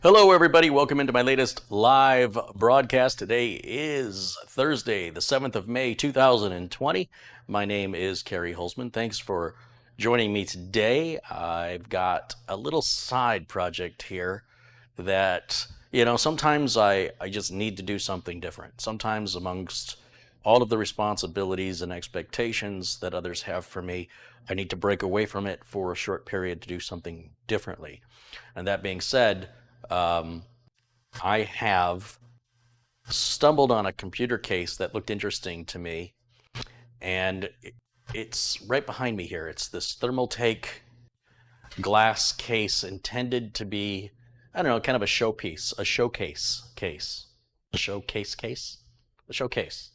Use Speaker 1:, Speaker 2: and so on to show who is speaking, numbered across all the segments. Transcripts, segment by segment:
Speaker 1: Hello, everybody. Welcome into my latest live broadcast. Today is Thursday, the 7th of May, 2020. My name is CareyHolzman. Thanks for joining me today. I've got a little side project here that, sometimes I just need to do something different. Sometimes, amongst all of the responsibilities and expectations that others have for me, I need to break away from it for a short period to do something differently. And that being said, I have stumbled on a computer case that looked interesting to me, and it's right behind me here. It's this ThermalTake glass case intended to be, I don't know, kind of a showpiece, a showcase case. A showcase case? A showcase.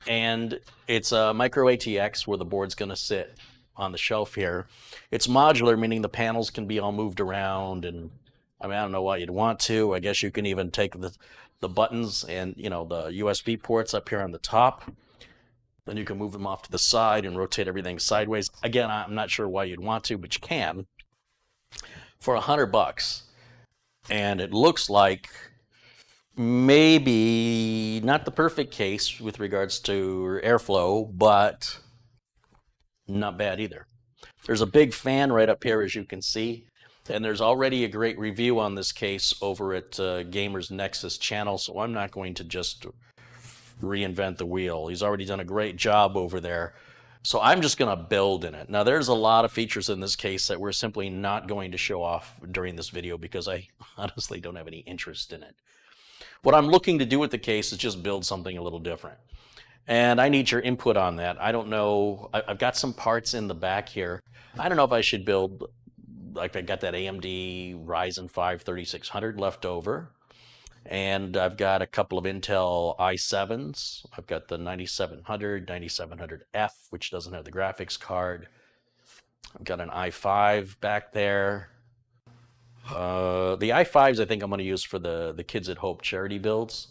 Speaker 1: And it's a microatx where the board's going to sit on the shelf here. It's modular, meaning the panels can be all moved around, and I don't know why you'd want to. I guess you can even take the buttons and, the USB ports up here on the top. Then you can move them off to the side and rotate everything sideways. Again, I'm not sure why you'd want to, but you can. For $100. And it looks like maybe not the perfect case with regards to airflow, but not bad either. There's a big fan right up here, as you can see. And there's already a great review on this case over at Gamers Nexus channel, so I'm not going to just reinvent the wheel. He's already done a great job over there. So I'm just going to build in it. Now, there's a lot of features in this case that we're simply not going to show off during this video because I honestly don't have any interest in it. What I'm looking to do with the case is just build something a little different. And I need your input on that. I don't know. I've got some parts in the back here. I don't know if I should build, like I got that AMD Ryzen 5 3600 left over. And I've got a couple of Intel i7s. I've got the 9700, 9700F, which doesn't have the graphics card. I've got an i5 back there. The i5s I think I'm going to use for the Kids at Hope charity builds.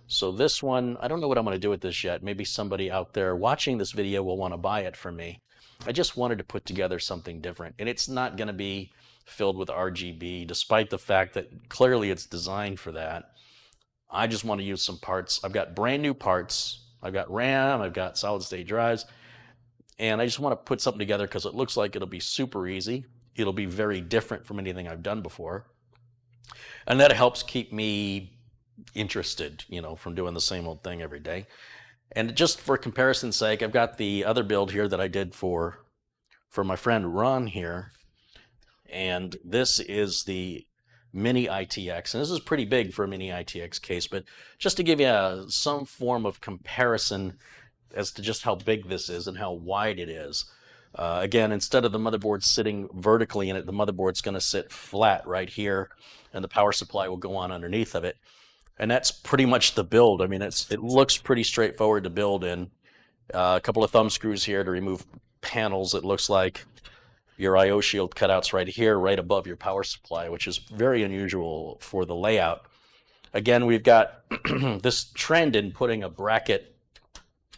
Speaker 1: So this one, I don't know what I'm going to do with this yet. Maybe somebody out there watching this video will want to buy it from me. I just wanted to put together something different. And it's not going to be filled with RGB, despite the fact that clearly it's designed for that. I just want to use some parts. I've got brand new parts. I've got RAM, I've got solid state drives. And I just want to put something together because it looks like it'll be super easy. It'll be very different from anything I've done before. And that helps keep me interested, from doing the same old thing every day. And just for comparison's sake, I've got the other build here that I did for my friend Ron here. And this is the mini ITX. And this is pretty big for a mini ITX case, but just to give you some form of comparison as to just how big this is and how wide it is. Again, instead of the motherboard sitting vertically in it, the motherboard's going to sit flat right here, and the power supply will go on underneath of it. And that's pretty much the build. I mean, it looks pretty straightforward to build in. A couple of thumb screws here to remove panels. It looks like your I/O shield cutouts right here, right above your power supply, which is very unusual for the layout. Again, we've got this trend in putting a bracket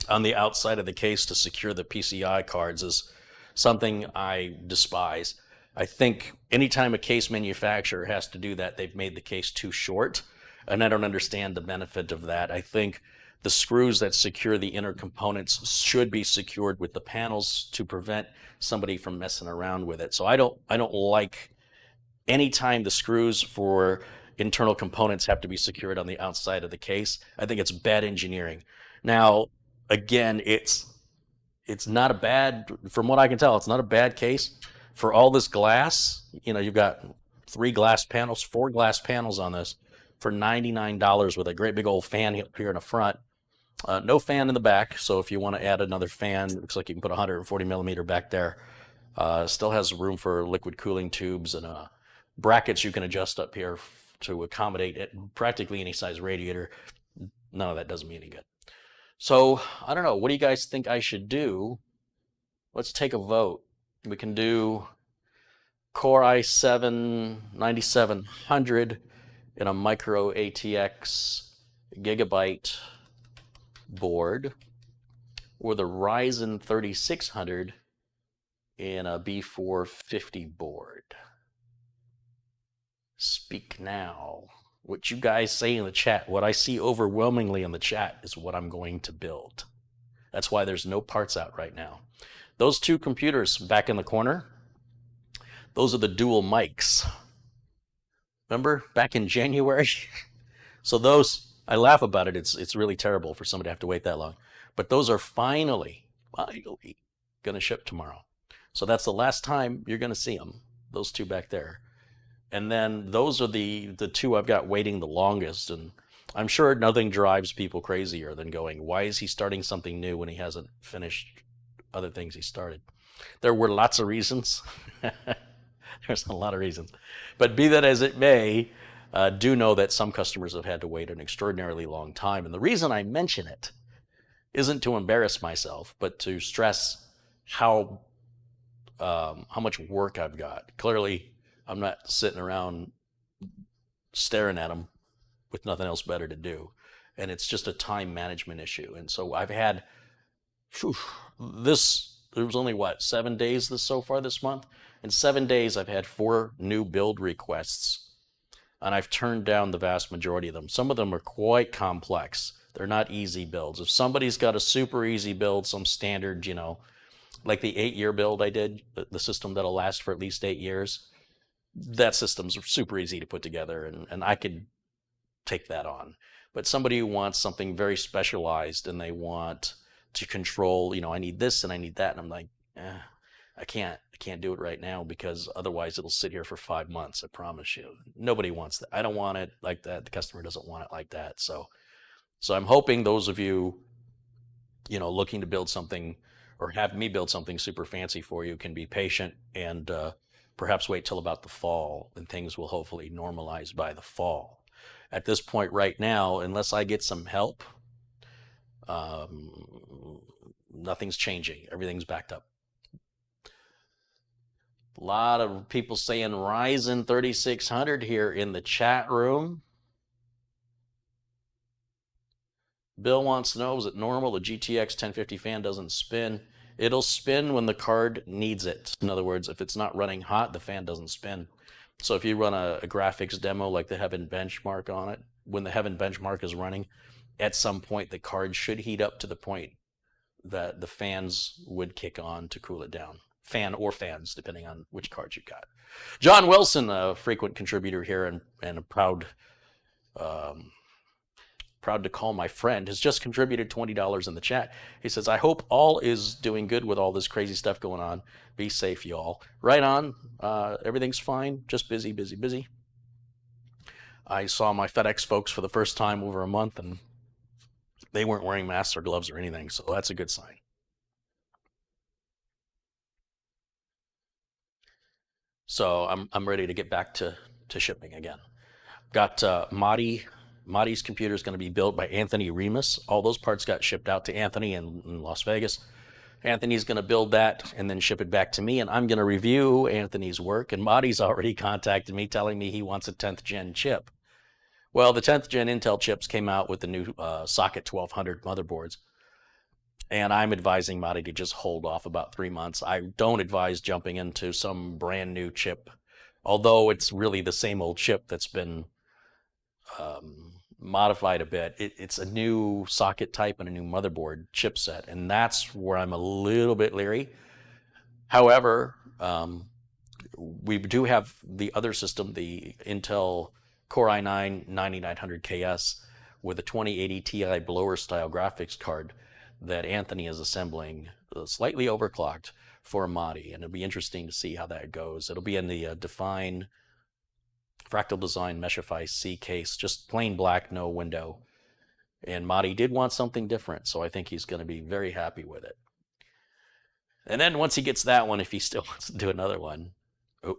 Speaker 1: on the outside of the case to secure the PCI cards is something I despise. I think anytime a case manufacturer has to do that, they've made the case too short. And I don't understand the benefit of that. I think the screws that secure the inner components should be secured with the panels to prevent somebody from messing around with it. So I don't like any time the screws for internal components have to be secured on the outside of the case. I think it's bad engineering. Now, again, it's not a bad, from what I can tell, it's not a bad case. For all this glass, you've got 4 glass panels on this for $99 with a great big old fan here in the front. No fan in the back, so if you want to add another fan, it looks like you can put a 140 millimeter back there. Still has room for liquid cooling tubes and brackets you can adjust up here to accommodate practically any size radiator. None of that does me any good. So, I don't know, what do you guys think I should do? Let's take a vote. We can do Core i7 9700 in a microatx gigabyte board, or the Ryzen 3600 in a B450 board. Speak now. What you guys say in the chat, what I see overwhelmingly in the chat is what I'm going to build. That's why there's no parts out right now. Those two computers back in the corner, those are the dual mics. Remember back in January? So those, I laugh about it. It's really terrible for somebody to have to wait that long. But those are finally going to ship tomorrow. So that's the last time you're going to see them, those two back there. And then those are the two I've got waiting the longest. And I'm sure nothing drives people crazier than going, why is he starting something new when he hasn't finished other things he started? There were lots of reasons. There's a lot of reasons. But be that as it may, do know that some customers have had to wait an extraordinarily long time. And the reason I mention it isn't to embarrass myself, but to stress how much work I've got. Clearly, I'm not sitting around staring at them with nothing else better to do. And it's just a time management issue. And so I've had there was only 7 days so far this month. In 7 days, I've had 4 new build requests, and I've turned down the vast majority of them. Some of them are quite complex. They're not easy builds. If somebody's got a super easy build, some standard, like the 8-year build I did, the system that'll last for at least 8 years, that system's super easy to put together, and I could take that on. But somebody who wants something very specialized and they want to control, I need this and I need that, and I'm like, I can't do it right now because otherwise it'll sit here for 5 months. I promise you. Nobody wants that. I don't want it like that. The customer doesn't want it like that. So I'm hoping those of you, looking to build something or have me build something super fancy for you can be patient and perhaps wait till about the fall, and things will hopefully normalize by the fall. At this point right now, unless I get some help, nothing's changing. Everything's backed up. A lot of people saying Ryzen 3600 here in the chat room. Bill wants to know, is it normal the GTX 1050 fan doesn't spin? It'll spin when the card needs it. In other words, if it's not running hot, the fan doesn't spin. So if you run a graphics demo like the Heaven benchmark on it, when the Heaven benchmark is running, at some point the card should heat up to the point that the fans would kick on to cool it down. Fan or fans, depending on which card you've got. John Wilson, a frequent contributor here and a proud to call my friend, has just contributed $20 in the chat. He says, I hope all is doing good with all this crazy stuff going on. Be safe, y'all. Right on. Everything's fine. Just busy, busy, busy. I saw my FedEx folks for the first time over a month, and they weren't wearing masks or gloves or anything, so that's a good sign. So I'm ready to get back to shipping again. Got Marty's computer is going to be built by Anthony Remus. All those parts got shipped out to Anthony in Las Vegas. Anthony's going to build that and then ship it back to me, and I'm going to review Anthony's work. And Marty's already contacted me telling me he wants a 10th gen chip. Well, the 10th gen Intel chips came out with the new socket 1200 motherboards. And I'm advising Marty to just hold off about 3 months. I don't advise jumping into some brand new chip, although it's really the same old chip that's been modified a bit. It's a new socket type and a new motherboard chipset, and that's where I'm a little bit leery. However, we do have the other system, the Intel Core i9 9900KS with a 2080 Ti blower style graphics card that Anthony is assembling, slightly overclocked for Madi, and it'll be interesting to see how that goes. It'll be in the Define Fractal Design Meshify C case, just plain black, no window. And Madi did want something different, so I think he's going to be very happy with it. And then once he gets that one, if he still wants to do another one,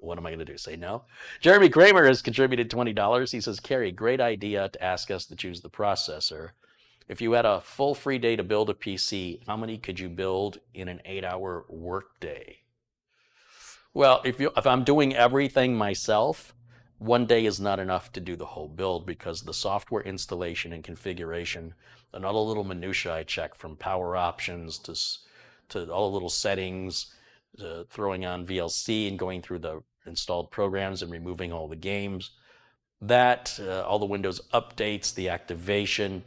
Speaker 1: what am I going to do? Say no? Jeremy Kramer has contributed $20. He says, Carey, great idea to ask us to choose the processor. If you had a full free day to build a PC, how many could you build in an 8-hour workday? Well, if I'm doing everything myself, one day is not enough to do the whole build because the software installation and configuration and all the little minutiae I check, from power options to all the little settings, throwing on VLC and going through the installed programs and removing all the games. That, all the Windows updates, the activation,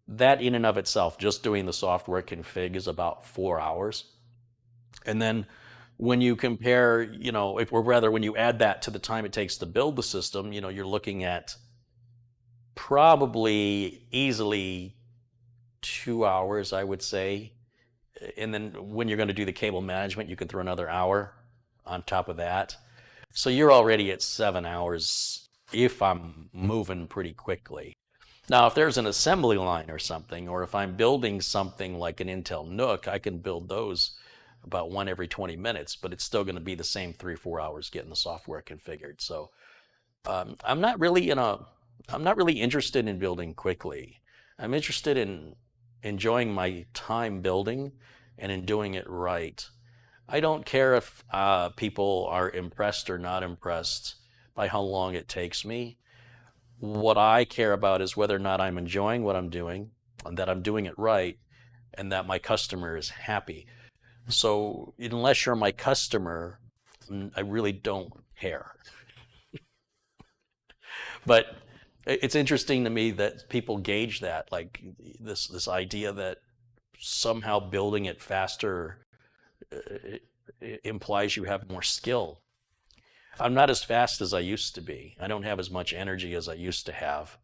Speaker 1: that in and of itself, just doing the software config is about 4 hours. And then when you compare, when you add that to the time it takes to build the system, you're looking at probably easily 2 hours, I would say. And then when you're going to do the cable management, you can throw another hour on top of that. So you're already at 7 hours if I'm moving pretty quickly. Now, if there's an assembly line or something, or if I'm building something like an Intel NUC, I can build those about one every 20 minutes, but it's still going to be the same 3-4 hours getting the software configured. So I'm not really interested in building quickly. I'm interested in enjoying my time building and in doing it right. I don't care if people are impressed or not impressed by how long it takes me. What I care about is whether or not I'm enjoying what I'm doing, and that I'm doing it right, and that my customer is happy. So unless you're my customer, I really don't care. But it's interesting to me that people gauge that, like this idea that somehow building it faster implies you have more skill. I'm not as fast as I used to be. I don't have as much energy as I used to have.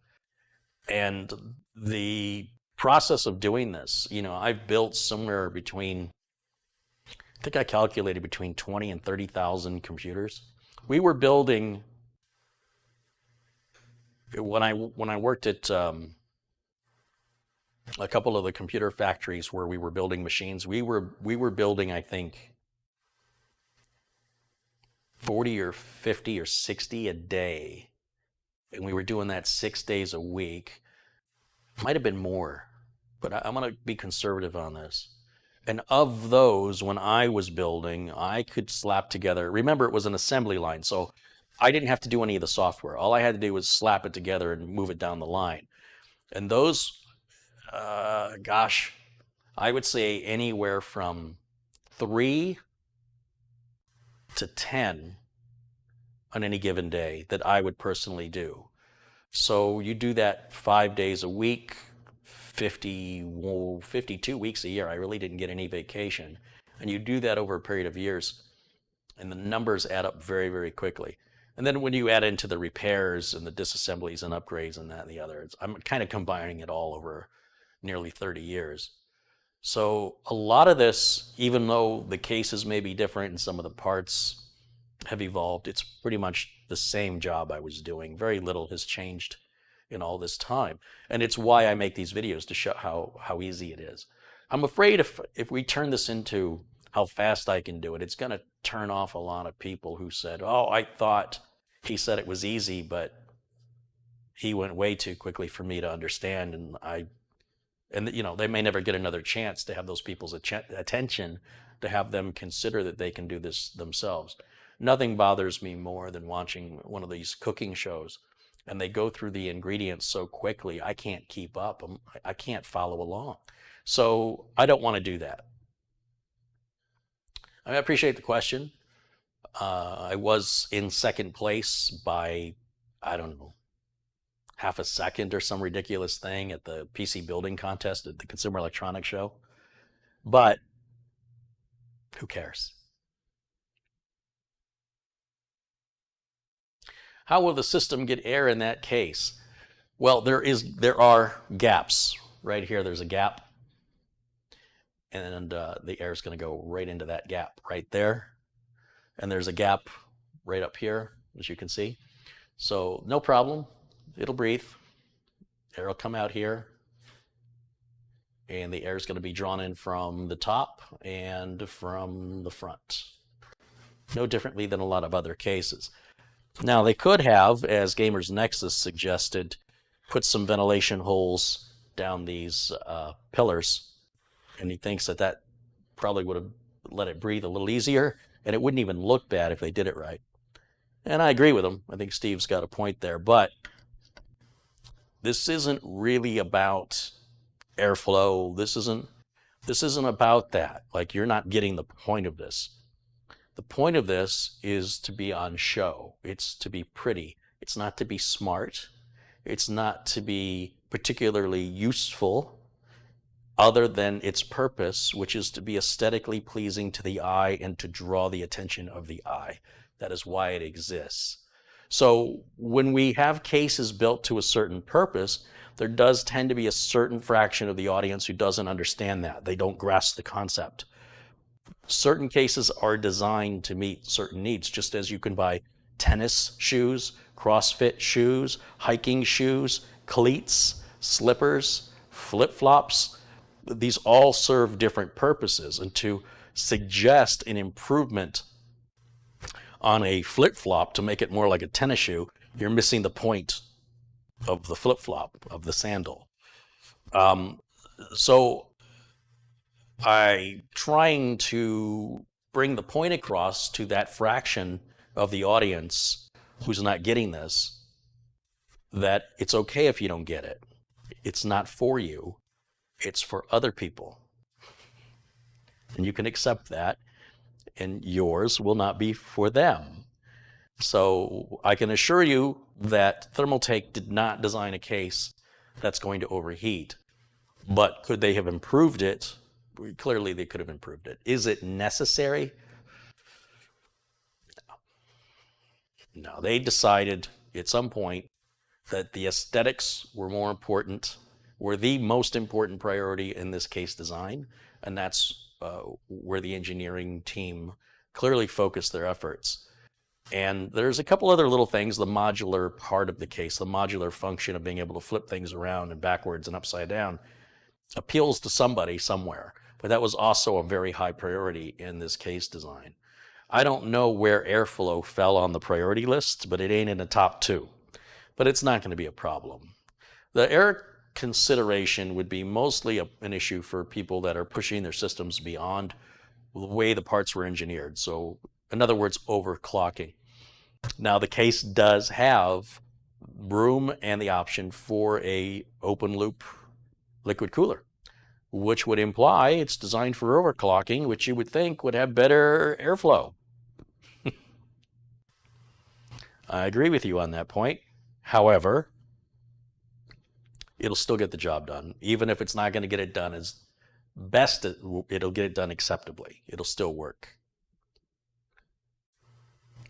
Speaker 1: And the process of doing this, I've built somewhere between, I think I calculated between 20 and 30,000 computers. We were building, when I worked at a couple of the computer factories where we were building machines, we were building, I think, 40 or 50 or 60 a day. And we were doing that 6 days a week. Might have been more, but I'm going to be conservative on this. And of those, when I was building, I could slap together, remember it was an assembly line, so I didn't have to do any of the software. All I had to do was slap it together and move it down the line. And those, I would say anywhere from 3 to 10 on any given day that I would personally do. So you do that 5 days a week, 52 weeks a year. I really didn't get any vacation. And you do that over a period of years, and the numbers add up very, very quickly. And then when you add into the repairs and the disassemblies and upgrades and that and the other, I'm kind of combining it all over nearly 30 years. So a lot of this, even though the cases may be different and some of the parts have evolved, it's pretty much the same job I was doing. Very little has changed in all this time. And it's why I make these videos, to show how easy it is. I'm afraid if we turn this into how fast I can do it, it's going to turn off a lot of people who said, oh, I thought he said it was easy, but he went way too quickly for me to understand. And they may never get another chance to have those people's attention, to have them consider that they can do this themselves. Nothing bothers me more than watching one of these cooking shows, and they go through the ingredients so quickly, I can't keep up. I can't follow along. So I don't want to do that. I appreciate the question. I was in second place by, I don't know, half a second or some ridiculous thing at the PC building contest at the Consumer Electronics Show. But who cares? How will the system get error in that case? Well, there are gaps. Right here, there's a gap. And the error is going to go right into that gap right there. And there's a gap right up here, as you can see. So no problem. It'll breathe. Air will come out here. And the air is going to be drawn in from the top and from the front. No differently than a lot of other cases. Now, they could have, as Gamers Nexus suggested, put some ventilation holes down these pillars. And he thinks that probably would have let it breathe a little easier, and it wouldn't even look bad if they did it right. And I agree with him. I think Steve's got a point there. But this isn't really about airflow. This isn't about that. Like, you're not getting the point of this. The point of this is to be on show. It's to be pretty. It's not to be smart. It's not to be particularly useful other than its purpose, which is to be aesthetically pleasing to the eye and to draw the attention of the eye. That is why it exists. So when we have cases built to a certain purpose, there does tend to be a certain fraction of the audience who doesn't understand that. They don't grasp the concept. Certain cases are designed to meet certain needs, just as you can buy tennis shoes, CrossFit shoes, hiking shoes, cleats, slippers, flip-flops. These all serve different purposes, and to suggest an improvement on a flip-flop to make it more like a tennis shoe, you're missing the point of the flip-flop, of the sandal. So I'm trying to bring the point across to that fraction of the audience who's not getting this, that it's okay if you don't get it. It's not for you. It's for other people. And you can accept that, and yours will not be for them. So I can assure you that ThermalTake did not design a case that's going to overheat. But could they have improved it? Clearly they could have improved it. Is it necessary? No. They decided at some point that the aesthetics were more important, were the most important priority in this case design, and that's where the engineering team clearly focused their efforts. And there's a couple other little things. The modular part of the case, the modular function of being able to flip things around and backwards and upside down, appeals to somebody somewhere. But that was also a very high priority in this case design. I don't know where airflow fell on the priority list, but it ain't in the top 2. But it's not going to be a problem. The air consideration would be mostly an issue for people that are pushing their systems beyond the way the parts were engineered. So in other words, overclocking. Now the case does have room and the option for a open loop liquid cooler, which would imply it's designed for overclocking, which you would think would have better airflow. I agree with you on that point. However, it'll still get the job done. Even if it's not going to get it done as best, it'll get it done acceptably. It'll still work.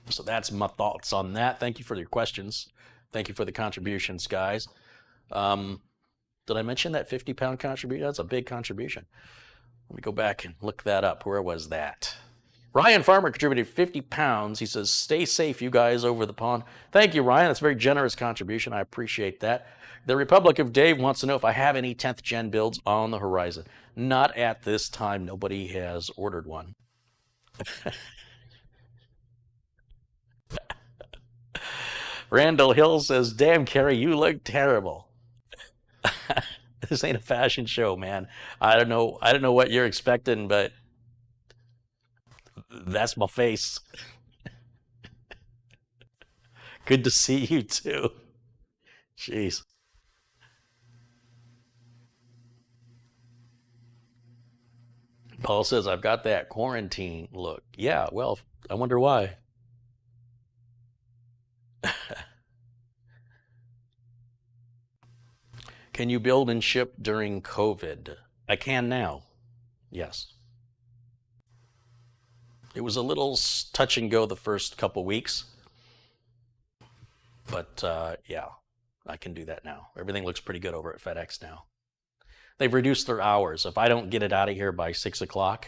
Speaker 1: So that's my thoughts on that. Thank you for your questions. Thank you for the contributions, guys. Did I mention that 50-pound contribution? That's a big contribution. Let me go back and look that up. Where was that? Ryan Farmer contributed 50 pounds. He says, stay safe, you guys over the pond. Thank you, Ryan. That's a very generous contribution. I appreciate that. The Republic of Dave wants to know if I have any 10th gen builds on the horizon. Not at this time. Nobody has ordered one. Randall Hill says, damn, Carey, you look terrible. This ain't a fashion show, man. I don't know what you're expecting, but that's my face. Good to see you too. Jeez. Paul says, I've got that quarantine look. Yeah, well, I wonder why. Can you build and ship during COVID? I can now. Yes. It was a little touch and go the first couple weeks. But yeah, I can do that now. Everything looks pretty good over at FedEx now. They've reduced their hours. If I don't get it out of here by 6 o'clock,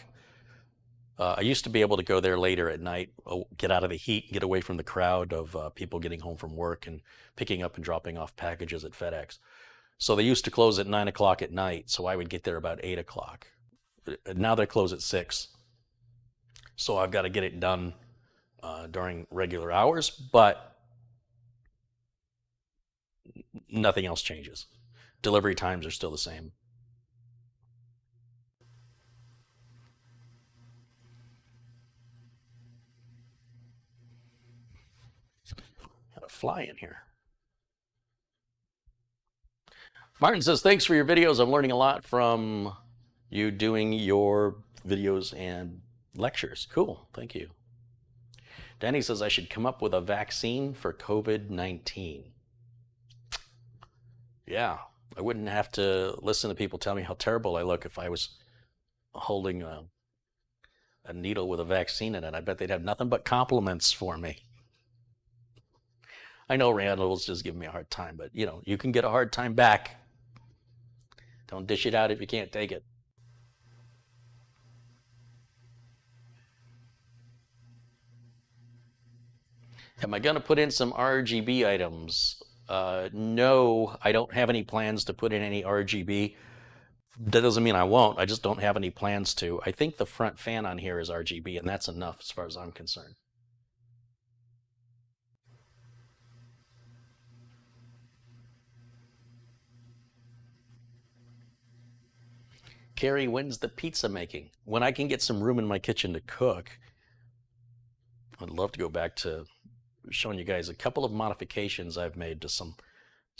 Speaker 1: I used to be able to go there later at night, get out of the heat, get away from the crowd of people getting home from work and picking up and dropping off packages at FedEx. So they used to close at 9 o'clock at night, so I would get there about 8 o'clock. Now they close at 6. So I've got to get it done during regular hours, but nothing else changes. Delivery times are still the same. Got a fly in here. Martin says, thanks for your videos. I'm learning a lot from you doing your videos and lectures. Cool. Thank you. Danny says I should come up with a vaccine for COVID-19. Yeah, I wouldn't have to listen to people tell me how terrible I look if I was holding a needle with a vaccine in it. I bet they'd have nothing but compliments for me. I know Randall's just giving me a hard time, but you know, you can get a hard time back. Don't dish it out if you can't take it. Am I going to put in some RGB items? No, I don't have any plans to put in any RGB. That doesn't mean I won't. I just don't have any plans to. I think the front fan on here is RGB, and that's enough as far as I'm concerned. Carey, when's the pizza making? When I can get some room in my kitchen to cook. I'd love to go back to showing you guys a couple of modifications I've made to some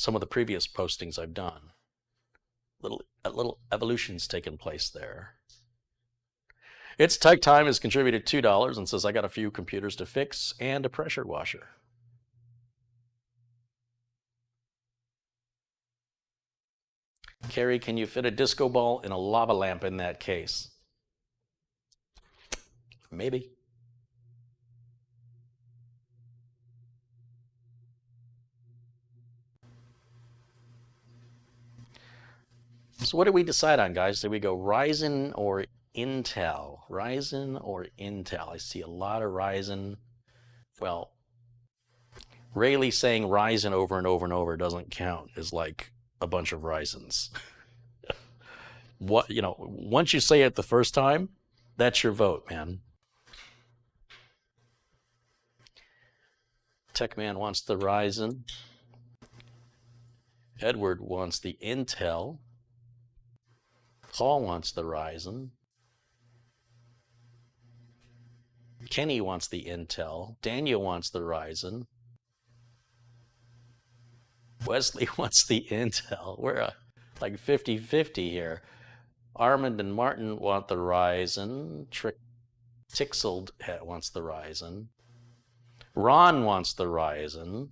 Speaker 1: of the previous postings I've done. Little evolution's taken place there. It's Tech Time has contributed $2 and says I got a few computers to fix and a pressure washer. Carey, can you fit a disco ball and a lava lamp in that case? Maybe. So what did we decide on, guys? Did we go Ryzen or Intel? Ryzen or Intel? I see a lot of Ryzen. Well, Rayleigh saying Ryzen over and over and over doesn't count is like a bunch of Ryzens. What, you know, once you say it the first time, that's your vote, man. Techman wants the Ryzen. Edward wants the Intel. Paul wants the Ryzen. Kenny wants the Intel. Daniel wants the Ryzen. Wesley wants the Intel. We're like 50-50 here. Armand and Martin want the Ryzen. Tixeld wants the Ryzen. Ron wants the Ryzen.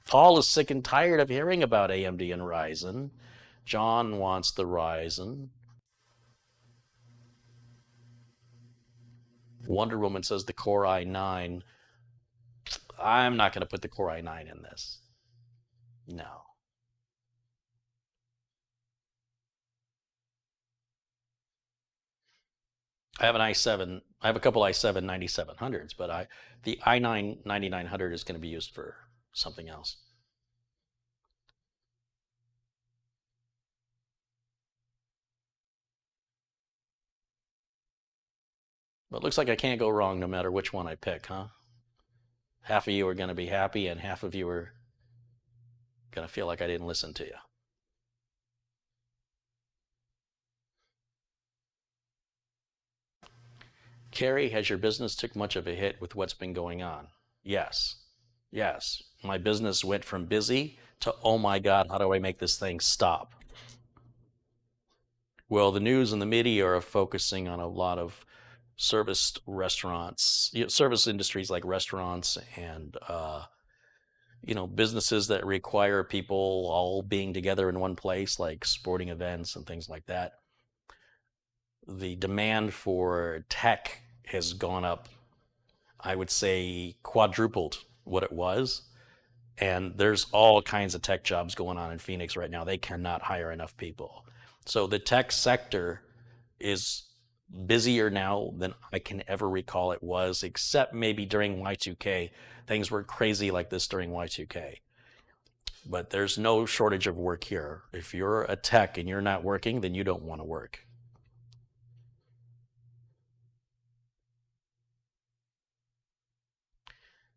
Speaker 1: Paul is sick and tired of hearing about AMD and Ryzen. John wants the Ryzen. Wonder Woman says the Core i9. I'm not going to put the Core i9 in this. No. I have an i7. I have a couple i7 9700s, but the i9 9900 is going to be used for something else. But it looks like I can't go wrong no matter which one I pick, huh? Half of you are going to be happy and half of you are going to feel like I didn't listen to you. Carey, has your business took much of a hit with what's been going on? Yes. Yes. My business went from busy to, oh my God, how do I make this thing stop? Well, the news and the media are focusing on a lot of service restaurants, service industries like restaurants and businesses that require people all being together in one place, like sporting events and things like that. The demand for tech has gone up, I would say quadrupled what it was. And there's all kinds of tech jobs going on in Phoenix right now. They cannot hire enough people. So the tech sector is busier now than I can ever recall it was, except maybe during Y2K. Things were crazy like this during Y2K. But there's no shortage of work here. If you're a tech and you're not working, then you don't want to work.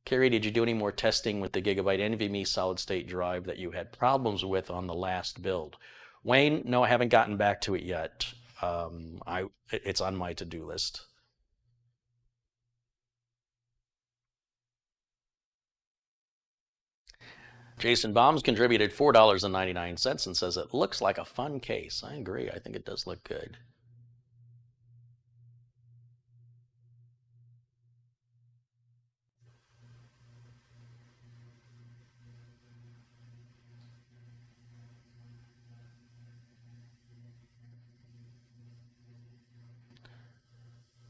Speaker 1: Carey, did you do any more testing with the Gigabyte NVMe solid state drive that you had problems with on the last build? Wayne, no, I haven't gotten back to it yet. It's on my to-do list. Jason Baum's contributed $4.99 and says it looks like a fun case. I agree. I think it does look good.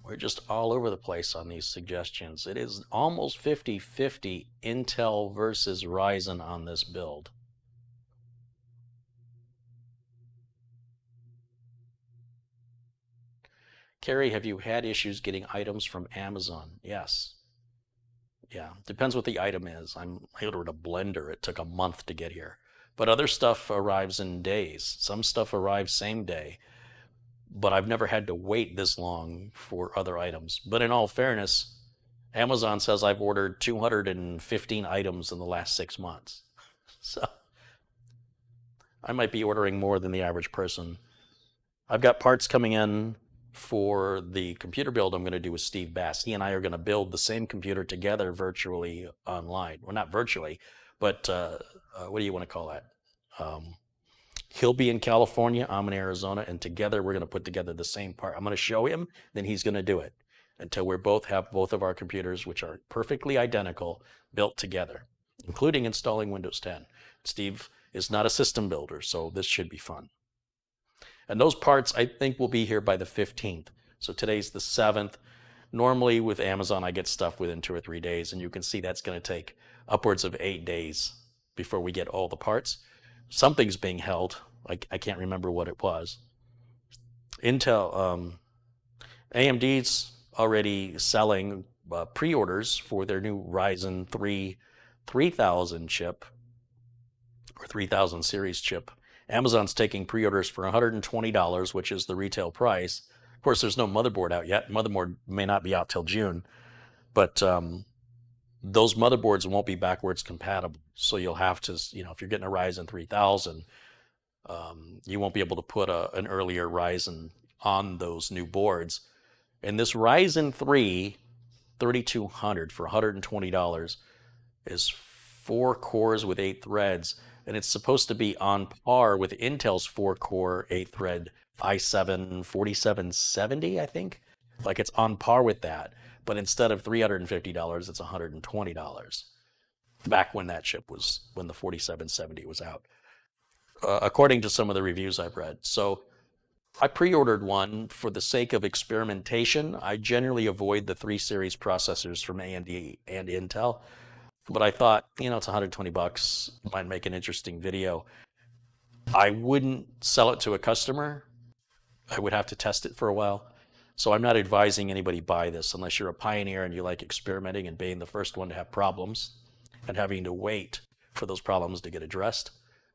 Speaker 1: We're just all over the place on these suggestions. It is almost 50-50 Intel versus Ryzen on this build. Carey, have you had issues getting items from Amazon? Yes. Yeah, depends what the item is. I ordered a blender. It took a month to get here. But other stuff arrives in days. Some stuff arrives same day. But I've never had to wait this long for other items. But in all fairness, Amazon says I've ordered 215 items in the last 6 months. So I might be ordering more than the average person. I've got parts coming in for the computer build I'm going to do with Steve Bass. He and I are going to build the same computer together virtually online. Well, not virtually, but what do you want to call that? He'll be in California, I'm in Arizona, and together we're going to put together the same part. I'm going to show him, then he's going to do it until we both have both of our computers, which are perfectly identical, built together, including installing Windows 10. Steve is not a system builder, so this should be fun. And those parts, I think, will be here by the 15th. So today's the 7th. Normally with Amazon, I get stuff within 2 or 3 days, and you can see that's going to take upwards of 8 days before we get all the parts. Something's being held. I can't remember what it was. Intel, AMD's already selling pre-orders for their new Ryzen 3 3000 chip, or 3000 series chip. Amazon's taking pre-orders for $120, which is the retail price. Of course, there's no motherboard out yet. Motherboard may not be out till June, but those motherboards won't be backwards compatible. So you'll have to, if you're getting a Ryzen 3000, you won't be able to put an earlier Ryzen on those new boards. And this Ryzen 3 3200 for $120 is 4 cores with 8 threads. And it's supposed to be on par with Intel's 4-core, 8-thread i7 4770, I think. Like it's on par with that. But instead of $350, it's $120. Back when that chip was, when the 4770 was out. According to some of the reviews I've read. So I pre-ordered one for the sake of experimentation. I generally avoid the 3 series processors from AMD and Intel. But I thought, it's $120. Might make an interesting video. I wouldn't sell it to a customer. I would have to test it for a while. So I'm not advising anybody buy this unless you're a pioneer and you like experimenting and being the first one to have problems and having to wait for those problems to get addressed.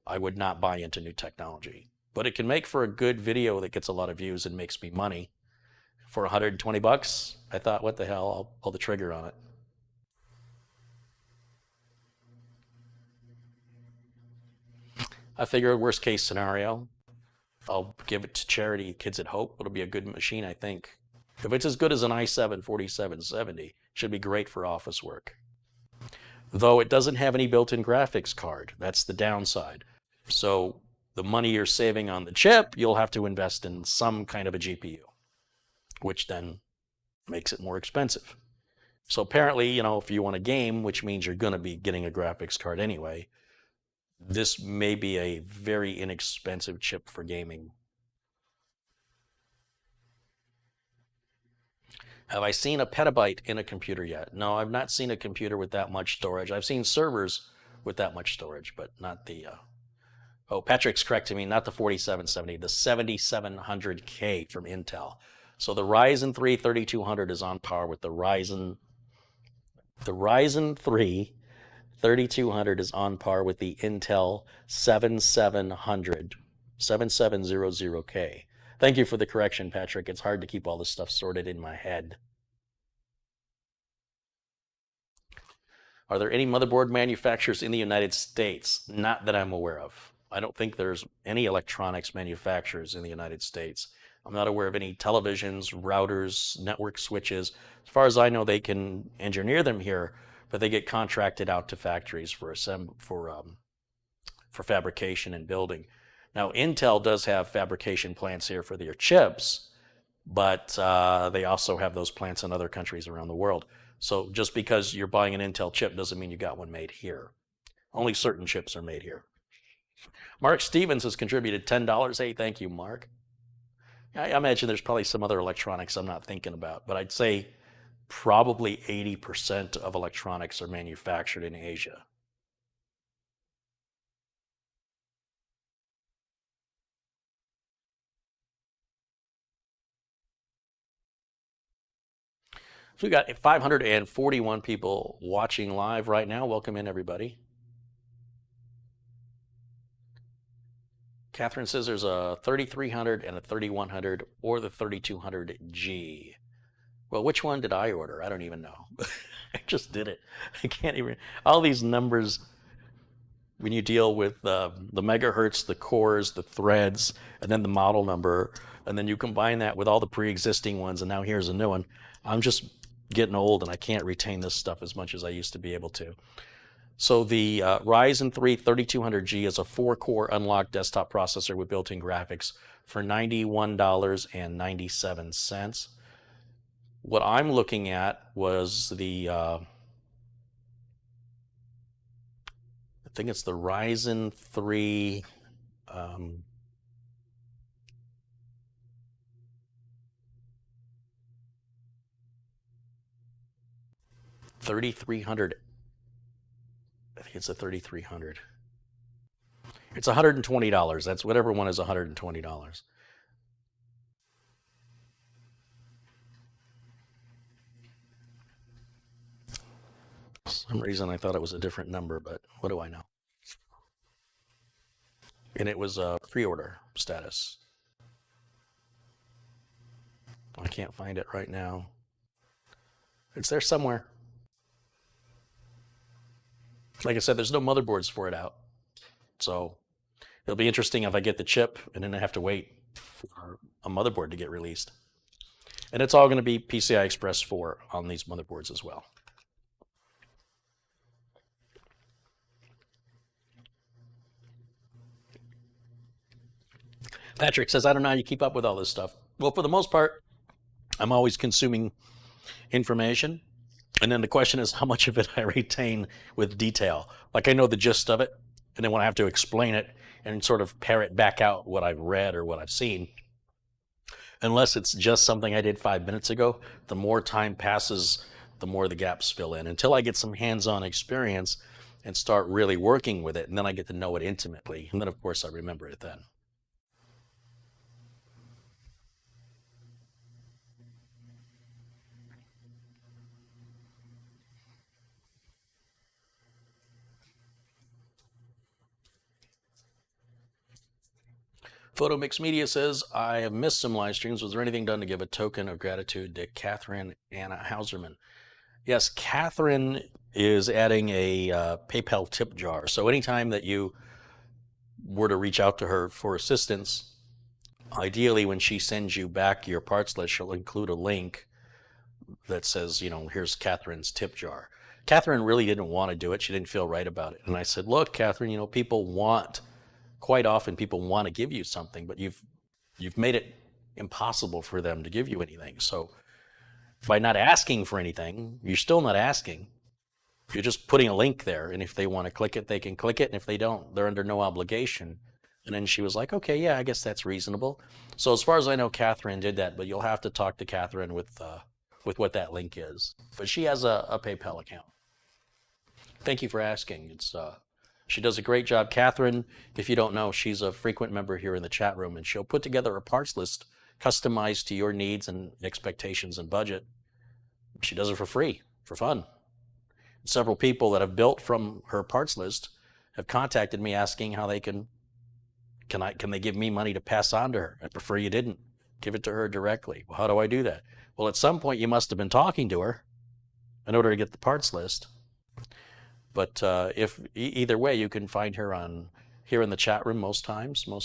Speaker 1: I would not buy into new technology. But it can make for a good video that gets a lot of views and makes me money. For $120, I thought, what the hell, I'll pull the trigger on it. I figured worst case scenario, I'll give it to charity, Kids at Hope. It'll be a good machine, I think. If it's as good as an i7 4770, it should be great for office work. Though it doesn't have any built-in graphics card. That's the downside. So the money you're saving on the chip, you'll have to invest in some kind of a GPU, which then makes it more expensive. So apparently, if you want a game, which means you're going to be getting a graphics card anyway, this may be a very inexpensive chip for gaming. Have I seen a petabyte in a computer yet? No, I've not seen a computer with that much storage. I've seen servers with that much storage, but not the... Oh, Patrick's correcting me, not the 4770, the 7700K from Intel. So the Ryzen 3 3200 is on par with the Ryzen 3 3200 is on par with the Intel 7700K. Thank you for the correction, Patrick. It's hard to keep all this stuff sorted in my head. Are there any motherboard manufacturers in the United States? Not that I'm aware of. I don't think there's any electronics manufacturers in the United States. I'm not aware of any televisions, routers, network switches. As far as I know, they can engineer them here, but they get contracted out to factories for fabrication and building. Now, Intel does have fabrication plants here for their chips, but they also have those plants in other countries around the world. So just because you're buying an Intel chip doesn't mean you got one made here. Only certain chips are made here. Mark Stevens has contributed $10. Hey, thank you, Mark. I imagine there's probably some other electronics I'm not thinking about, but I'd say probably 80% of electronics are manufactured in Asia. So we got 541 people watching live right now. Welcome in, everybody. Catherine says there's a 3300 and a 3100 or the 3200G. Well, which one did I order? I don't even know. I just did it. I can't even. All these numbers, when you deal with the megahertz, the cores, the threads, and then the model number, and then you combine that with all the pre-existing ones, and now here's a new one. I'm just getting old, and I can't retain this stuff as much as I used to be able to. So the Ryzen 3 3200G is a 4-core unlocked desktop processor with built-in graphics for $91.97. What I'm looking at was the, I think it's the Ryzen 3, 3300. I think it's a 3300. It's $120. That's whatever one is $120. For some reason I thought it was a different number, but what do I know? And it was a pre-order status. I can't find it right now. It's there somewhere. Like I said, there's no motherboards for it out. So it'll be interesting if I get the chip and then I have to wait for a motherboard to get released. And it's all going to be PCI Express 4 on these motherboards as well. Patrick says, I don't know how you keep up with all this stuff. Well, for the most part, I'm always consuming information. And then the question is how much of it I retain with detail. Like I know the gist of it, and then when I have to explain it and sort of parrot back out what I've read or what I've seen, unless it's just something I did 5 minutes ago, the more time passes, the more the gaps fill in until I get some hands-on experience and start really working with it. And then I get to know it intimately. And then, of course, I remember it then. Photo Mix Media says, I have missed some live streams. Was there anything done to give a token of gratitude to Catherine Anna Hauserman? Yes, Catherine is adding a PayPal tip jar. So anytime that you were to reach out to her for assistance, ideally when she sends you back your parts list, she'll include a link that says, you know, here's Catherine's tip jar. Catherine really didn't want to do it. She didn't feel right about it. And I said, look, Catherine, you know, quite often people want to give you something, but you've made it impossible for them to give you anything. So by not asking for anything, you're still not asking. You're just putting a link there, and if they want to click it, they can click it, and if they don't, they're under no obligation. And then she was like, okay, yeah, I guess that's reasonable. So as far as I know, Catherine did that, but you'll have to talk to Catherine with what that link is. But she has a PayPal account. Thank you for asking. She does a great job. Catherine, if you don't know, she's a frequent member here in the chat room, and she'll put together a parts list customized to your needs and expectations and budget. She does it for free, for fun. Several people that have built from her parts list have contacted me asking how they can they give me money to pass on to her? I prefer you didn't. Give it to her directly. Well, how do I do that? Well, at some point you must have been talking to her in order to get the parts list. But if either way, you can find her here in the chat room most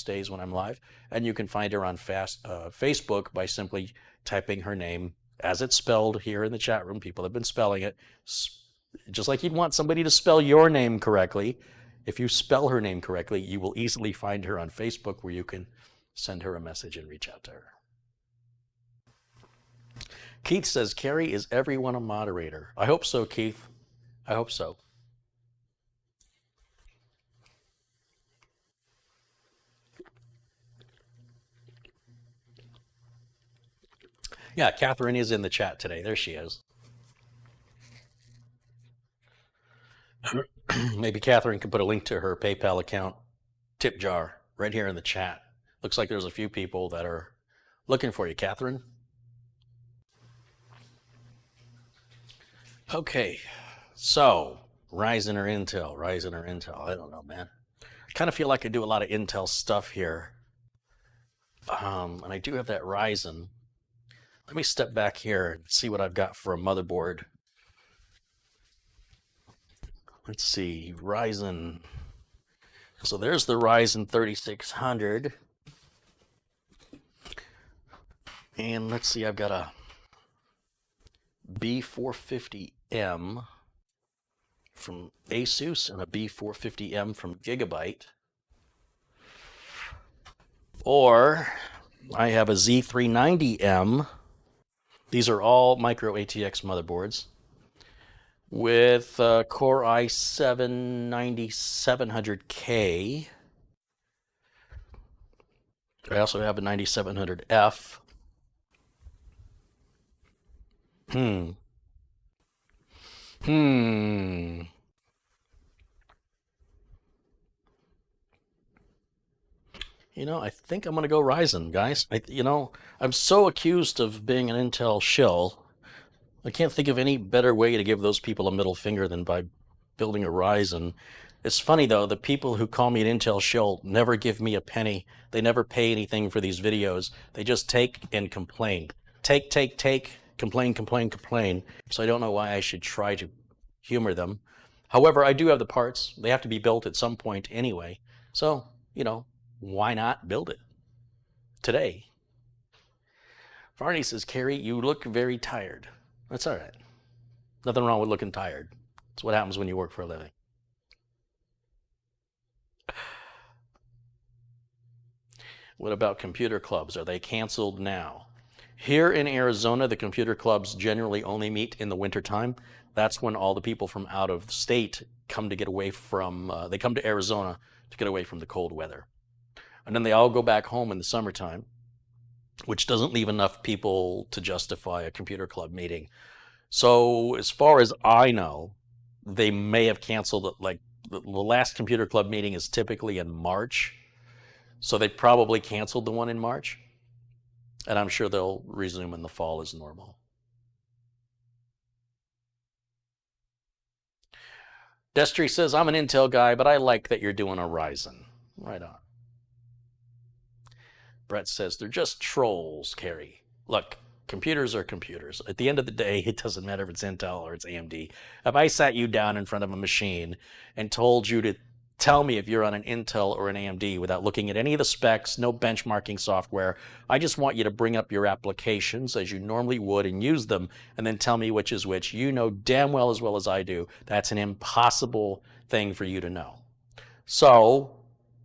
Speaker 1: days when I'm live, and you can find her on Facebook by simply typing her name as it's spelled here in the chat room. People have been spelling it just like you'd want somebody to spell your name correctly. If you spell her name correctly, you will easily find her on Facebook, where you can send her a message and reach out to her. Keith says, Carey, is everyone a moderator? I hope so, Keith. I hope so. Yeah, Catherine is in the chat today. There she is. Maybe Catherine can put a link to her PayPal account tip jar right here in the chat. Looks like there's a few people that are looking for you, Catherine. Okay, so Ryzen or Intel, Ryzen or Intel, I don't know, man. I kind of feel like I do a lot of Intel stuff here. And I do have that Ryzen. Let me step back here and see what I've got for a motherboard. Let's see, Ryzen. So there's the Ryzen 3600. And let's see, I've got a B450M from Asus and a B450M from Gigabyte. Or I have a Z390M. These are all microATX motherboards with Core i7-9700K. I also have a 9700F. You know, I think I'm going to go Ryzen, guys. I'm so accused of being an Intel shill. I can't think of any better way to give those people a middle finger than by building a Ryzen. It's funny, though, the people who call me an Intel shill never give me a penny. They never pay anything for these videos. They just take and complain. Take, complain, complain, complain. So I don't know why I should try to humor them. However, I do have the parts. They have to be built at some point anyway. So, why not build it today? Varney says, Carey, you look very tired. That's all right. Nothing wrong with looking tired. It's what happens when you work for a living. What about computer clubs? Are they canceled now? Here in Arizona, the computer clubs generally only meet in the wintertime. That's when all the people from out of state come to get away from, they come to Arizona to get away from the cold weather. And then they all go back home in the summertime, which doesn't leave enough people to justify a computer club meeting. So as far as I know, they may have canceled it. Like the last computer club meeting is typically in March. So they probably canceled the one in March. And I'm sure they'll resume in the fall as normal. Destry says, I'm an Intel guy, but I like that you're doing a Ryzen. Right on. Brett says, they're just trolls, Carey. Look, computers are computers. At the end of the day, it doesn't matter if it's Intel or it's AMD. If I sat you down in front of a machine and told you to tell me if you're on an Intel or an AMD without looking at any of the specs, no benchmarking software, I just want you to bring up your applications as you normally would and use them, and then tell me which is which. You know damn well as I do, that's an impossible thing for you to know. So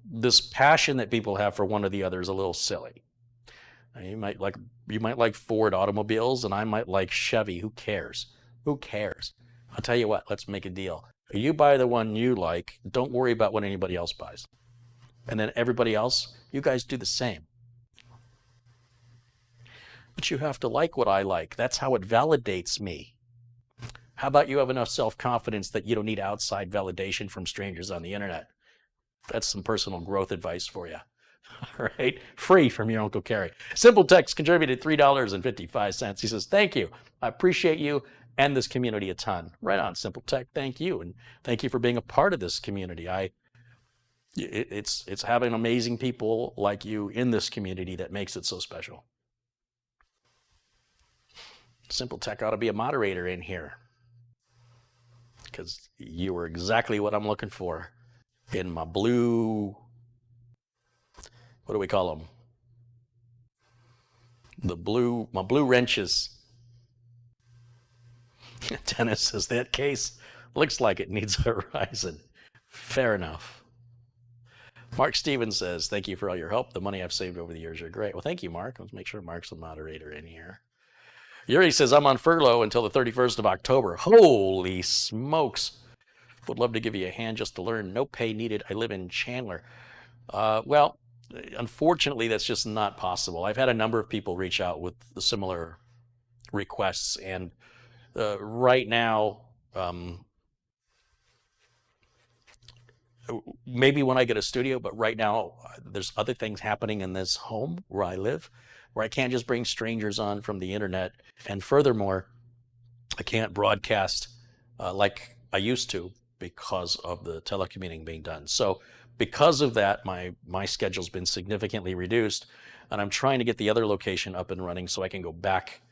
Speaker 1: this passion that people have for one or the other is a little silly. You might like Ford automobiles, and I might like Chevy. Who cares? Who cares? I'll tell you what, let's make a deal. You buy the one you like, don't worry about what anybody else buys. And then everybody else, you guys do the same. But you have to like what I like. That's how it validates me. How about you have enough self-confidence that you don't need outside validation from strangers on the internet? That's some personal growth advice for you. All right, free from your Uncle Carey. Simple Text contributed $3.55. He says, thank you. I appreciate you and this community a ton. Right on, Simple Tech. Thank you. And thank you for being a part of this community. It's having amazing people like you in this community that makes it so special. Simple Tech ought to be a moderator in here, because you were exactly what I'm looking for in my blue, what do we call them? My blue wrenches. Dennis says, that case looks like it needs a Ryzen. Fair enough. Mark Stevens says, thank you for all your help. The money I've saved over the years are great. Well, thank you, Mark. Let's make sure Mark's the moderator in here. Yuri says, I'm on furlough until the 31st of October. Holy smokes. Would love to give you a hand just to learn. No pay needed. I live in Chandler. Well, unfortunately, that's just not possible. I've had a number of people reach out with the similar requests. And right now, maybe when I get a studio, but right now there's other things happening in this home where I live, where I can't just bring strangers on from the internet. And furthermore, I can't broadcast like I used to because of the telecommuting being done. So because of that, my schedule's been significantly reduced, and I'm trying to get the other location up and running so I can go back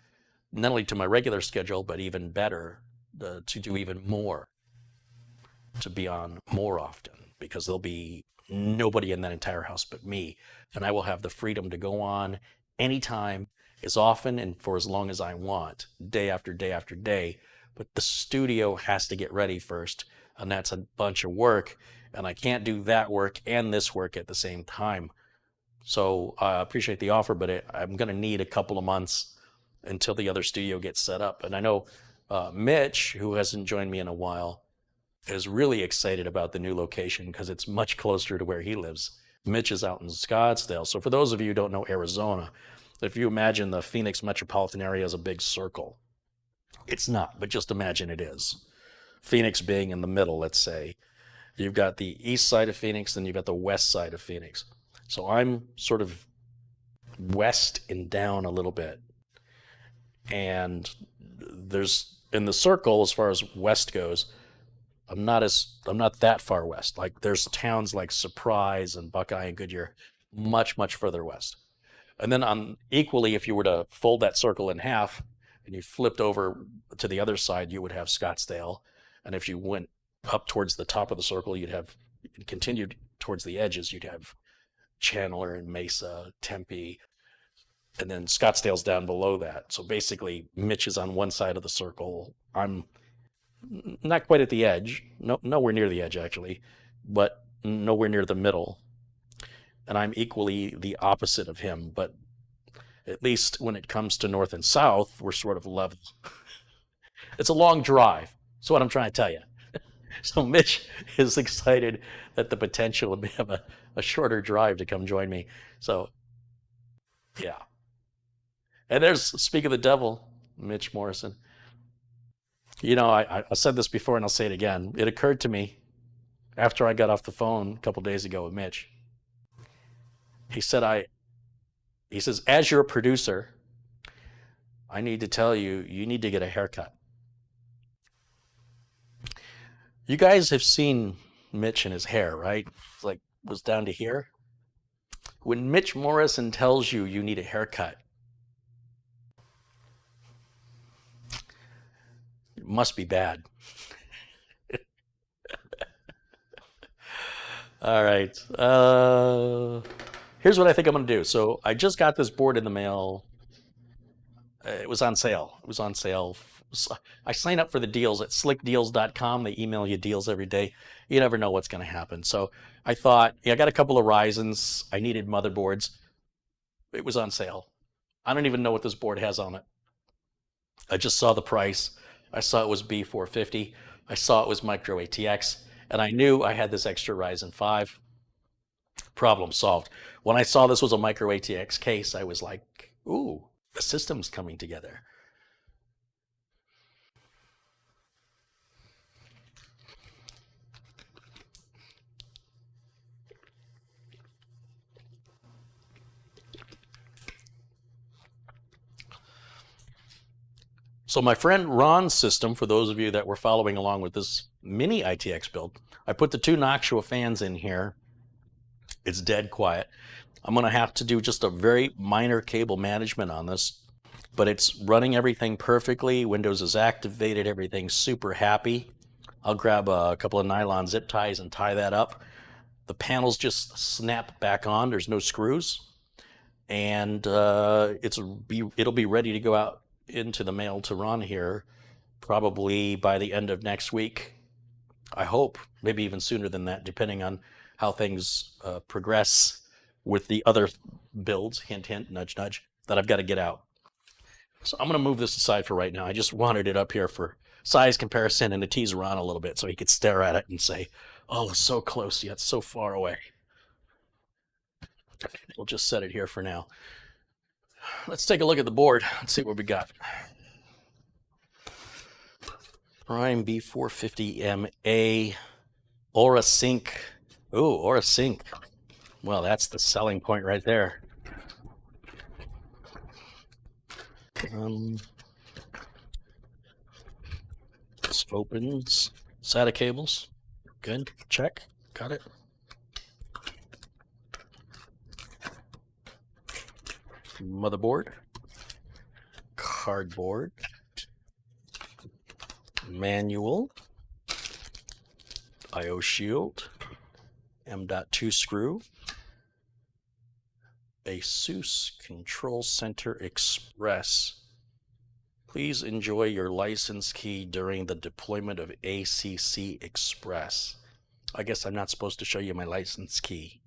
Speaker 1: not only to my regular schedule, but even better, to do even more, to be on more often, because there'll be nobody in that entire house but me, and I will have the freedom to go on anytime, as often and for as long as I want, day after day after day. But the studio has to get ready first, and that's a bunch of work, and I can't do that work and this work at the same time. So I appreciate the offer, but I'm going to need a couple of months until the other studio gets set up. And I know Mitch, who hasn't joined me in a while, is really excited about the new location because it's much closer to where he lives. Mitch is out in Scottsdale. So for those of you who don't know Arizona, if you imagine the Phoenix metropolitan area as a big circle, it's not, but just imagine it is. Phoenix being in the middle, let's say. You've got the east side of Phoenix, then you've got the west side of Phoenix. So I'm sort of west and down a little bit. And there's, in the circle, as far as west goes, I'm not that far west. Like there's towns like Surprise and Buckeye and Goodyear, much, much further west. And then on equally, if you were to fold that circle in half and you flipped over to the other side, you would have Scottsdale. And if you went up towards the top of the circle, you'd have, continued towards the edges, you'd have Chandler and Mesa, Tempe, and then Scottsdale's down below that. So basically, Mitch is on one side of the circle. I'm not quite at the edge, nowhere near the edge actually, but nowhere near the middle. And I'm equally the opposite of him, but at least when it comes to north and south, we're sort of level. It's a long drive. That's what I'm trying to tell you. So Mitch is excited at the potential of have a shorter drive to come join me. So, yeah. And there's, speak of the devil, Mitch Morrison. You know, I said this before and I'll say it again. It occurred to me after I got off the phone a couple days ago with Mitch. He says, as you're a producer, I need to tell you, you need to get a haircut. You guys have seen Mitch and his hair, right? It's like, was down to here. When Mitch Morrison tells you you need a haircut, it must be bad. All right. Here's what I think I'm going to do. So I just got this board in the mail. It was on sale. It was on sale. I sign up for the deals at slickdeals.com. They email you deals every day. You never know what's going to happen. So I thought, yeah, I got a couple of Ryzens. I needed motherboards. It was on sale. I don't even know what this board has on it. I just saw the price. I saw it was B450. I saw it was microatx. And I knew I had this extra Ryzen 5. Problem solved. When I saw this was a microatx case, I was like, ooh, the system's coming together. So my friend Ron's system, for those of you that were following along with this mini ITX build, I put the two Noctua fans in here. It's dead quiet. I'm going to have to do just a very minor cable management on this, but it's running everything perfectly. Windows is activated. Everything's super happy. I'll grab a couple of nylon zip ties and tie that up. The panels just snap back on. There's no screws. And it'll be ready to go out into the mail to Ron here probably by the end of next week. I hope, maybe even sooner than that, depending on how things progress with the other builds, hint, hint, nudge, nudge, that I've got to get out. So I'm going to move this aside for right now. I just wanted it up here for size comparison and to tease Ron a little bit so he could stare at it and say, oh, so close yet so far away. We'll just set it here for now. Let's take a look at the board and see what we got. Prime B450MA Aura Sync. Ooh, Aura Sync. Well, that's the selling point right there. This opens. SATA cables. Good. Check. Got it. Motherboard. Cardboard. Manual. I/O shield. M.2 screw. ASUS Control Center Express. Please enjoy your license key during the deployment of ACC Express. I guess I'm not supposed to show you my license key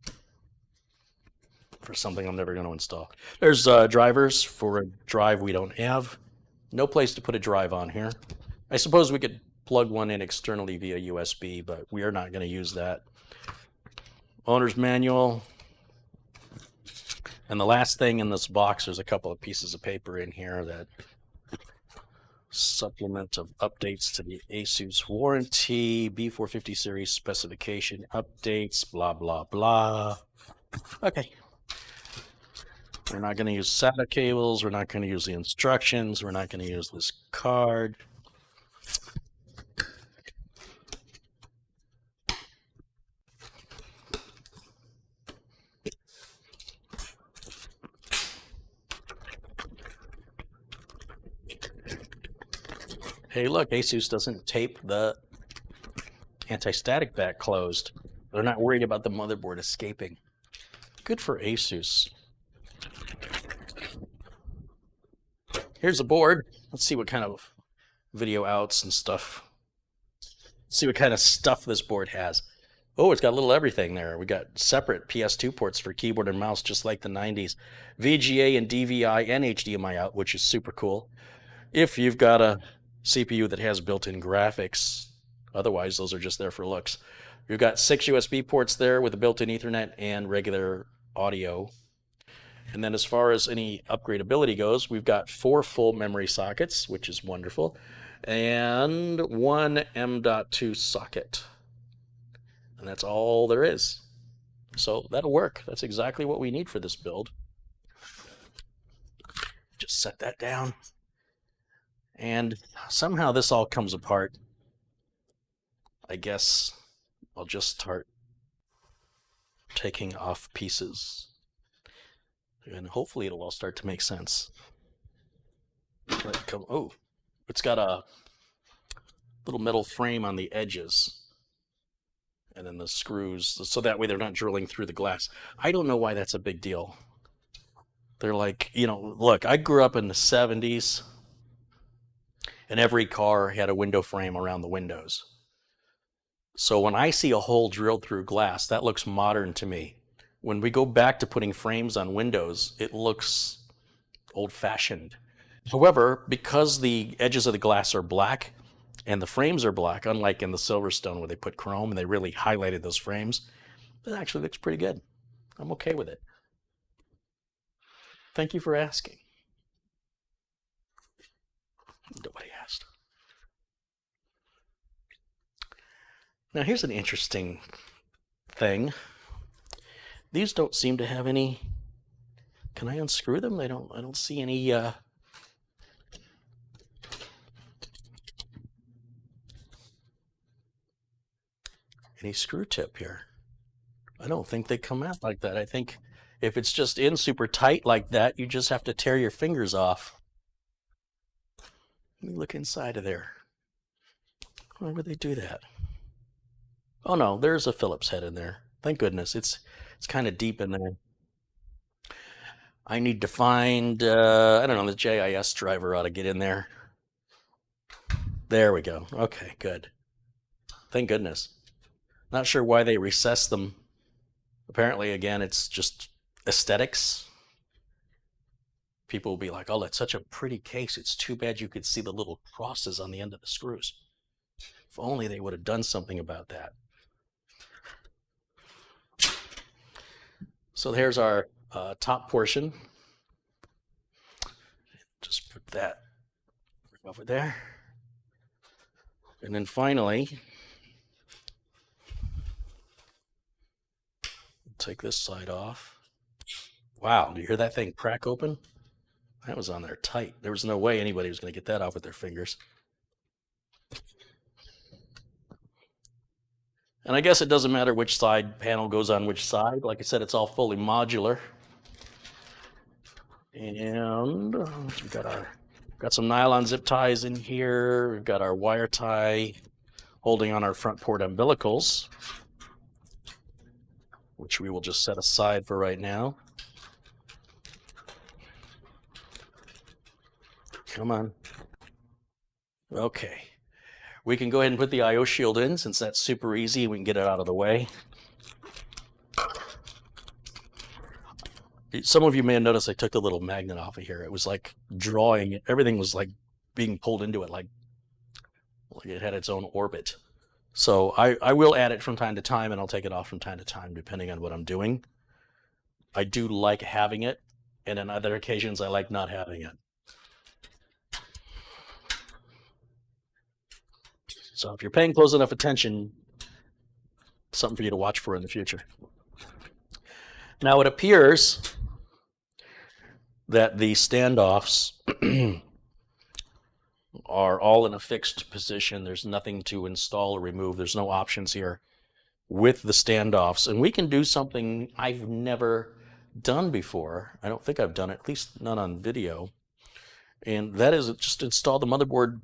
Speaker 1: for something I'm never going to install. There's drivers for a drive we don't have. No place to put a drive on here. I suppose we could plug one in externally via USB, but we are not going to use that. Owner's manual. And the last thing in this box, there's a couple of pieces of paper in here that supplement of updates to the ASUS warranty, B450 series specification updates, blah, blah, blah. Okay. We're not going to use SATA cables. We're not going to use the instructions. We're not going to use this card. Hey, look, ASUS doesn't tape the anti-static back closed. They're not worried about the motherboard escaping. Good for ASUS. Here's the board. Let's see what kind of video outs and stuff. Let's see what kind of stuff this board has. Oh, it's got a little everything there. We got separate PS2 ports for keyboard and mouse, just like the 90s. VGA and DVI and HDMI out, which is super cool. If you've got a CPU that has built-in graphics, otherwise those are just there for looks. You've got 6 USB ports there with a built-in Ethernet and regular audio. And then as far as any upgradability goes, we've got 4 full memory sockets, which is wonderful, and 1 M.2 socket. And that's all there is. So that'll work. That's exactly what we need for this build. Just set that down. And somehow this all comes apart. I guess I'll just start taking off pieces. And hopefully it'll all start to make sense. Oh, it's got a little metal frame on the edges. And then the screws, so that way they're not drilling through the glass. I don't know why that's a big deal. They're like, you know, look, I grew up in the 70s. And every car had a window frame around the windows. So when I see a hole drilled through glass, that looks modern to me. When we go back to putting frames on windows, it looks old-fashioned. However, because the edges of the glass are black and the frames are black, unlike in the Silverstone where they put chrome and they really highlighted those frames, it actually looks pretty good. I'm okay with it. Thank you for asking. Nobody asked. Now here's an interesting thing. These don't seem to have any. Can I unscrew them? I don't see any screw tip here. I don't think they come out like that. I think if it's just in super tight like that, you just have to tear your fingers off. Let me look inside of there. Why would they do that? Oh no, there's a Phillips head in there. Thank goodness. It's kind of deep in there. I need to find, I don't know, the JIS driver ought to get in there. There we go. Okay, good. Thank goodness. Not sure why they recessed them. Apparently, again, it's just aesthetics. People will be like, oh, that's such a pretty case. It's too bad you could see the little crosses on the end of the screws. If only they would have done something about that. So here's our top portion. Just put that over there. And then finally, take this side off. Wow, do you hear that thing crack open? That was on there tight. There was no way anybody was going to get that off with their fingers. And I guess it doesn't matter which side panel goes on which side. Like I said, it's all fully modular. And we've got some nylon zip ties in here. We've got our wire tie holding on our front port umbilicals, which we will just set aside for right now. Come on. Okay. We can go ahead and put the I/O shield in since that's super easy. We can get it out of the way. Some of you may have noticed I took the little magnet off of here. It was like drawing it. Everything was like being pulled into it, like it had its own orbit. So I will add it from time to time, and I'll take it off from time to time depending on what I'm doing. I do like having it, and on other occasions I like not having it. So if you're paying close enough attention, something for you to watch for in the future. Now it appears that the standoffs are all in a fixed position. There's nothing to install or remove. There's no options here with the standoffs. And we can do something I've never done before. I don't think I've done it, at least not on video. And that is just install the motherboard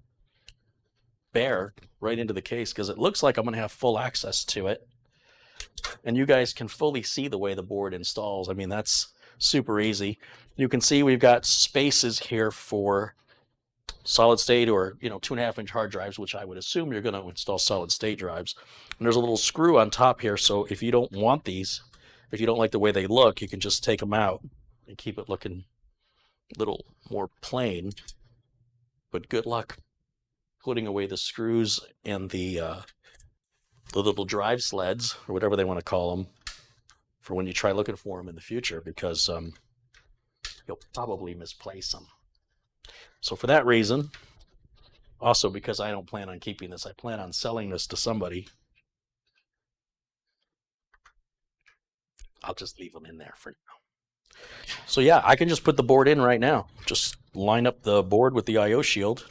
Speaker 1: bare right into the case, because it looks like I'm going to have full access to it. And you guys can fully see the way the board installs. I mean, that's super easy. You can see we've got spaces here for solid state or 2.5-inch hard drives, which I would assume you're going to install solid state drives. And there's a little screw on top here, so if you don't want these, if you don't like the way they look, you can just take them out and keep it looking a little more plain. But good luck putting away the screws and the little drive sleds, or whatever they want to call them, for when you try looking for them in the future, because you'll probably misplace them. So for that reason, also because I don't plan on keeping this, I plan on selling this to somebody, I'll just leave them in there for now. So yeah, I can just put the board in right now. Just line up the board with the I/O shield.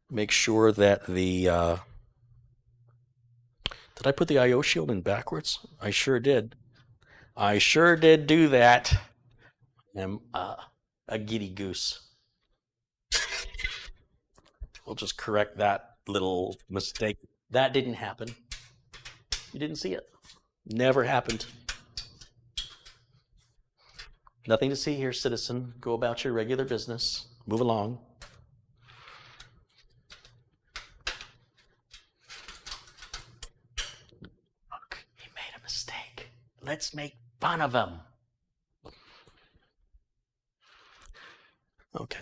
Speaker 1: Make sure that the... Did I put the I/O shield in backwards? I sure did. I sure did do that. I'm a giddy goose. We'll just correct that little mistake. That didn't happen. You didn't see it. Never happened. Nothing to see here, citizen. Go about your regular business. Move along. Look, he made a mistake. Let's make fun of him. Okay.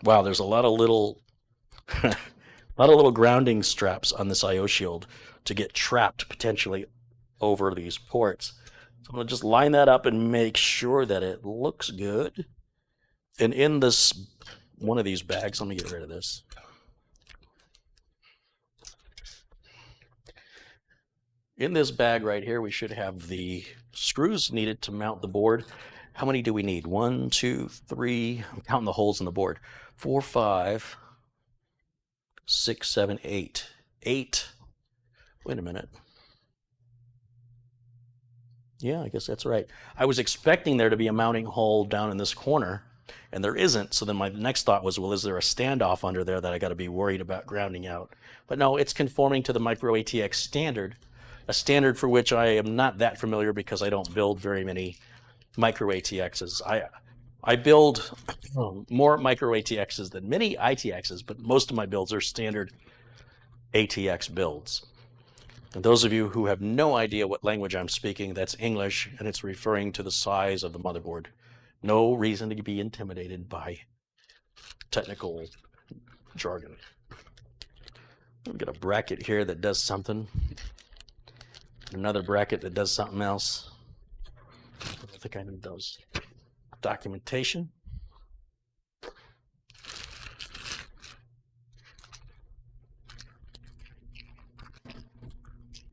Speaker 1: Wow, there's a lot of little grounding straps on this I/O shield to get trapped potentially over these ports. So I'm going to just line that up and make sure that it looks good. And in this one of these bags, let me get rid of this. In this bag right here, we should have the screws needed to mount the board. How many do we need? 1, 2, 3. I'm counting the holes in the board. 4, 5, 6, 7, 8. 8. Wait a minute. Yeah, I guess that's right. I was expecting there to be a mounting hole down in this corner, and there isn't. So then my next thought was, well, is there a standoff under there that I got to be worried about grounding out? But no, it's conforming to the microatx standard, a standard for which I am not that familiar because I don't build very many microatxs. I build more microatxs than many ITXs, but most of my builds are standard ATX builds. And those of you who have no idea what language I'm speaking, that's English, and it's referring to the size of the motherboard. No reason to be intimidated by technical jargon. We've got a bracket here that does something. Another bracket that does something else. I don't think I need those. documentation.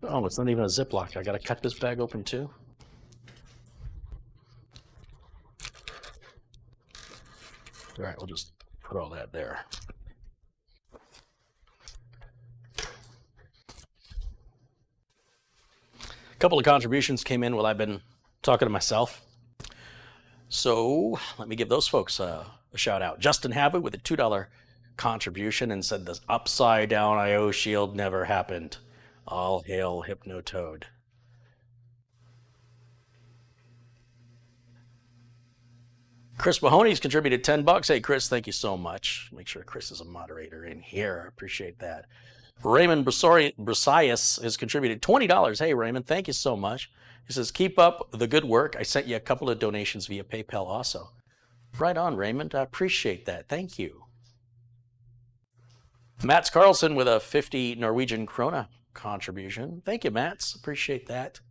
Speaker 1: Oh, it's not even a Ziploc. I got to cut this bag open too. All right, we'll just put all that there. A couple of contributions came in while I've been talking to myself. So let me give those folks a shout out. Justin Habit with a $2 contribution and said the upside down IO shield never happened. All hail Hypnotoad. Chris Mahoney's contributed $10. Hey, Chris, thank you so much. Make sure Chris is a moderator in here. I appreciate that. Raymond Brasias has contributed $20. Hey, Raymond, thank you so much. He says, keep up the good work. I sent you a couple of donations via PayPal also. Right on, Raymond. I appreciate that. Thank you. Mats Carlson with a 50 Norwegian krona contribution. Thank you, Mats. Appreciate that.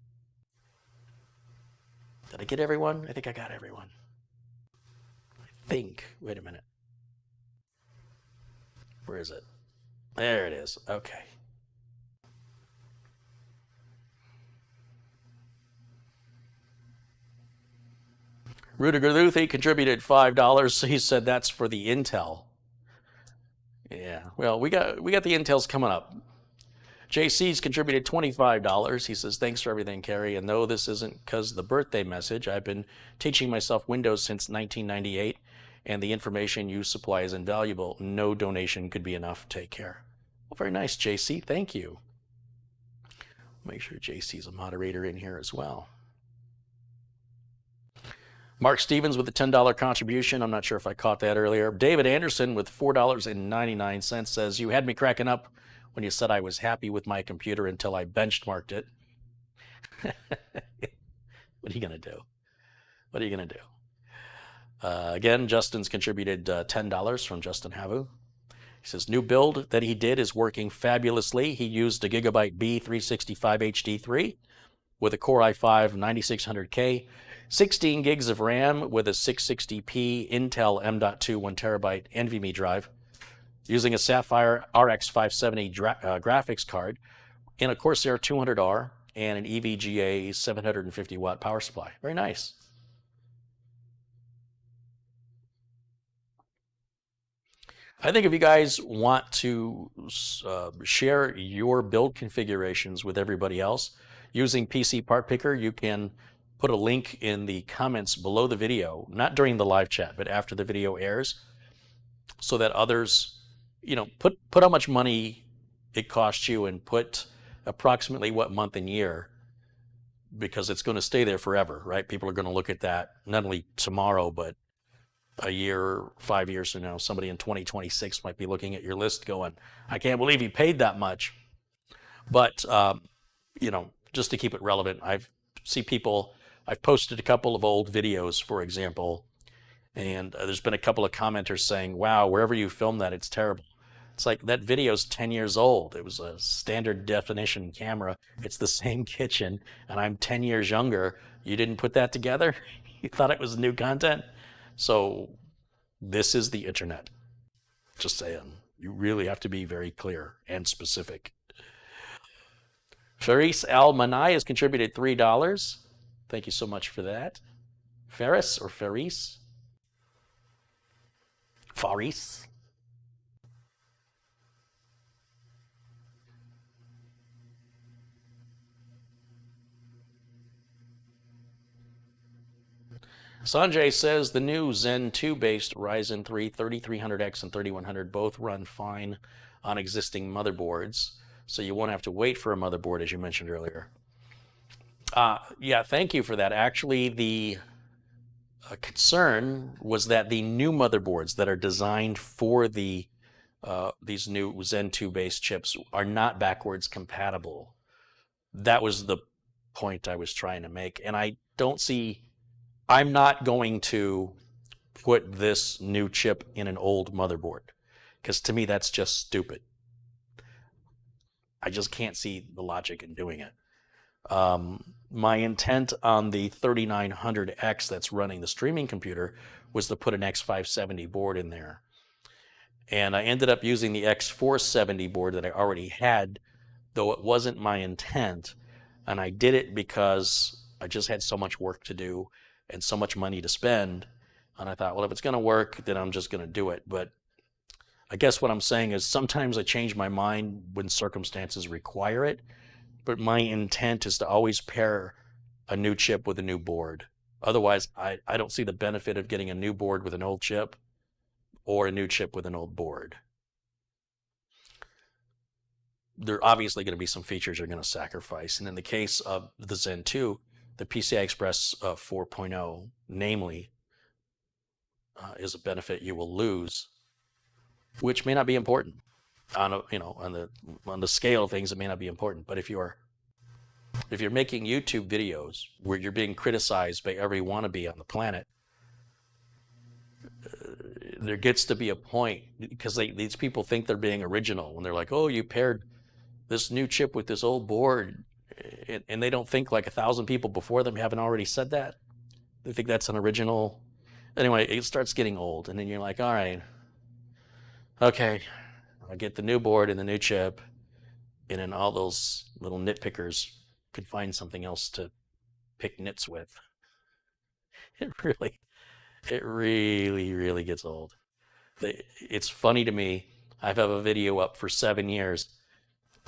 Speaker 1: Did I get everyone? I think I got everyone. Wait a minute. Where is it? There it is. Okay. Rudiger Luthi contributed $5. He said that's for the Intel. Yeah, well, we got the Intels coming up. JC's contributed $25. He says, thanks for everything, Carey. And though this isn't because of the birthday message, I've been teaching myself Windows since 1998, and the information you supply is invaluable. No donation could be enough. Take care. Well, very nice, JC. Thank you. Make sure JC's a moderator in here as well. Mark Stevens with a $10 contribution. I'm not sure if I caught that earlier. David Anderson with $4.99 says, you had me cracking up when you said I was happy with my computer until I benchmarked it. What are you going to do? What are you going to do? Again, Justin's contributed $10 from Justin Havu. He says, new build that he did is working fabulously. He used a Gigabyte B365 HD3 with a Core i5 9600K, 16 gigs of RAM with a 660p Intel M.2 1 terabyte NVMe drive, using a Sapphire RX 570 graphics card, and a Corsair 200R, and an EVGA 750 watt power supply. Very nice. I think if you guys want to share your build configurations with everybody else using PC Part Picker, you can put a link in the comments below the video, not during the live chat, but after the video airs, so that others, you know, put how much money it costs you and put approximately what month and year, because it's going to stay there forever, right? People are going to look at that not only tomorrow, but a year, 5 years from now. Somebody in 2026 might be looking at your list going, I can't believe you paid that much. But, you know, just to keep it relevant, I've posted a couple of old videos, for example, and there's been a couple of commenters saying, wow, wherever you filmed that, it's terrible. It's like, that video's 10 years old. It was a standard definition camera. It's the same kitchen, and I'm 10 years younger. You didn't put that together? You thought it was new content? So this is the internet. Just saying. You really have to be very clear and specific. Faris Al-Manai has contributed $3. Thank you so much for that. Faris or Faris? Faris. Sanjay says the new Zen 2 based Ryzen 3 3300X and 3100 both run fine on existing motherboards, so you won't have to wait for a motherboard, as you mentioned earlier. Yeah, thank you for that. Actually, the concern was that the new motherboards that are designed for the these new Zen 2 based chips are not backwards compatible. That was the point I was trying to make, and I'm not going to put this new chip in an old motherboard, because to me that's just stupid. I just can't see the logic in doing it. My intent on the 3900X that's running the streaming computer was to put an X570 board in there. And I ended up using the X470 board that I already had, though it wasn't my intent. And I did it because I just had so much work to do and so much money to spend. And I thought, well, if it's going to work, then I'm just going to do it. But I guess what I'm saying is sometimes I change my mind when circumstances require it. But my intent is to always pair a new chip with a new board. Otherwise, I don't see the benefit of getting a new board with an old chip or a new chip with an old board. There are obviously going to be some features you're going to sacrifice. And in the case of the Zen 2, the PCI Express 4.0, namely, is a benefit you will lose, which may not be important. On the scale of things, it may not be important. But if you're making YouTube videos where you're being criticized by every wannabe on the planet, there gets to be a point, because these people think they're being original when they're like, oh, you paired this new chip with this old board, and they don't think like 1,000 people before them haven't already said that. They think that's an original. Anyway, it starts getting old, and then you're like, all right, okay, I'll get the new board and the new chip, and then all those little nitpickers could find something else to pick nits with. It really gets old. It's funny to me. I've had a video up for 7 years,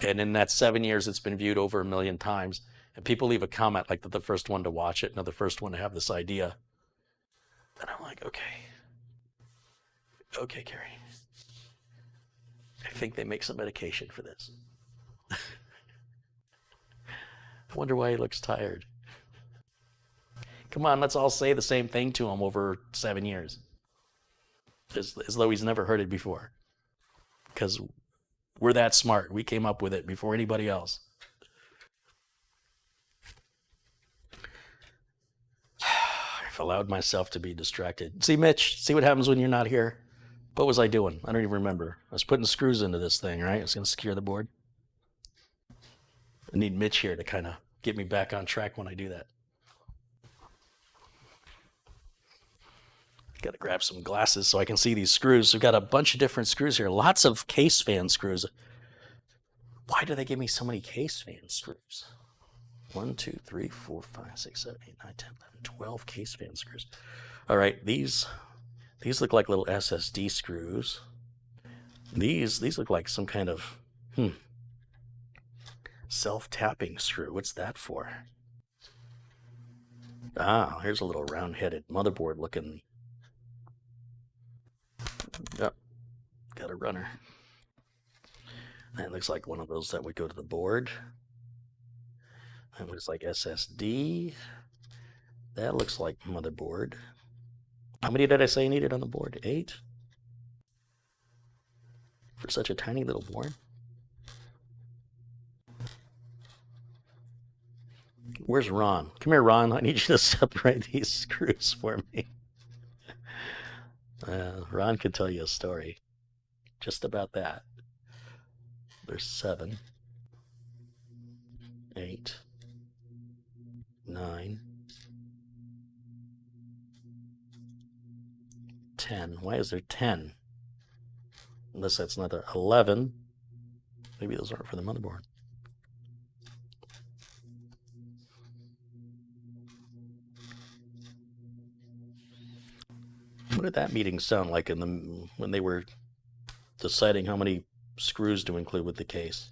Speaker 1: and in that 7 years, it's been viewed over 1 million times. And people leave a comment like they're the first one to watch it, and they're the first one to have this idea. And I'm like, okay, Carey. I think they make some medication for this. I wonder why he looks tired. Come on, let's all say the same thing to him over 7 years. As though he's never heard it before. Because we're that smart. We came up with it before anybody else. I've allowed myself to be distracted. See, Mitch, see what happens when you're not here? What was I doing? I don't even remember. I was putting screws into this thing, right? It's going to secure the board. I need Mitch here to kind of get me back on track when I do that. Got to grab some glasses so I can see these screws. We've got a bunch of different screws here. Lots of case fan screws. Why do they give me so many case fan screws? 1, 2, 3, 4, 5, 6, 7, 8, 9, 10, 11, 12 case fan screws. All right, these look like little SSD screws. These look like some kind of self-tapping screw. What's that for? Ah, here's a little round-headed motherboard looking. Yep, got a runner. That looks like one of those that would go to the board. That looks like SSD. That looks like motherboard. How many did I say needed on the board? 8? For such a tiny little board? Where's Ron? Come here, Ron. I need you to separate these screws for me. Ron could tell you a story just about that. There's 7, 8, 9, 10. Why is there 10? Unless that's another 11. Maybe those aren't for the motherboard. What did that meeting sound like when they were deciding how many screws to include with the case?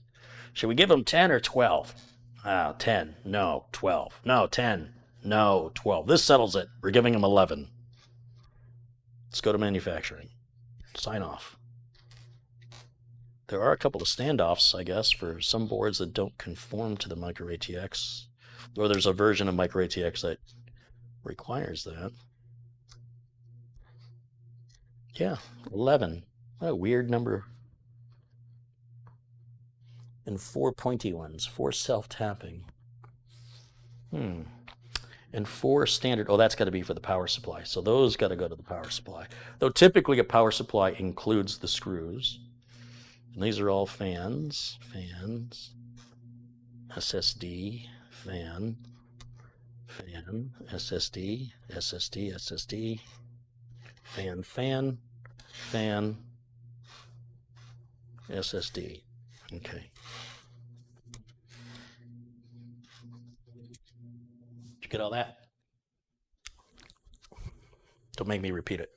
Speaker 1: Should we give them 10 or 12? 10. No, 12. No, 10. No, 12. This settles it. We're giving them 11. Let's go to manufacturing. Sign off. There are a couple of standoffs, I guess, for some boards that don't conform to the microATX. Or there's a version of microATX that requires that. Yeah, 11. What a weird number. And 4 pointy ones, 4 self-tapping. And 4 standard. Oh, that's got to be for the power supply. So those got to go to the power supply. Though typically a power supply includes the screws. And these are all fans. SSD, fan. fan, SSD, SSD, SSD, fan, fan, fan, SSD. Okay. Did you get all that? Don't make me repeat it.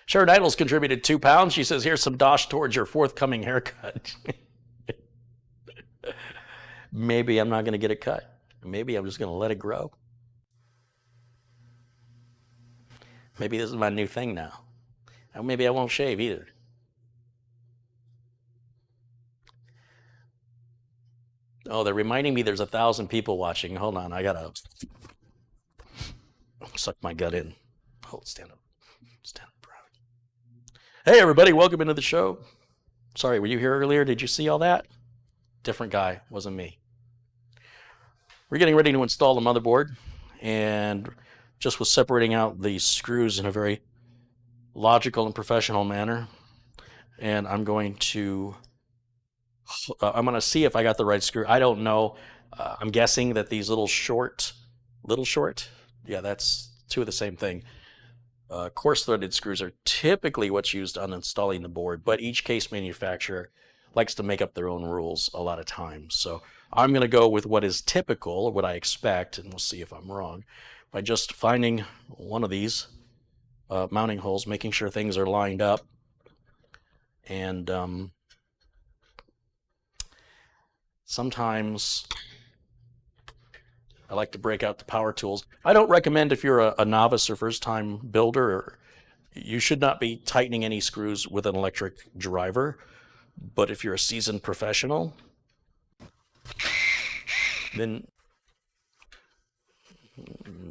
Speaker 1: Sharon Idles contributed £2. She says, here's some dosh towards your forthcoming haircut. Maybe I'm not going to get it cut. Maybe I'm just going to let it grow. Maybe this is my new thing now. Or maybe I won't shave either. Oh, they're reminding me there's 1,000 people watching. Hold on, I got to suck my gut in. Oh, stand up. Stand up proud. Hey, everybody, welcome into the show. Sorry, were you here earlier? Did you see all that? Different guy, wasn't me. We're getting ready to install the motherboard, and just was separating out the screws in a very logical and professional manner. And I'm going to see if I got the right screw. I don't know. I'm guessing that these little short, yeah, that's two of the same thing. Coarse threaded screws are typically what's used on installing the board, but each case manufacturer likes to make up their own rules a lot of times. So I'm going to go with what is typical, or what I expect, and we'll see if I'm wrong, by just finding one of these mounting holes, making sure things are lined up, and sometimes I like to break out the power tools. I don't recommend, if you're a novice or first-time builder, you should not be tightening any screws with an electric driver. But if you're a seasoned professional, then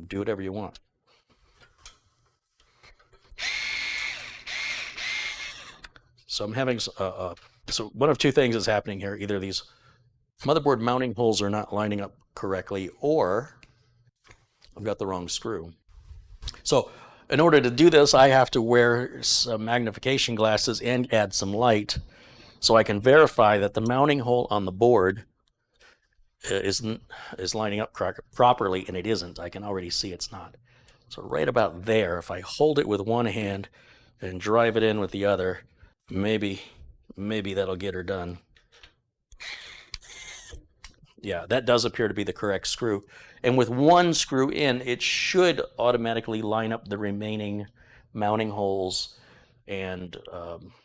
Speaker 1: do whatever you want. So I'm having, so one of two things is happening here. Either these motherboard mounting holes are not lining up correctly, or I've got the wrong screw. So in order to do this, I have to wear some magnification glasses and add some light so I can verify that the mounting hole on the board is lining up properly, and it isn't. I can already see it's not. So right about there, if I hold it with one hand and drive it in with the other, maybe that'll get her done. Yeah, that does appear to be the correct screw. And with one screw in, it should automatically line up the remaining mounting holes and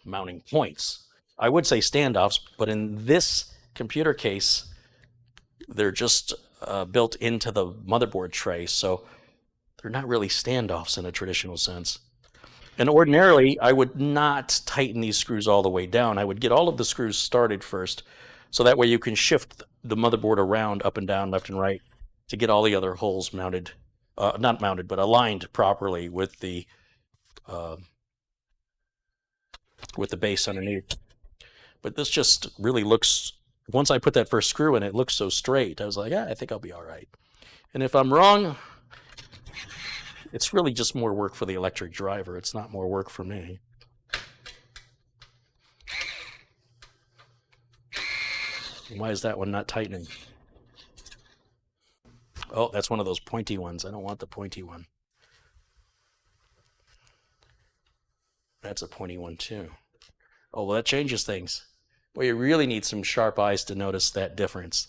Speaker 1: mounting points. I would say standoffs, but in this computer case, they're just built into the motherboard tray, so they're not really standoffs in a traditional sense. And ordinarily, I would not tighten these screws all the way down. I would get all of the screws started first, so that way you can shift the motherboard around, up and down, left and right, to get all the other holes mounted, not mounted, but aligned properly with the base underneath. But this just really looks, once I put that first screw in, it looks so straight. I was like, yeah, I think I'll be all right. And if I'm wrong, it's really just more work for the electric driver. It's not more work for me. Why is that one not tightening? Oh, that's one of those pointy ones. I don't want the pointy one. That's a pointy one too. Oh, well, that changes things. Well, you really need some sharp eyes to notice that difference.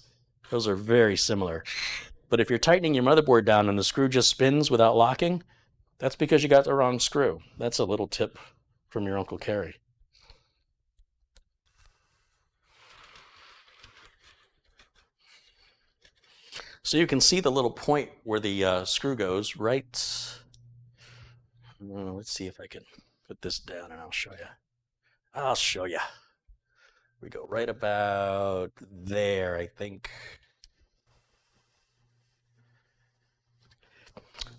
Speaker 1: Those are very similar. But if you're tightening your motherboard down and the screw just spins without locking, that's because you got the wrong screw. That's a little tip from your Uncle Carey. So you can see the little point where the screw goes, right? Let's see if I can put this down and I'll show you. I'll show you. We go right about there, I think.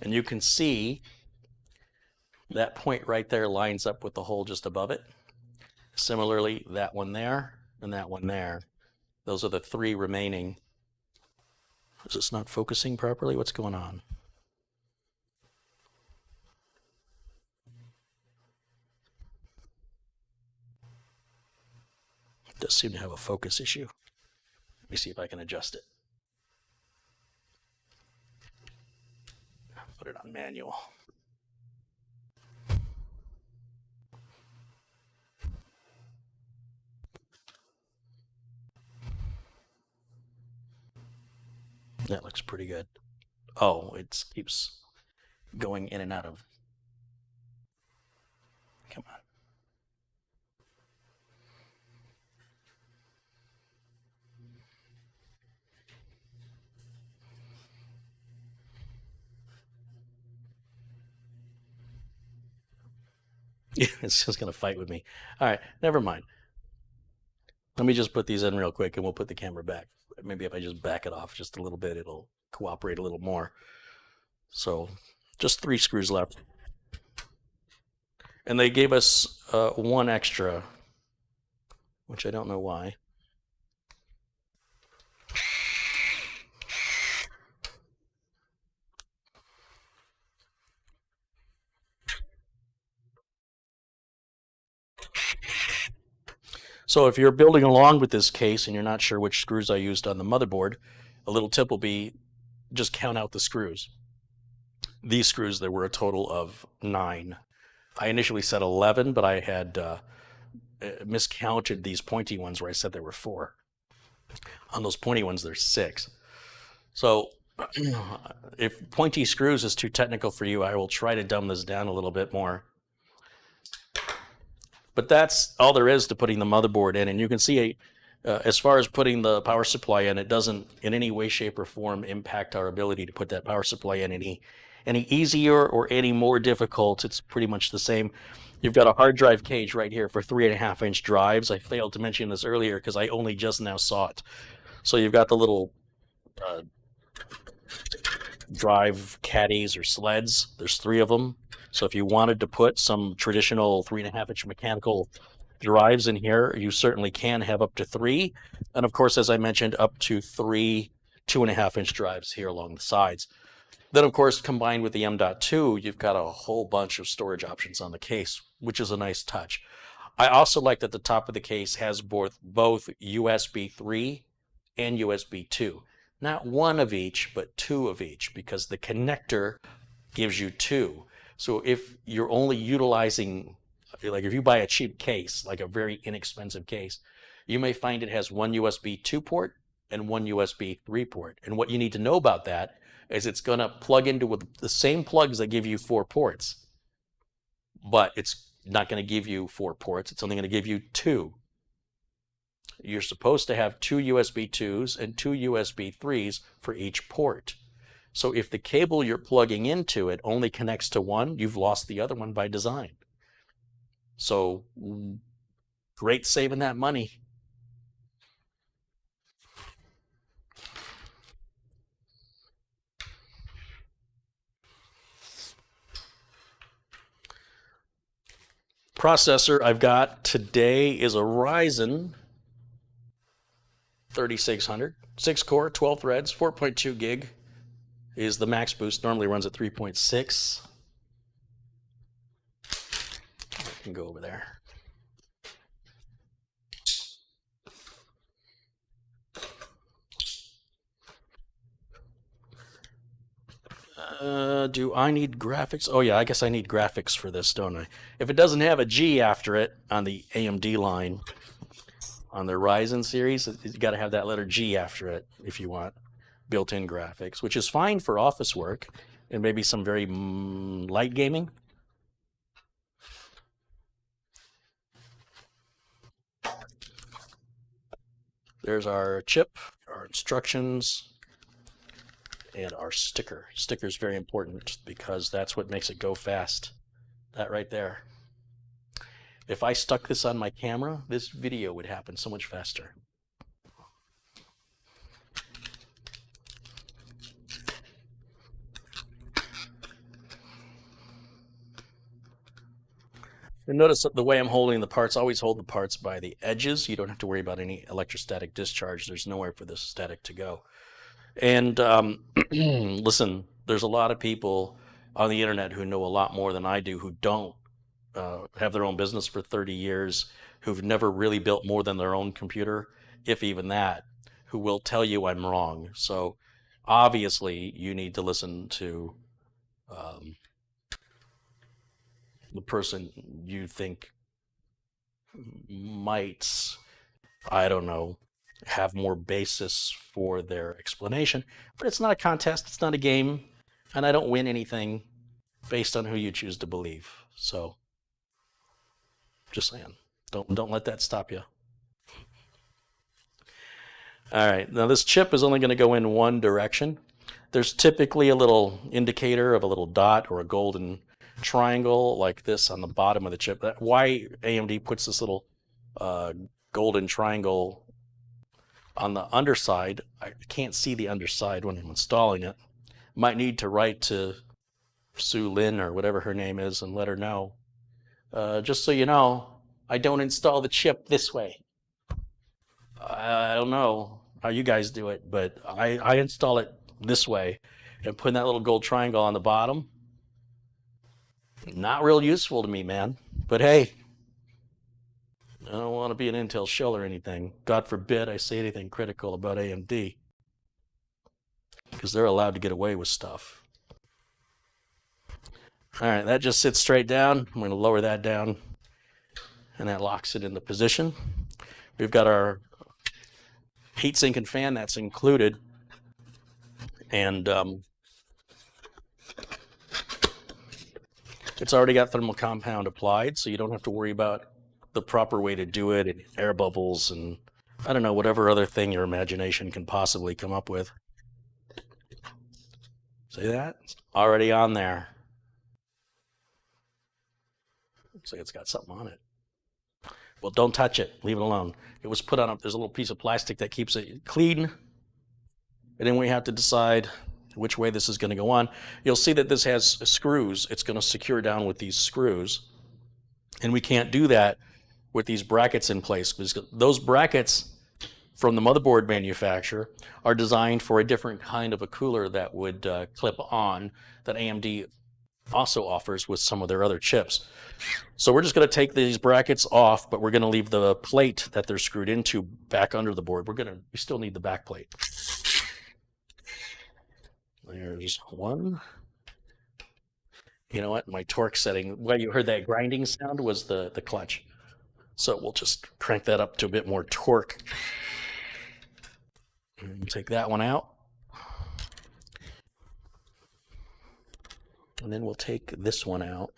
Speaker 1: And you can see that point right there lines up with the hole just above it. Similarly, that one there and that one there. Those are the three remaining. Is this not focusing properly? What's going on? Does seem to have a focus issue. Let me see if I can adjust it. Put it on manual. That looks pretty good. Oh, it keeps going in and out of. Come on. Yeah, it's just going to fight with me. All right, never mind. Let me just put these in real quick and we'll put the camera back. Maybe if I just back it off just a little bit, it'll cooperate a little more. So just 3 screws left. And they gave us 1 extra, which I don't know why. So if you're building along with this case and you're not sure which screws I used on the motherboard, a little tip will be just count out the screws. These screws, there were a total of 9. I initially said 11, but I had miscounted these pointy ones where I said there were 4. On those pointy ones, there's 6. So if pointy screws is too technical for you, I will try to dumb this down a little bit more. But that's all there is to putting the motherboard in. And you can see, as far as putting the power supply in, it doesn't in any way, shape, or form impact our ability to put that power supply in any easier or any more difficult. It's pretty much the same. You've got a hard drive cage right here for 3.5-inch drives. I failed to mention this earlier because I only just now saw it. So you've got the little drive caddies or sleds. There's 3 of them. So if you wanted to put some traditional 3.5-inch mechanical drives in here, you certainly can have up to 3. And of course, as I mentioned, up to 3 2.5-inch drives here along the sides. Then, of course, combined with the M.2, you've got a whole bunch of storage options on the case, which is a nice touch. I also like that the top of the case has both USB 3 and USB 2. Not 1 of each, but 2 of each, because the connector gives you 2. So if you're only utilizing, like if you buy a cheap case, like a very inexpensive case, you may find it has 1 USB 2 port and 1 USB 3 port. And what you need to know about that is it's going to plug into with the same plugs that give you 4 ports. But it's not going to give you 4 ports. It's only going to give you 2. You're supposed to have 2 USB 2s and 2 USB 3s for each port. So if the cable you're plugging into it only connects to 1, you've lost the other one by design. So great saving that money. Processor I've got today is a Ryzen 3600, 6-core, 12 threads, 4.2 gig. Is the max boost. Normally runs at 3.6. I can go over there. Do I need graphics? Oh yeah, I guess I need graphics for this, don't I? If it doesn't have a G after it on the AMD line, on the Ryzen series, you got to have that letter G after it if you want built-in graphics, which is fine for office work and maybe some very light gaming. There's our chip, our instructions, and our sticker. Sticker is very important because that's what makes it go fast. That right there. If I stuck this on my camera, this video would happen so much faster. And notice that the way I'm holding the parts, always hold the parts by the edges. You don't have to worry about any electrostatic discharge. There's nowhere for this static to go. And listen, there's a lot of people on the internet who know a lot more than I do who don't have their own business for 30 years, who've never really built more than their own computer, if even that, who will tell you I'm wrong. So obviously you need to listen to the person you think might, I don't know, have more basis for their explanation. But it's not a contest, it's not a game, and I don't win anything based on who you choose to believe. So just saying, don't let that stop you. All right, now this chip is only going to go in one direction. There's typically a little indicator of a little dot or a golden triangle like this on the bottom of the chip. Why AMD puts this little golden triangle on the underside, I can't see the underside when I'm installing it. Might need to write to Sue Lin or whatever her name is and let her know. Just so you know, I don't install the chip this way. I don't know how you guys do it, but I install it this way. And putting that little gold triangle on the bottom, not real useful to me, man. But hey, I don't want to be an Intel shill or anything. God forbid I say anything critical about AMD, because they're allowed to get away with stuff. All right, that just sits straight down. I'm going to lower that down, and that locks it into position. We've got our heatsink and fan, that's included. And it's already got thermal compound applied, so you don't have to worry about the proper way to do it, and air bubbles, and I don't know, whatever other thing your imagination can possibly come up with. See that? It's already on there. Looks like it's got something on it. Well, don't touch it. Leave it alone. It was put on there's a little piece of plastic that keeps it clean. And then we have to decide which way this is going to go on. You'll see that this has screws. It's going to secure down with these screws. And we can't do that with these brackets in place, because those brackets from the motherboard manufacturer are designed for a different kind of a cooler that would clip on, that AMD also offers with some of their other chips. So we're just going to take these brackets off, but we're going to leave the plate that they're screwed into back under the board. We still need the back plate. There's one. You know what? My torque setting, well, you heard that grinding sound was the clutch. So we'll just crank that up to a bit more torque. And take that one out. And then we'll take this one out.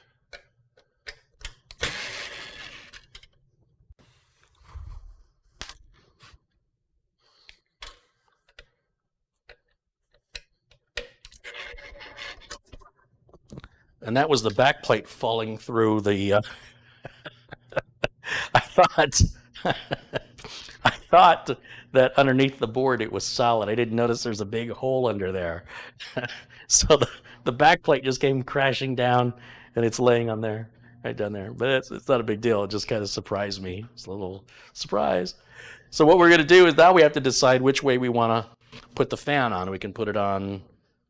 Speaker 1: And that was the back plate falling through the I thought that underneath the board it was solid. I didn't notice there's a big hole under there. So the back plate just came crashing down, and it's laying on there, right down there. But it's not a big deal. It just kind of surprised me. It's a little surprise. So what we're going to do is now we have to decide which way we want to put the fan on. We can put it on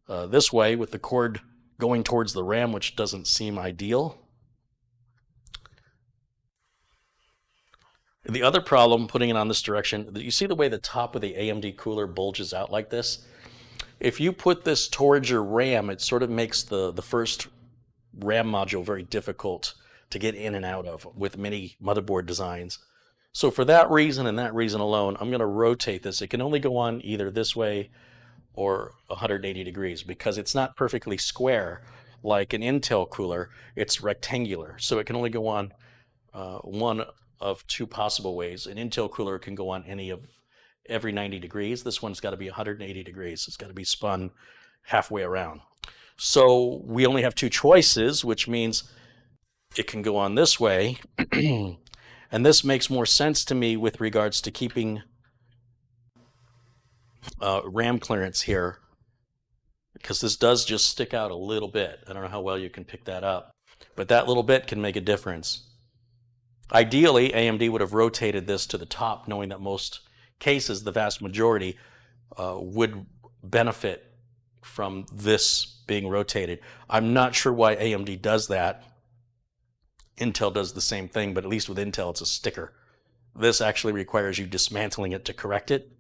Speaker 1: this way with the cord going towards the RAM, which doesn't seem ideal. The other problem putting it on this direction, you see the way the top of the AMD cooler bulges out like this? If you put this towards your RAM, it sort of makes the first RAM module very difficult to get in and out of with many motherboard designs. So for that reason and that reason alone, I'm going to rotate this. It can only go on either this way or 180 degrees, because it's not perfectly square like an Intel cooler. It's rectangular, so it can only go on one of two possible ways. An Intel cooler can go on every 90 degrees. This one's got to be 180 degrees. It's got to be spun halfway around. So we only have two choices, which means it can go on this way. And this makes more sense to me with regards to keeping RAM clearance here, because this does just stick out a little bit. I don't know how well you can pick that up, but that little bit can make a difference. Ideally, AMD would have rotated this to the top, knowing that most cases, the vast majority, would benefit from this being rotated. I'm not sure why AMD does that. Intel does the same thing, but at least with Intel, it's a sticker. This actually requires you dismantling it to correct it.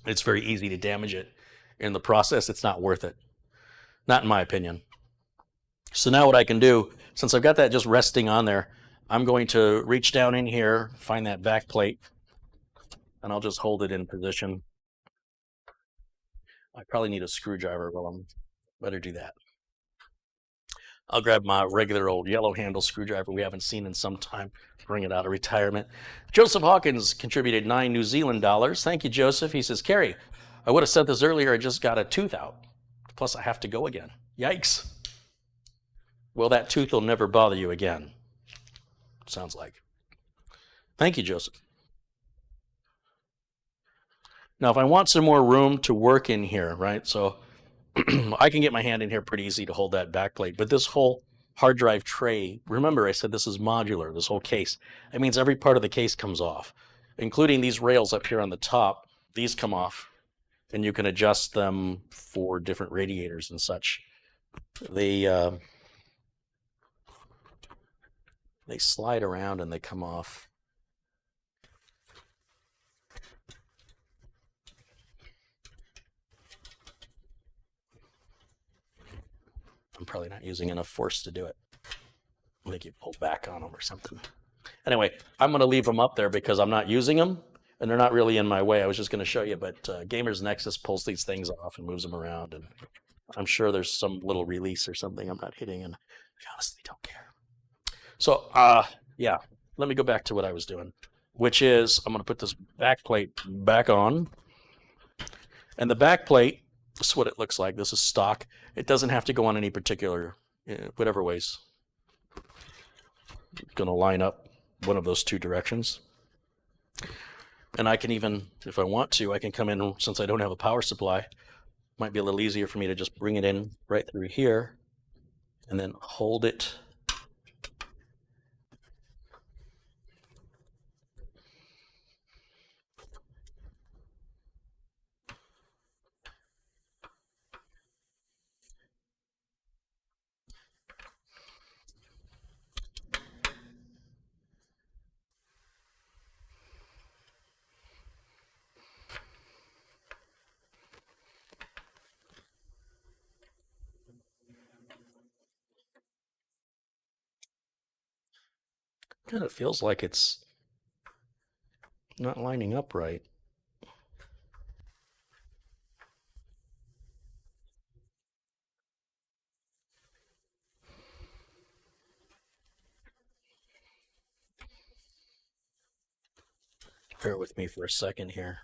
Speaker 1: It's very easy to damage it. In the process, it's not worth it. Not in my opinion. So now what I can do, since I've got that just resting on there, I'm going to reach down in here, find that back plate, and I'll just hold it in position. I probably need a screwdriver. Well, I'm better do that. I'll grab my regular old yellow handle screwdriver we haven't seen in some time, bring it out of retirement. Joseph Hawkins contributed 9 New Zealand dollars. Thank you, Joseph. He says, Carey, I would have sent this earlier. I just got a tooth out. Plus, I have to go again. Yikes. Well, that tooth will never bother you again. Sounds like. Thank you, Joseph. Now, if I want some more room to work in here, right? So I can get my hand in here pretty easy to hold that back plate. But this whole hard drive tray, remember I said this is modular, this whole case. That means every part of the case comes off, including these rails up here on the top. These come off, and you can adjust them for different radiators and such. They slide around and they come off. I'm probably not using enough force to do it. I think you pull back on them or something. Anyway, I'm going to leave them up there because I'm not using them, and they're not really in my way. I was just going to show you, but Gamers Nexus pulls these things off and moves them around, and I'm sure there's some little release or something I'm not hitting, and I honestly don't care. So, yeah, let me go back to what I was doing, which is I'm going to put this back plate back on, and the back plate, this is what it looks like. This is stock. It doesn't have to go on any particular, whatever ways. I'm going to line up one of those two directions. And I can even, if I want to, I can come in, since I don't have a power supply, might be a little easier for me to just bring it in right through here and then hold it. Kind of feels like it's not lining up right. Bear with me for a second here.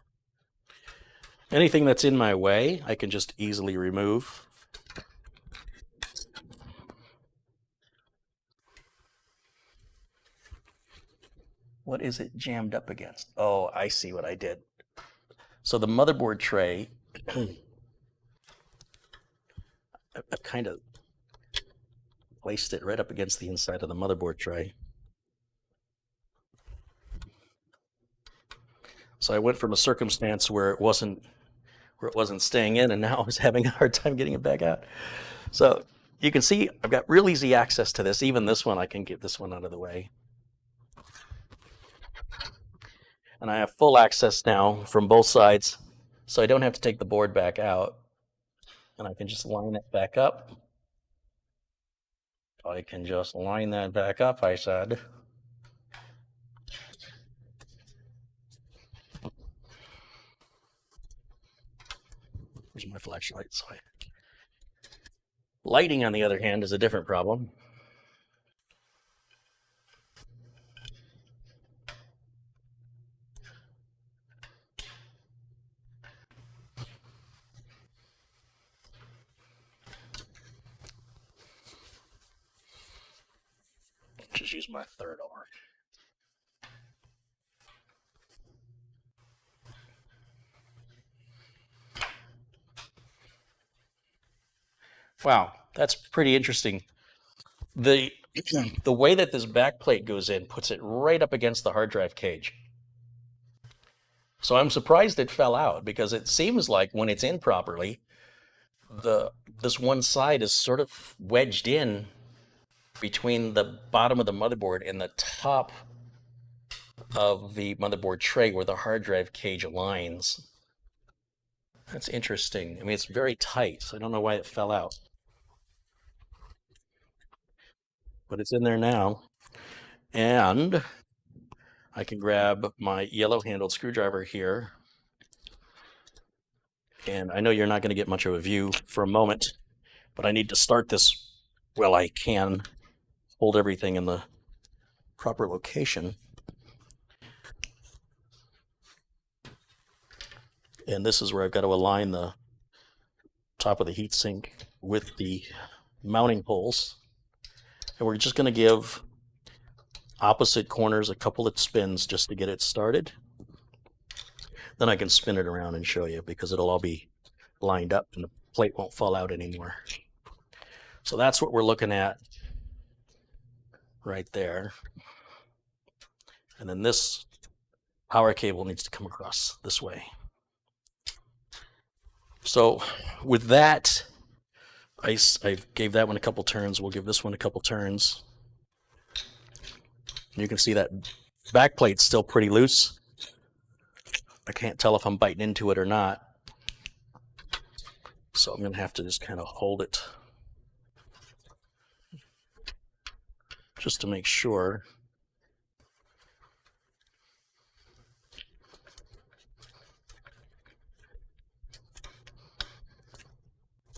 Speaker 1: Anything that's in my way, I can just easily remove. What is it jammed up against? Oh, I see what I did. So the motherboard tray, I've kind of placed it right up against the inside of the motherboard tray. So I went from a circumstance where it wasn't staying in, and now I was having a hard time getting it back out. So you can see I've got real easy access to this. Even this one, I can get this one out of the way. And I have full access now from both sides, so I don't have to take the board back out. And I can just line it back up. I can just line that back up, I said. Where's my flashlight? Lighting, on the other hand, is a different problem. Just use my third arm. Wow, that's pretty interesting. The way that this back plate goes in puts it right up against the hard drive cage. So I'm surprised it fell out, because it seems like when it's in properly, this one side is sort of wedged in between the bottom of the motherboard and the top of the motherboard tray where the hard drive cage aligns. That's interesting. I mean, it's very tight, so I don't know why it fell out. But it's in there now. And I can grab my yellow-handled screwdriver here. And I know you're not going to get much of a view for a moment, but I need to start this while I can hold everything in the proper location. And this is where I've got to align the top of the heatsink with the mounting holes. And we're just going to give opposite corners a couple of spins just to get it started. Then I can spin it around and show you because it'll all be lined up and the plate won't fall out anymore. So that's what we're looking at right there. And then this power cable needs to come across this way. So with that, I gave that one a couple turns. We'll give this one a couple turns. You can see that back plate's still pretty loose. I can't tell if I'm biting into it or not. So I'm going to have to just kind of hold it just to make sure.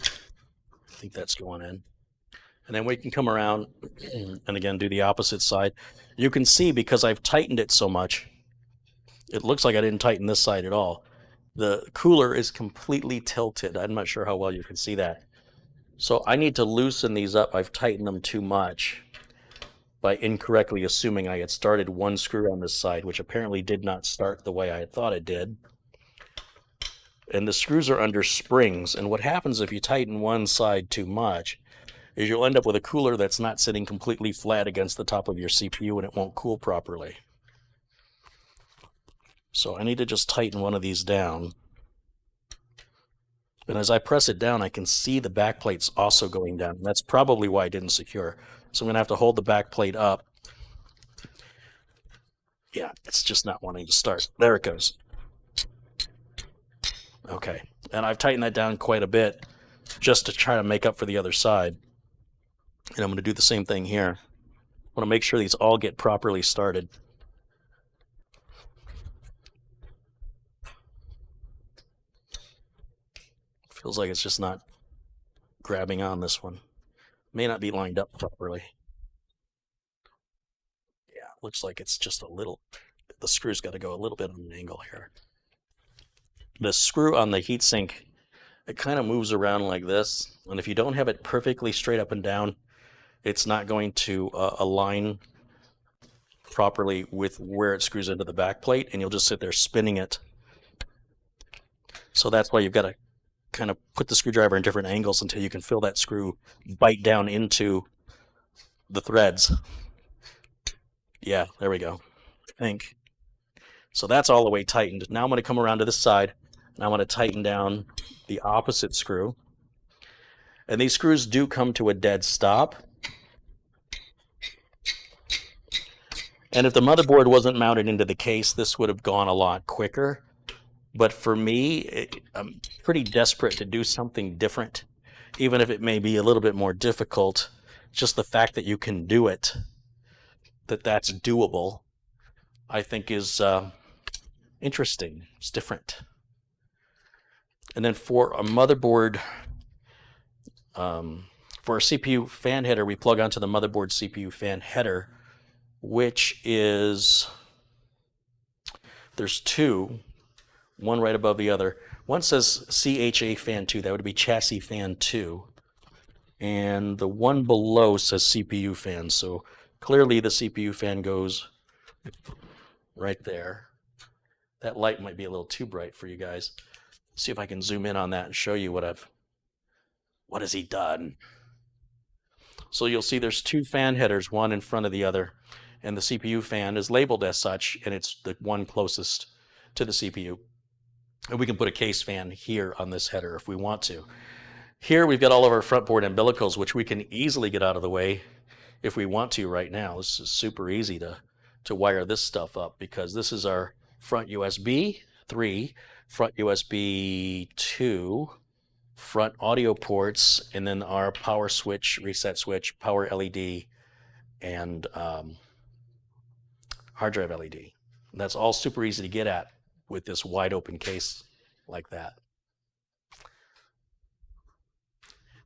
Speaker 1: I think that's going in. And then we can come around and again do the opposite side. You can see because I've tightened it so much, it looks like I didn't tighten this side at all. The cooler is completely tilted. I'm not sure how well you can see that. So I need to loosen these up. I've tightened them too much by incorrectly assuming I had started one screw on this side, which apparently did not start the way I had thought it did. And the screws are under springs, and what happens if you tighten one side too much is you'll end up with a cooler that's not sitting completely flat against the top of your CPU and it won't cool properly. So I need to just tighten one of these down. And as I press it down, I can see the back plates also going down. And that's probably why I didn't secure. So I'm going to have to hold the back plate up. Yeah, it's just not wanting to start. There it goes. Okay, and I've tightened that down quite a bit just to try to make up for the other side. And I'm going to do the same thing here. I want to make sure these all get properly started. Feels like it's just not grabbing on this one. May not be lined up properly. Yeah, looks like it's just a little, the screw's got to go a little bit on an angle here. The screw on the heatsink, it kind of moves around like this. And if you don't have it perfectly straight up and down, it's not going to align properly with where it screws into the back plate, and you'll just sit there spinning it. So that's why you've got to kind of put the screwdriver in different angles until you can feel that screw bite down into the threads. Yeah, there we go, I think. So that's all the way tightened. Now I'm going to come around to this side, and I'm going to tighten down the opposite screw. And these screws do come to a dead stop. And if the motherboard wasn't mounted into the case, this would have gone a lot quicker. But for me, I'm pretty desperate to do something different, even if it may be a little bit more difficult. Just the fact that you can do it, that's doable, I think is interesting. It's different. And then for a motherboard, for a CPU fan header, we plug onto the motherboard CPU fan header, which is, there's two, one right above the other. One says CHA fan 2, that would be chassis fan 2. And the one below says CPU fan, so clearly the CPU fan goes right there. That light might be a little too bright for you guys. See if I can zoom in on that and show you what has he done. So you'll see there's two fan headers, one in front of the other, and the CPU fan is labeled as such, and it's the one closest to the CPU. And we can put a case fan here on this header if we want to. Here we've got all of our frontboard umbilicals, which we can easily get out of the way if we want to right now. This is super easy to wire this stuff up, because this is our front USB 3, front USB 2, front audio ports, and then our power switch, reset switch, power LED, and hard drive LED. That's all super easy to get at with this wide open case like that.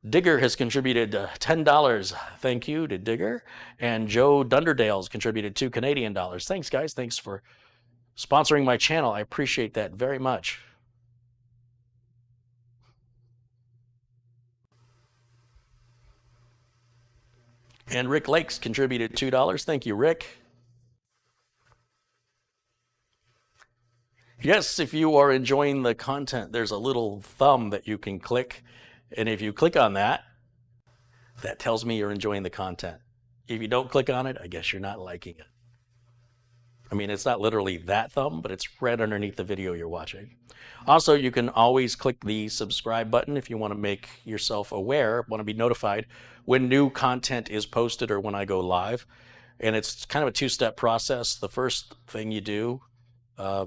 Speaker 1: Digger has contributed $10. Thank you to Digger. And Joe Dunderdale's contributed $2 Canadian. Thanks, guys. Thanks for sponsoring my channel. I appreciate that very much. And Rick Lakes contributed $2. Thank you, Rick. Yes, if you are enjoying the content, there's a little thumb that you can click. And if you click on that, that tells me you're enjoying the content. If you don't click on it, I guess you're not liking it. I mean, it's not literally that thumb, but it's right underneath the video you're watching. Also, you can always click the subscribe button if you want to make yourself aware, want to be notified when new content is posted or when I go live. And it's kind of a two-step process. The first thing you do,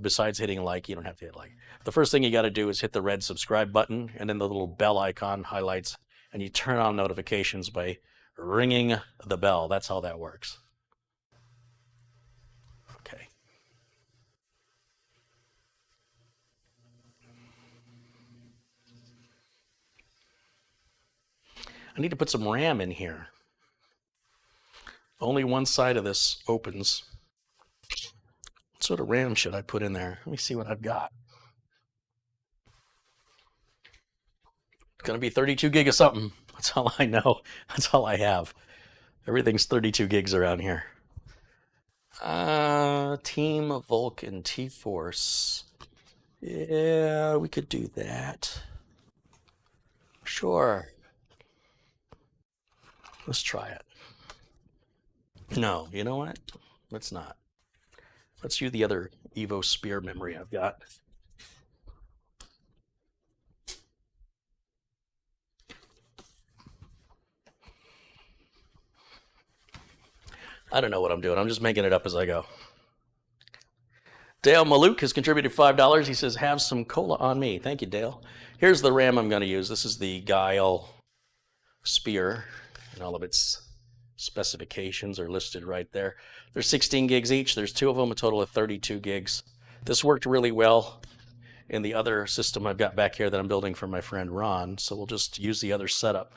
Speaker 1: besides hitting like, you don't have to hit like. The first thing you got to do is hit the red subscribe button, and then the little bell icon highlights, and you turn on notifications by ringing the bell. That's how that works. Okay. I need to put some RAM in here. Only one side of this opens. What sort of RAM should I put in there? Let me see what I've got. It's going to be 32 gig of something. That's all I know. That's all I have. Everything's 32 gigs around here. Team Vulcan T-Force. Yeah, we could do that. Sure. Let's try it. No, you know what? Let's not. Let's use the other Evo Spear memory I've got. I don't know what I'm doing. I'm just making it up as I go. Dale Maluk has contributed $5. He says, have some cola on me. Thank you, Dale. Here's the RAM I'm going to use. This is the Guile Spear, and all of its specifications are listed right there. There's 16 gigs each. There's two of them, a total of 32 gigs. This worked really well in the other system I've got back here that I'm building for my friend Ron, so we'll just use the other setup.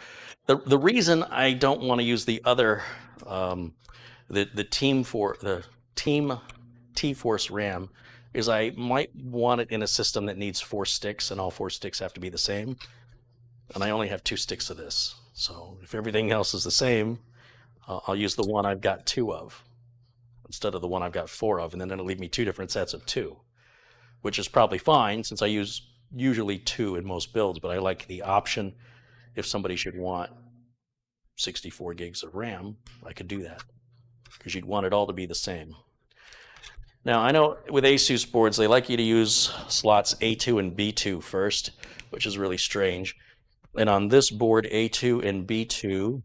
Speaker 1: The reason I don't want to use the other the Team T-Force RAM is I might want it in a system that needs 4 sticks, and all 4 sticks have to be the same, and I only have 2 sticks of this. So if everything else is the same, I'll use the one I've got 2 of instead of the one I've got 4 of, and then it'll leave me 2 different sets of 2, which is probably fine since I use usually 2 in most builds, but I like the option if somebody should want 64 gigs of RAM, I could do that because you'd want it all to be the same. Now, I know with ASUS boards, they like you to use slots A2 and B2 first, which is really strange. And on this board, A2 and B2,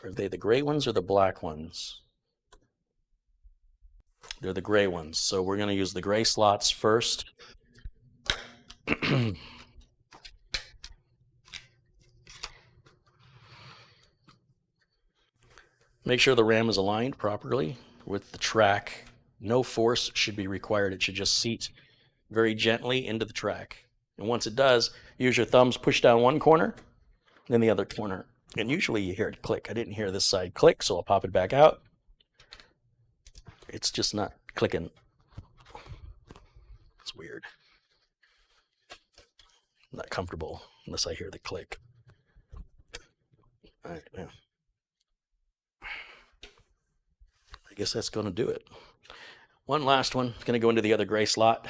Speaker 1: are they the gray ones or the black ones? They're the gray ones. So we're going to use the gray slots first. Make sure the RAM is aligned properly with the track. No force should be required. It should just seat very gently into the track. And once it does, use your thumbs, push down one corner, then the other corner. And usually you hear it click. I didn't hear this side click, so I'll pop it back out. It's just not clicking. It's weird. I'm not comfortable unless I hear the click. All right, now. I guess that's going to do it. One last one. It's going to go into the other gray slot.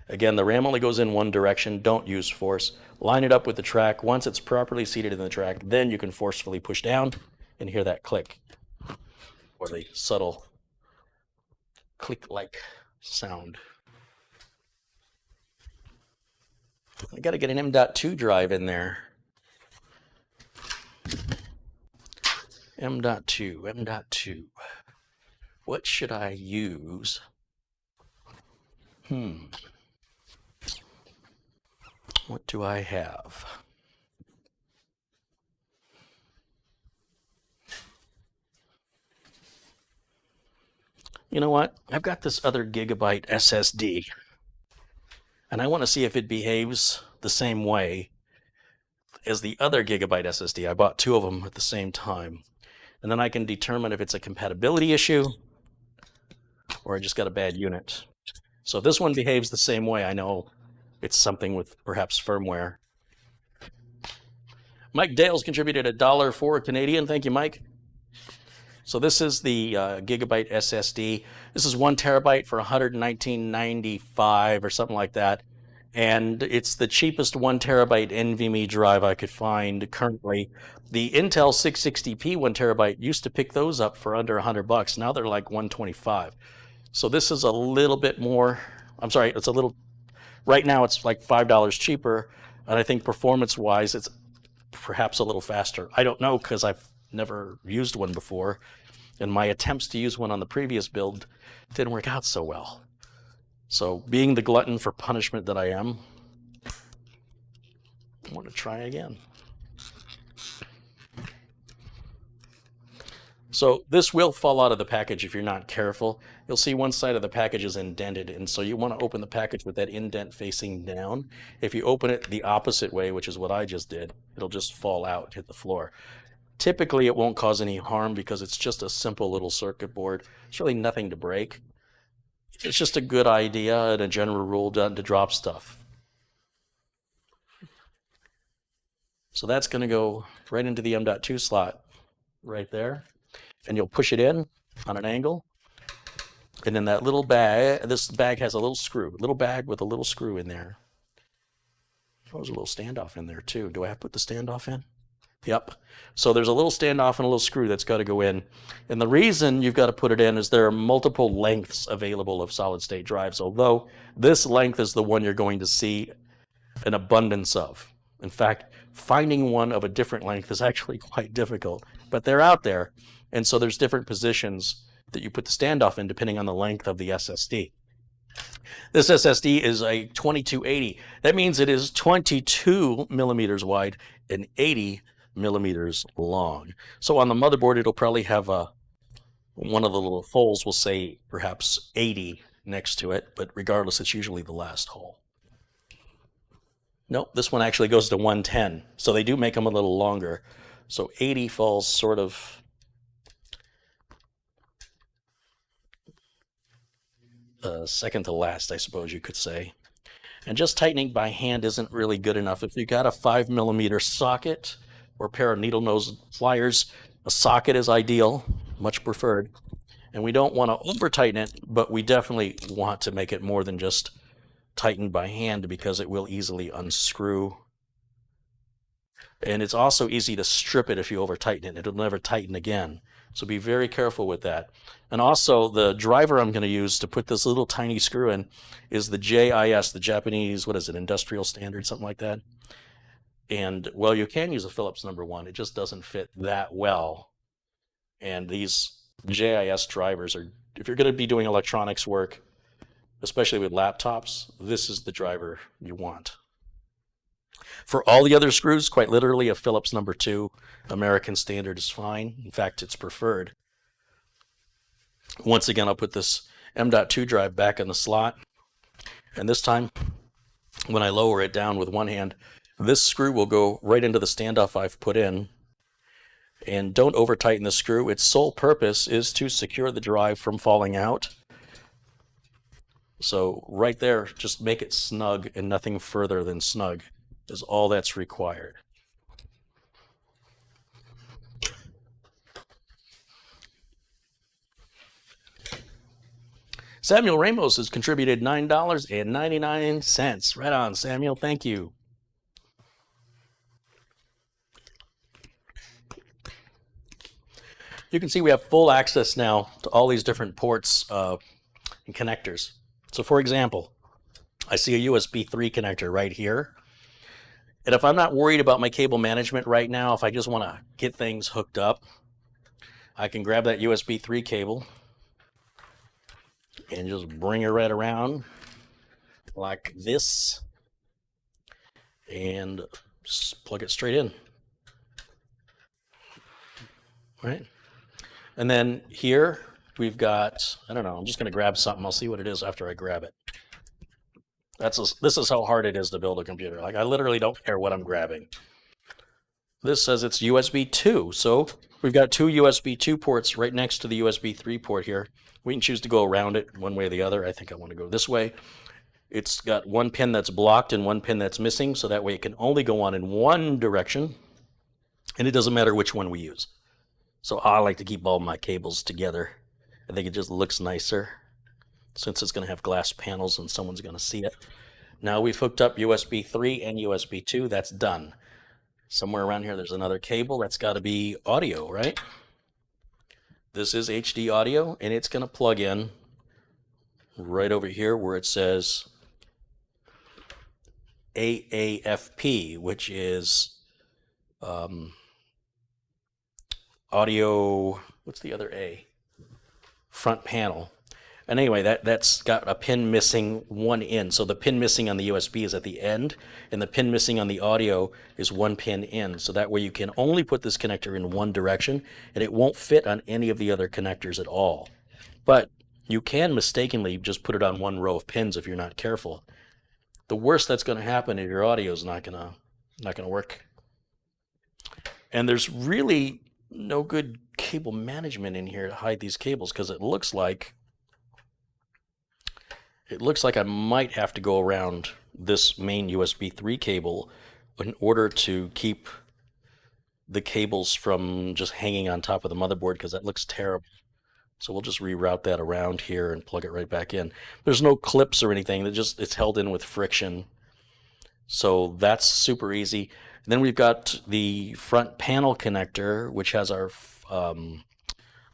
Speaker 1: Again, the RAM only goes in one direction. Don't use force. Line it up with the track. Once it's properly seated in the track, then you can forcefully push down and hear that click, or the subtle click-like sound. I got to get an M.2 drive in there. M.2, M.2. What should I use? What do I have? You know what? I've got this other gigabyte SSD, and I want to see if it behaves the same way as the other gigabyte SSD. I bought two of them at the same time, and then I can determine if it's a compatibility issue or I just got a bad unit. So if this one behaves the same way, I know it's something with perhaps firmware. Mike Dale's contributed $1 Canadian. Thank you, Mike. So this is the gigabyte SSD. This is 1 terabyte for $119.95 or something like that. And it's the cheapest 1 terabyte NVMe drive I could find currently. The Intel 660p 1 terabyte used to pick those up for under $100. Now they're like $125. So this is a little bit more, I'm sorry, it's a little, right now it's like $5 cheaper. And I think performance-wise, it's perhaps a little faster. I don't know because I've never used one before. And my attempts to use one on the previous build didn't work out so well. So being the glutton for punishment that I am, I want to try again. So this will fall out of the package if you're not careful. You'll see one side of the package is indented, and so you want to open the package with that indent facing down. If you open it the opposite way, which is what I just did, it'll just fall out, hit the floor. Typically it won't cause any harm because it's just a simple little circuit board. It's really nothing to break. It's just a good idea and a general rule done to drop stuff. So that's going to go right into the M.2 slot right there. And you'll push it in on an angle. And then that little bag, this bag has a little screw, little bag with a little screw in there. Oh, there's a little standoff in there too. Do I have to put the standoff in? Yep. So there's a little standoff and a little screw that's got to go in. And the reason you've got to put it in is there are multiple lengths available of solid state drives, although this length is the one you're going to see an abundance of. In fact, finding one of a different length is actually quite difficult, but they're out there. And so there's different positions that you put the standoff in depending on the length of the SSD. This SSD is a 2280. That means it is 22 millimeters wide and 80 millimeters long. So on the motherboard, it'll probably have one of the little holes will say perhaps 80 next to it, but regardless, it's usually the last hole. Nope, this one actually goes to 110. So they do make them a little longer. So 80 falls sort of second to last, I suppose you could say. And just tightening by hand isn't really good enough. If you got a 5 millimeter socket or a pair of needle nose pliers, a socket is ideal, much preferred. And we don't want to over tighten it, but we definitely want to make it more than just tightened by hand because it will easily unscrew. And it's also easy to strip it if you over tighten it. It'll never tighten again. So be very careful with that. And also the driver I'm going to use to put this little tiny screw in is the JIS, the Japanese, what is it, industrial standard, something like that. And well, you can use a Phillips #1. It just doesn't fit that well. And these JIS drivers are, if you're going to be doing electronics work, especially with laptops, this is the driver you want. For all the other screws, quite literally, a Phillips #2 American standard is fine. In fact, it's preferred. Once again, I'll put this M.2 drive back in the slot. And this time, when I lower it down with one hand, this screw will go right into the standoff I've put in. And don't over tighten the screw. Its sole purpose is to secure the drive from falling out. So right there, just make it snug and nothing further than snug is all that's required. Samuel Ramos has contributed $9.99. Right on, Samuel. Thank you. You can see we have full access now to all these different ports and connectors. So for example, I see a USB 3 connector right here. And if I'm not worried about my cable management right now, if I just want to get things hooked up, I can grab that USB 3 cable and just bring it right around like this and just plug it straight in. Right? And then here we've got, I don't know, I'm just going to grab something. I'll see what it is after I grab it. This is how hard it is to build a computer. Like, I literally don't care what I'm grabbing. This says it's USB 2. So we've got two USB 2 ports right next to the USB 3 port here. We can choose to go around it one way or the other. I think I want to go this way. It's got one pin that's blocked and one pin that's missing, so that way it can only go on in one direction, and it doesn't matter which one we use. So I like to keep all my cables together. I think it just looks nicer since it's going to have glass panels and someone's going to see it. Now we've hooked up USB 3 and USB 2. That's done. Somewhere around here there's another cable. That's got to be audio, right? This is HD audio, and it's going to plug in right over here where it says AAFP, which is audio, what's the other A? Front panel. And anyway, that's got a pin missing one in. So the pin missing on the USB is at the end, and the pin missing on the audio is one pin in. So that way you can only put this connector in one direction, and it won't fit on any of the other connectors at all. But you can mistakenly just put it on one row of pins if you're not careful. The worst that's going to happen is your audio is not going to work. And there's really no good cable management in here to hide these cables, because it looks like I might have to go around this main USB 3 cable in order to keep the cables from just hanging on top of the motherboard, because that looks terrible. So we'll just reroute that around here and plug it right back in. There's no clips or anything. It's held in with friction. So that's super easy. And then we've got the front panel connector, which has our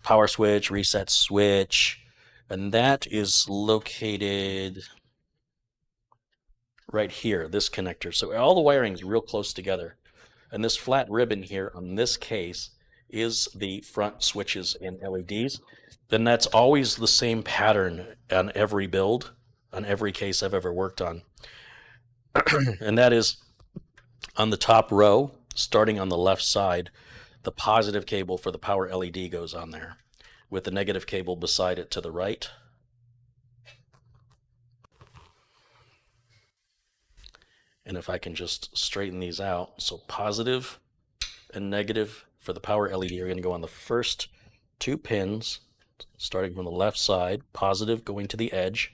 Speaker 1: power switch, reset switch, and that is located right here, this connector. So all the wiring is real close together. And this flat ribbon here on this case is the front switches and LEDs. Then that's always the same pattern on every build, on every case I've ever worked on. And that is on the top row, starting on the left side, the positive cable for the power LED goes on there, with the negative cable beside it to the right. And if I can just straighten these out, so positive and negative for the power LED are going to go on the first two pins, starting from the left side, positive going to the edge.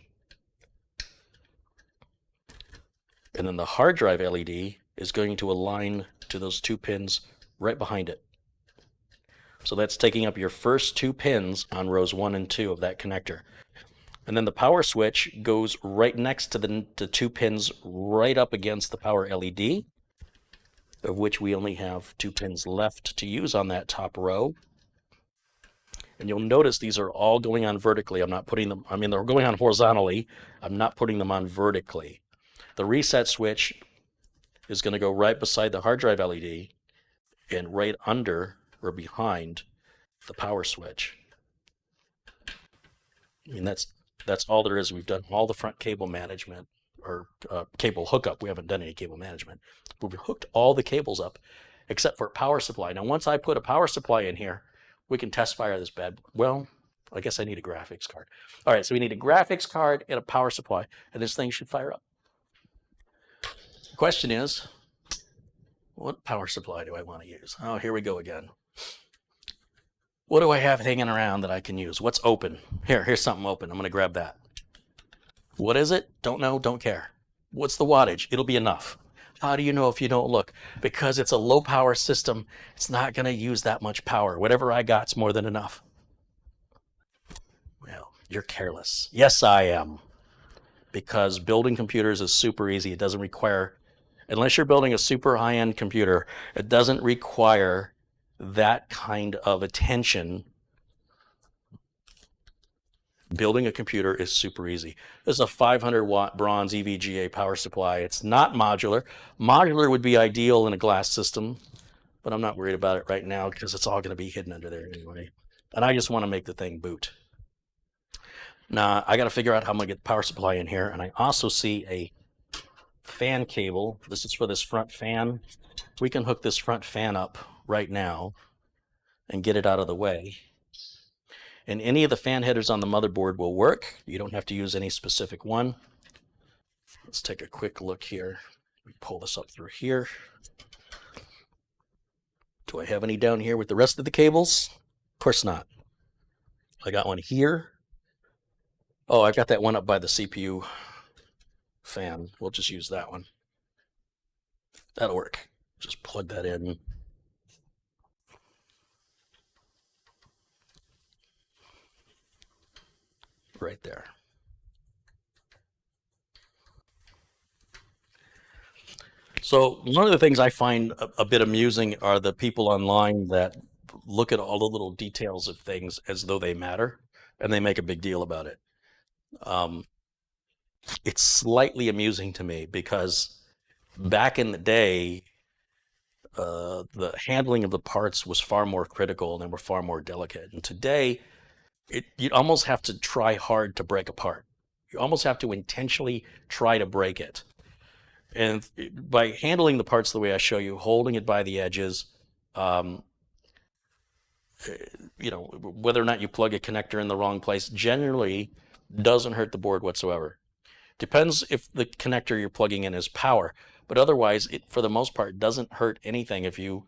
Speaker 1: And then the hard drive LED is going to align to those two pins right behind it. So that's taking up your first two pins on rows 1 and 2 of that connector. And then the power switch goes right next to the two pins right up against the power LED, of which we only have 2 pins left to use on that top row. And you'll notice these are all going on vertically. I'm not putting them, I mean, they're going on horizontally. I'm not putting them on vertically. The reset switch is going to go right beside the hard drive LED and right under or behind the power switch. I mean, that's all there is. We've done all the front cable management, or cable hookup. We haven't done any cable management. We've hooked all the cables up except for power supply. Now, once I put a power supply in here, we can test fire this bad. Well, I guess I need a graphics card. All right, so we need a graphics card and a power supply, and this thing should fire up. The question is, what power supply do I want to use? Oh, here we go again. What do I have hanging around that I can use? What's open? Here's something open. I'm going to grab that. What is it? Don't know, don't care. What's the wattage? It'll be enough. How do you know if you don't look? Because it's a low power system. It's not going to use that much power. Whatever I got's more than enough. Well, you're careless. Yes, I am. Because building computers is super easy. It doesn't require, unless you're building a super high-end computer, it doesn't require that kind of attention. Building a computer is super easy. This is a 500 watt bronze EVGA power supply. It's not modular. Modular would be ideal in a glass system, but I'm not worried about it right now because it's all going to be hidden under there anyway. and I just want to make the thing boot. Now I got to figure out how I'm going to get the power supply in here, and I also see a fan cable. This is for this front fan. We can hook this front fan up right now and get it out of the way. And any of the fan headers on the motherboard will work. You don't have to use any specific one. Let's take a quick look here. We pull this up through here. Do I have any down here with the rest of the cables? Of course not. I got one here. Oh, I've got that one up by the CPU fan. We'll just use that one. That'll work. Just plug that in. Right there. So one of the things I find a bit amusing are the people online that look at all the little details of things as though they matter, and they make a big deal about it. It's slightly amusing to me because back in the day, the handling of the parts was far more critical and they were far more delicate. And today, you almost have to try hard to break a part. You almost have to intentionally try to break it. And by handling the parts the way I show you, holding it by the edges, you know, whether or not you plug a connector in the wrong place, generally doesn't hurt the board whatsoever. Depends if the connector you're plugging in is power, but otherwise, it, for the most part, doesn't hurt anything. If you,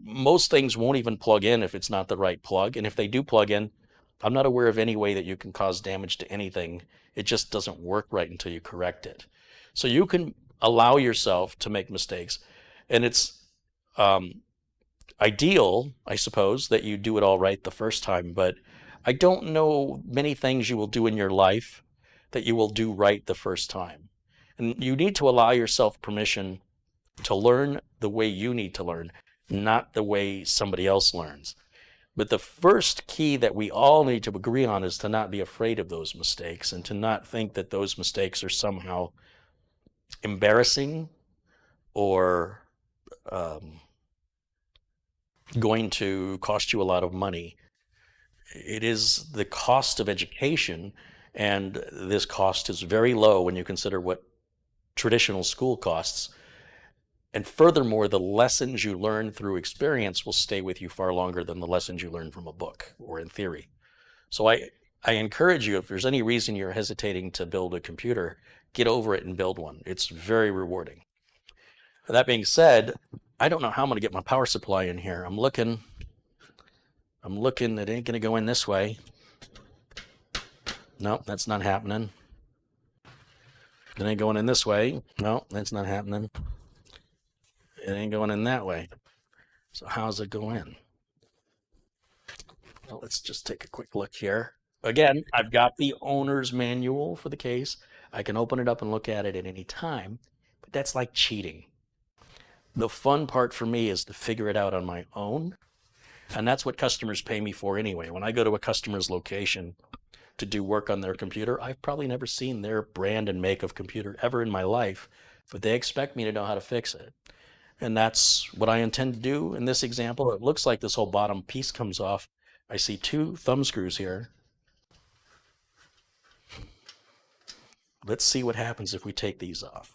Speaker 1: most things won't even plug in if it's not the right plug, and if they do plug in, I'm not aware of any way that you can cause damage to anything. It just doesn't work right until you correct it. So you can allow yourself to make mistakes, and it's ideal, I suppose, that you do it all right the first time, but I don't know many things you will do in your life that you will do right the first time. And you need to allow yourself permission to learn the way you need to learn, not the way somebody else learns. But the first key that we all need to agree on is to not be afraid of those mistakes and to not think that those mistakes are somehow embarrassing or going to cost you a lot of money. It is the cost of education, and this cost is very low when you consider what traditional school costs. And furthermore, the lessons you learn through experience will stay with you far longer than the lessons you learn from a book or in theory. So I encourage you, if there's any reason you're hesitating to build a computer, get over it and build one. It's very rewarding. That being said, I don't know how I'm going to get my power supply in here. I'm looking, it ain't going to go in this way. No, that's not happening. It ain't going in this way. No, that's not happening. It ain't going in that way. So how's it go in? Well, let's just take a quick look here. Again, I've got the owner's manual for the case. I can open it up and look at it at any time, but that's like cheating. The fun part for me is to figure it out on my own, and that's what customers pay me for anyway. When I go to a customer's location to do work on their computer, I've probably never seen their brand and make of computer ever in my life, but they expect me to know how to fix it. And that's what I intend to do in this example. It looks like this whole bottom piece comes off. I see two thumb screws here. Let's see what happens if we take these off.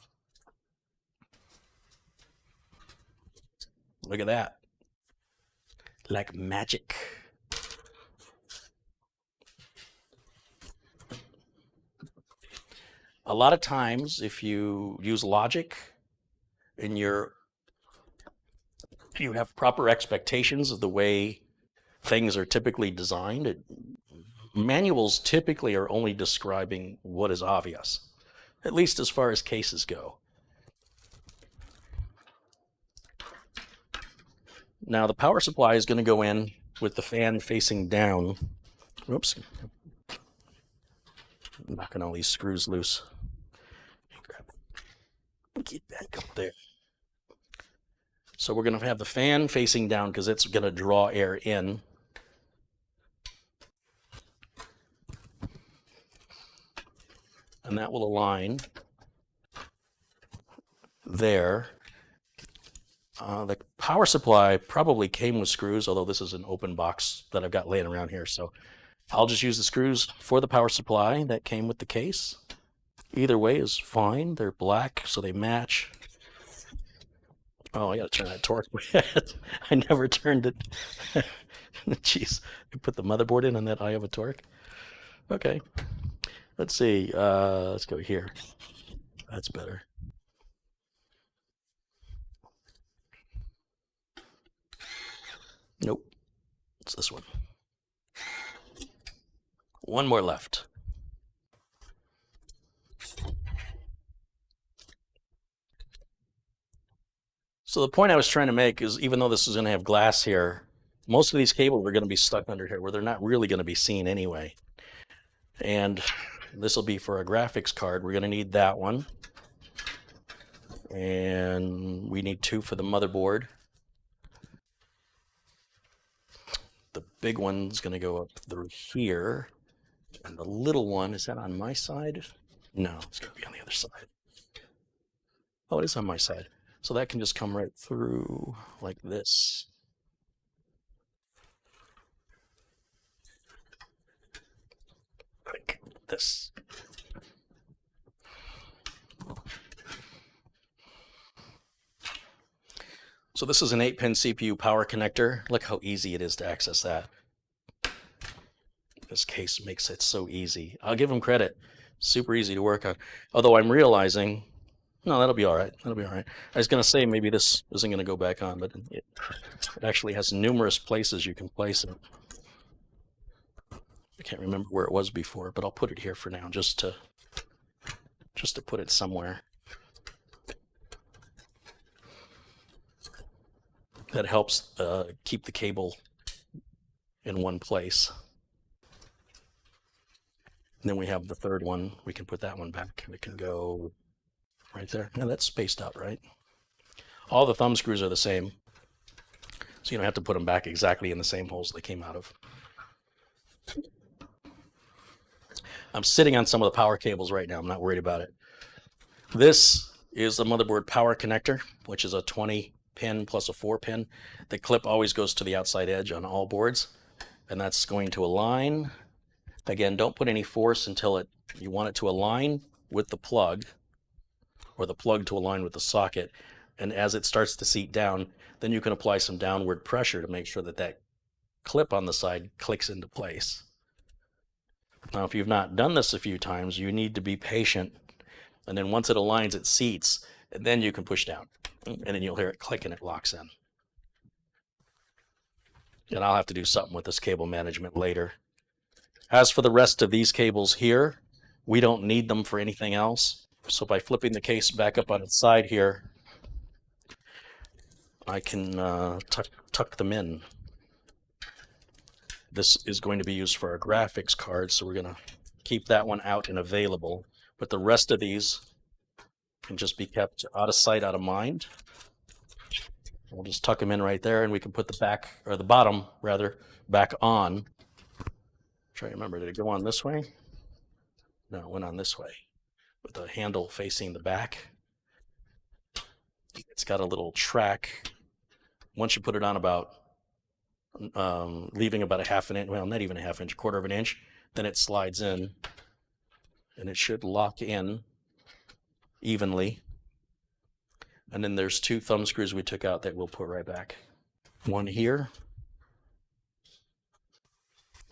Speaker 1: Look at that. Like magic. A lot of times, if you use logic and you have proper expectations of the way things are typically designed, manuals typically are only describing what is obvious, at least as far as cases go. Now the power supply is going to go in with the fan facing down. Oops. I'm knocking all these screws loose. Get back up there. So we're going to have the fan facing down because it's going to draw air in. And that will align there. The power supply probably came with screws, although this is an open box that I've got laying around here. So I'll just use the screws for the power supply that came with the case. Either way is fine. They're black, so they match. Oh, I gotta turn that torque. I never turned it. Jeez, I put the motherboard in on that eye of a torque. Okay, let's see. Let's go here. That's better. Nope, it's this one. One more left. So the point I was trying to make is, even though this is going to have glass here, most of these cables are going to be stuck under here where they're not really going to be seen anyway. And this will be for a graphics card. We're going to need that one. And we need 2 for the motherboard. The big one's going to go up through here. And the little one, is that on my side? No, it's going to be on the other side. Oh, it is on my side. So that can just come right through like this. Like this. So this is an 8-pin CPU power connector. Look how easy it is to access that. This case makes it so easy. I'll give them credit. Super easy to work on. Although I'm realizing, no, that'll be all right. That'll be all right. I was going to say maybe this isn't going to go back on, but it actually has numerous places you can place it. I can't remember where it was before, but I'll put it here for now, just to put it somewhere. That helps keep the cable in one place. And then we have the third one. We can put that one back. It can go right there. Now that's spaced out, right? All the thumb screws are the same, so you don't have to put them back exactly in the same holes they came out of. I'm sitting on some of the power cables right now. I'm not worried about it. This is the motherboard power connector, which is a 20-pin plus a 4-pin. The clip always goes to the outside edge on all boards, and that's going to align. Again, don't put any force until you want it to align with the plug, or the plug to align with the socket. And as it starts to seat down, then you can apply some downward pressure to make sure that that clip on the side clicks into place. Now, if you've not done this a few times, you need to be patient. And then once it aligns, it seats, and then you can push down. And then you'll hear it click and it locks in. And I'll have to do something with this cable management later. As for the rest of these cables here, we don't need them for anything else. So by flipping the case back up on its side here, I can tuck them in. This is going to be used for our graphics card, so we're going to keep that one out and available. But the rest of these can just be kept out of sight, out of mind. We'll just tuck them in right there, and we can put the back, or the bottom rather, back on. Try to remember, did it go on this way? No, it went on this way, with the handle facing the back. It's got a little track. Once you put it on about, leaving about a half an inch, well, not even a half inch, a quarter of an inch, then it slides in, and it should lock in evenly. And then there's 2 thumb screws we took out that we'll put right back. One here,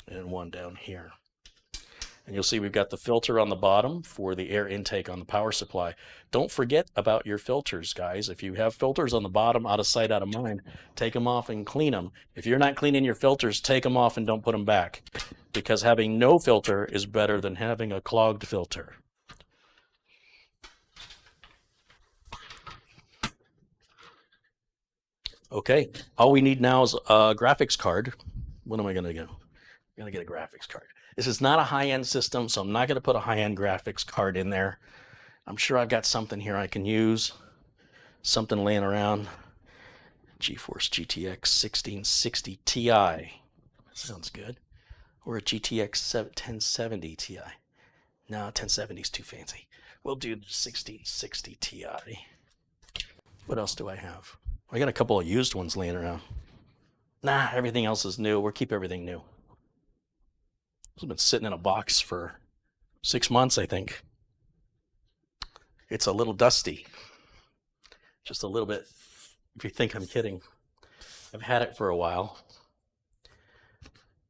Speaker 1: and one down here. And you'll see we've got the filter on the bottom for the air intake on the power supply. Don't forget about your filters, guys. If you have filters on the bottom, out of sight, out of mind, take them off and clean them. If you're not cleaning your filters, take them off and don't put them back. Because having no filter is better than having a clogged filter. Okay, all we need now is a graphics card. What am I going to do? I'm going to get a graphics card. This is not a high-end system, so I'm not going to put a high-end graphics card in there. I'm sure I've got something here I can use. Something laying around. GeForce GTX 1660 Ti. Sounds good. Or a GTX 1070 Ti. No, 1070 is too fancy. We'll do the 1660 Ti. What else do I have? I got a couple of used ones laying around. Nah, everything else is new. We'll keep everything new. It's been sitting in a box for 6 months, I think. It's a little dusty. Just a little bit, if you think I'm kidding. I've had it for a while.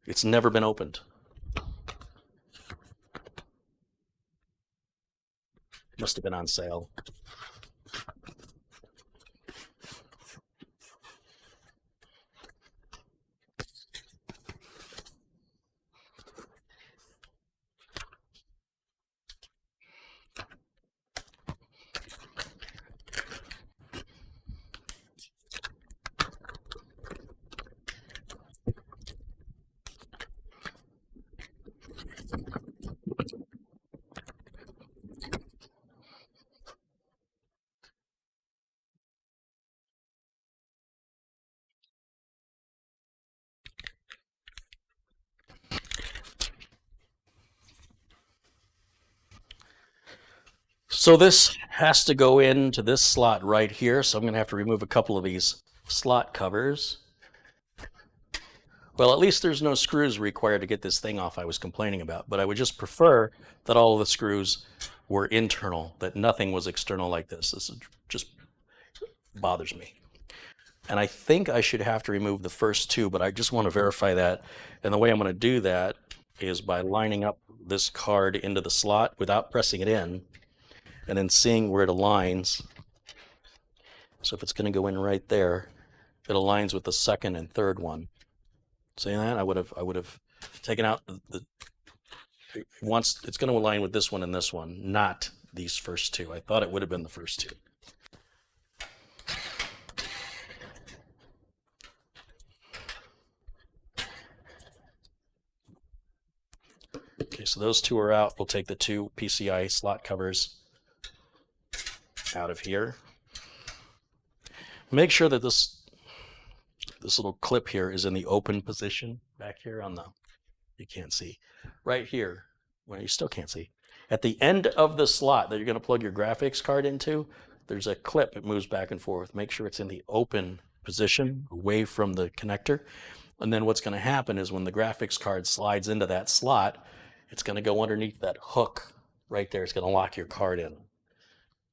Speaker 1: It's never been opened. Must have been on sale. So this has to go into this slot right here. So I'm going to have to remove a couple of these slot covers. Well, at least there's no screws required to get this thing off I was complaining about, but I would just prefer that all of the screws were internal, that nothing was external like this. This just bothers me. And I think I should have to remove the first two, but I just want to verify that. And the way I'm going to do that is by lining up this card into the slot without pressing it in, and then seeing where it aligns. So if it's going to go in right there, it aligns with the second and third one. See that? I would have taken out the once it's going to align with this one and this one, not these first two. I thought it would have been the first two. Okay, so those two are out. We'll take the two PCI slot covers out of here. Make sure that this little clip here is in the open position back here on the, you can't see, right here, well, you still can't see. At the end of the slot that you're going to plug your graphics card into, there's a clip. It moves back and forth. Make sure it's in the open position away from the connector. And then what's going to happen is when the graphics card slides into that slot, it's going to go underneath that hook right there. It's going to lock your card in.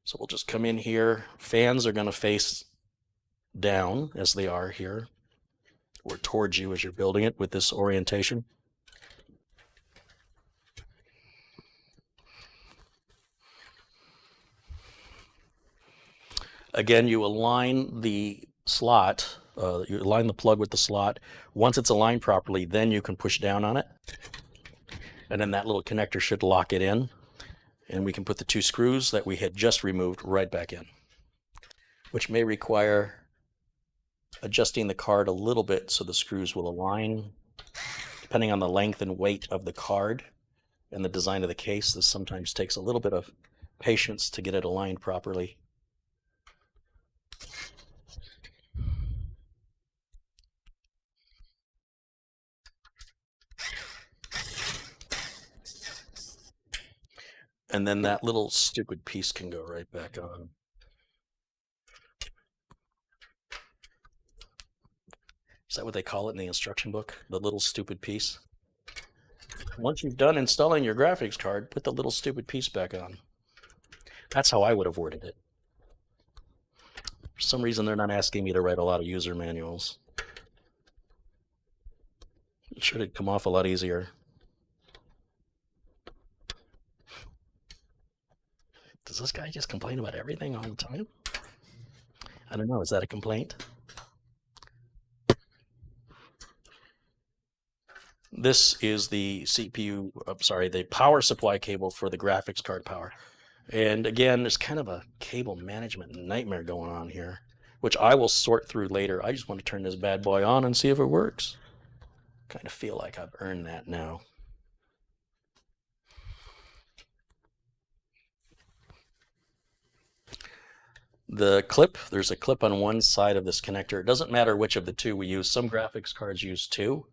Speaker 1: So we'll just come in here. Fans are going to face down as they are here, or towards you as you're building it with this orientation. Again, you align the slot, you align the plug with the slot. Once it's aligned properly, then you can push down on it. And then that little connector should lock it in. And we can put the two screws that we had just removed right back in, which may require adjusting the card a little bit so the screws will align. Depending on the length and weight of the card and the design of the case, this sometimes takes a little bit of patience to get it aligned properly. And then that little stupid piece can go right back on. Is that what they call it in the instruction book? The little stupid piece? Once you've done installing your graphics card, put the little stupid piece back on. That's how I would have worded it. For some reason, they're not asking me to write a lot of user manuals. It should have come off a lot easier. Does this guy just complain about everything all the time? I don't know. Is that a complaint? This is the CPU, the power supply cable for the graphics card power. And again, there's kind of a cable management nightmare going on here, which I will sort through later. I just want to turn this bad boy on and see if it works. Kind of feel like I've earned that now. The clip, there's a clip on one side of this connector. It doesn't matter which of the two we use. Some graphics cards use two.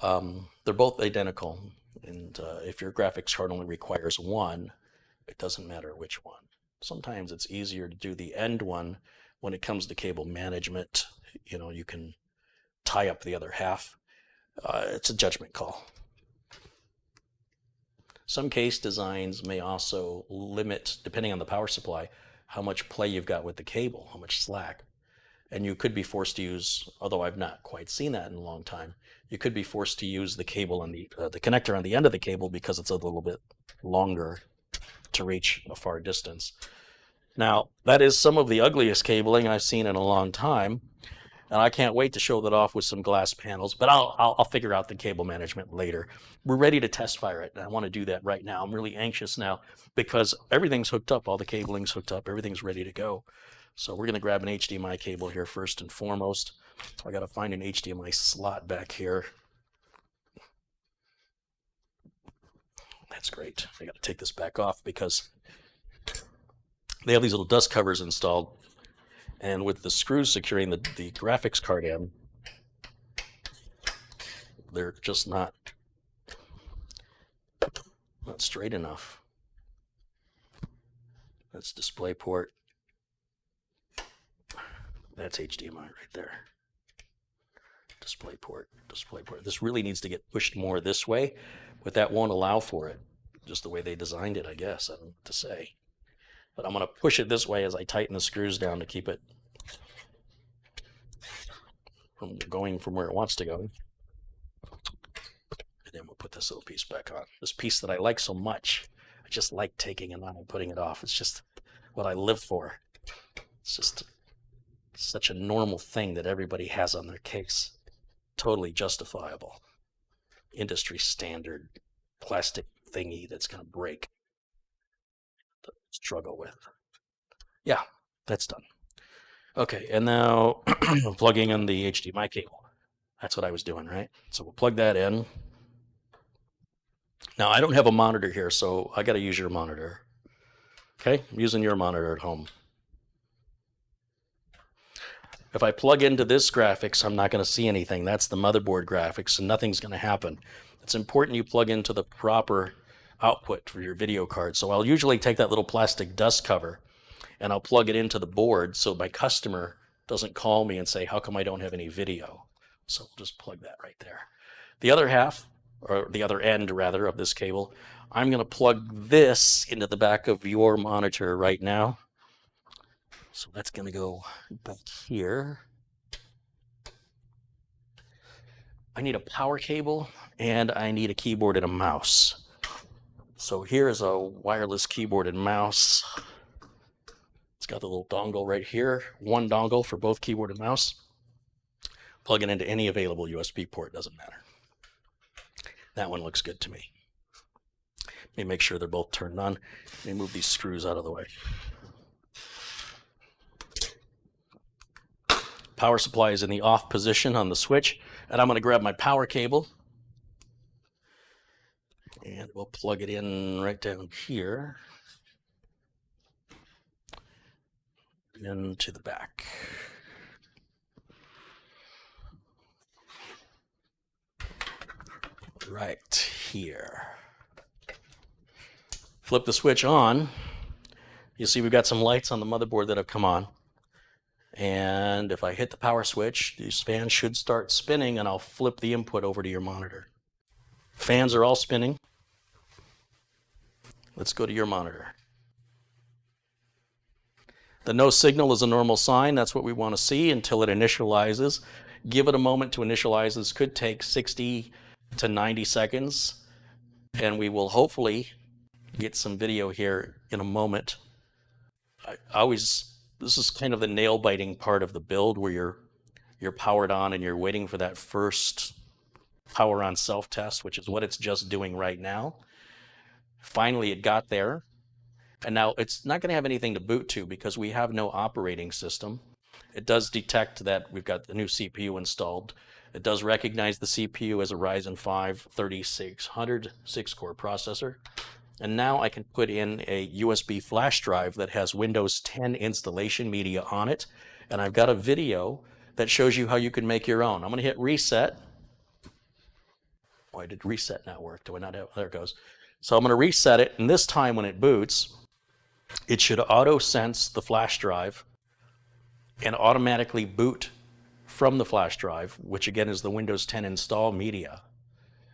Speaker 1: They're both identical. And if your graphics card only requires one, it doesn't matter which one. Sometimes it's easier to do the end one when it comes to cable management, you know, you can tie up the other half. It's a judgment call. Some case designs may also limit, depending on the power supply, how much play you've got with the cable, how much slack. And you could be forced to use, although I've not quite seen that in a long time, you could be forced to use the cable on the connector on the end of the cable because it's a little bit longer to reach a far distance. Now, that is some of the ugliest cabling I've seen in a long time, and I can't wait to show that off with some glass panels, but I'll figure out the cable management later. We're ready to test fire it, and I want to do that right now. I'm really anxious now because everything's hooked up, all the cabling's hooked up, everything's ready to go. So we're going to grab an HDMI cable here first and foremost. I got to find an HDMI slot back here. That's great. I got to take this back off because they have these little dust covers installed, and with the screws securing the graphics card in, they're just not straight enough. That's DisplayPort. That's HDMI right there. DisplayPort, DisplayPort. This really needs to get pushed more this way, but that won't allow for it. Just the way they designed it, I guess. I don't know what to say. But I'm going to push it this way as I tighten the screws down to keep it from going from where it wants to go. And then we'll put this little piece back on. This piece that I like so much. I just like taking it on and putting it off. It's just what I live for. It's just such a normal thing that everybody has on their case. Totally justifiable. Industry standard plastic thingy that's going to break. To struggle with. Yeah, that's done. Okay, and now plugging in the HDMI cable. That's what I was doing, right? So we'll plug that in. Now, I don't have a monitor here, so I got to use your monitor. Okay, I'm using your monitor at home. If I plug into this graphics, I'm not going to see anything. That's the motherboard graphics, and nothing's going to happen. It's important you plug into the proper output for your video card. So I'll usually take that little plastic dust cover, and I'll plug it into the board so my customer doesn't call me and say, how come I don't have any video? So we'll just plug that right there. The other half, or the other end rather, of this cable, I'm going to plug this into the back of your monitor right now. So that's going to go back here. I need a power cable and I need a keyboard and a mouse. So here's a wireless keyboard and mouse. It's got the little dongle right here. One dongle for both keyboard and mouse. Plug it into any available USB port, doesn't matter. That one looks good to me. Let me make sure they're both turned on. Let me move these screws out of the way. Power supply is in the off position on the switch, and I'm going to grab my power cable and we'll plug it in right down here into the back. Right here. Flip the switch on. You see we've got some lights on the motherboard that have come on. And if I hit the power switch, these fans should start spinning, and I'll flip the input over to your monitor. Fans are all spinning. Let's go to your monitor. The no signal is a normal sign. That's what we want to see until it initializes. Give it a moment to initialize. This could take 60 to 90 seconds, and we will hopefully get some video here in a moment. This is kind of the nail-biting part of the build where you're powered on and you're waiting for that first power on self-test, which is what it's just doing right now. Finally, it got there. And now it's not going to have anything to boot to because we have no operating system. It does detect that we've got the new CPU installed. It does recognize the CPU as a Ryzen 5 3600 6-core processor. And now I can put in a USB flash drive that has Windows 10 installation media on it. And I've got a video that shows you how you can make your own. I'm going to hit reset. Why did reset not work? Do I not have? There it goes. So I'm going to reset it. And this time when it boots, it should auto sense the flash drive. and automatically boot from the flash drive, which again is the Windows 10 install media,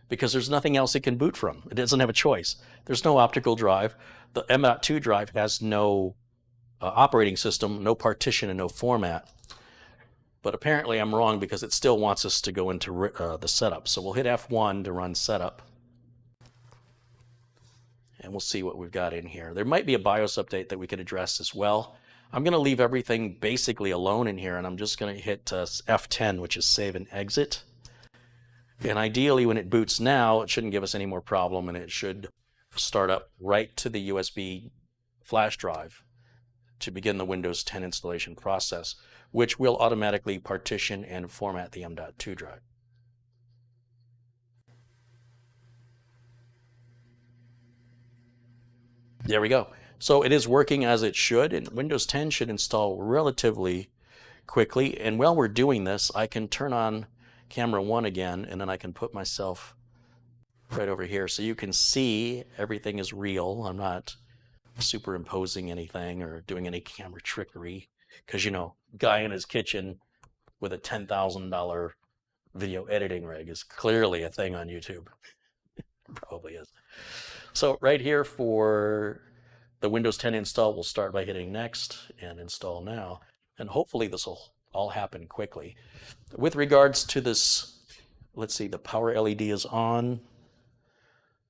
Speaker 1: because there's nothing else it can boot from. It doesn't have a choice. There's no optical drive. The M.2 drive has no operating system, no partition, and no format. But apparently I'm wrong, because it still wants us to go into the setup. So we'll hit F1 to run setup. And we'll see what we've got in here. There might be a BIOS update that we could address as well. I'm going to leave everything basically alone in here, and I'm just going to hit F10, which is save and exit. And ideally, when it boots now, it shouldn't give us any more problem, and it should start up right to the USB flash drive to begin the Windows 10 installation process, which will automatically partition and format the M.2 drive. There we go. So it is working as it should, and Windows 10 should install relatively quickly. And while we're doing this, I can turn on camera 1 again, and then I can put myself right over here so you can see everything is real. I'm not superimposing anything or doing any camera trickery, because, you know, guy in his kitchen with a $10,000 video editing rig is clearly a thing on YouTube. Probably is. So right here for the Windows 10 install, we'll start by hitting next and install now. And hopefully this will all happen quickly. With regards to this, let's see, the power LED is on.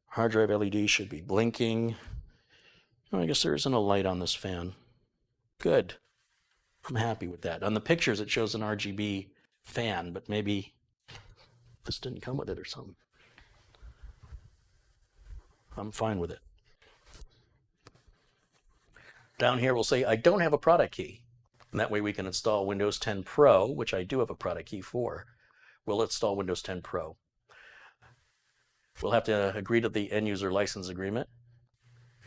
Speaker 1: Hard drive LED should be blinking. Oh, I guess there isn't a light on this fan. Good. I'm happy with that. On the pictures, it shows an RGB fan, but maybe this didn't come with it or something. I'm fine with it. Down here, we'll say, I don't have a product key. And that way we can install Windows 10 Pro, which I do have a product key for. We'll install Windows 10 Pro. We'll have to agree to the end user license agreement,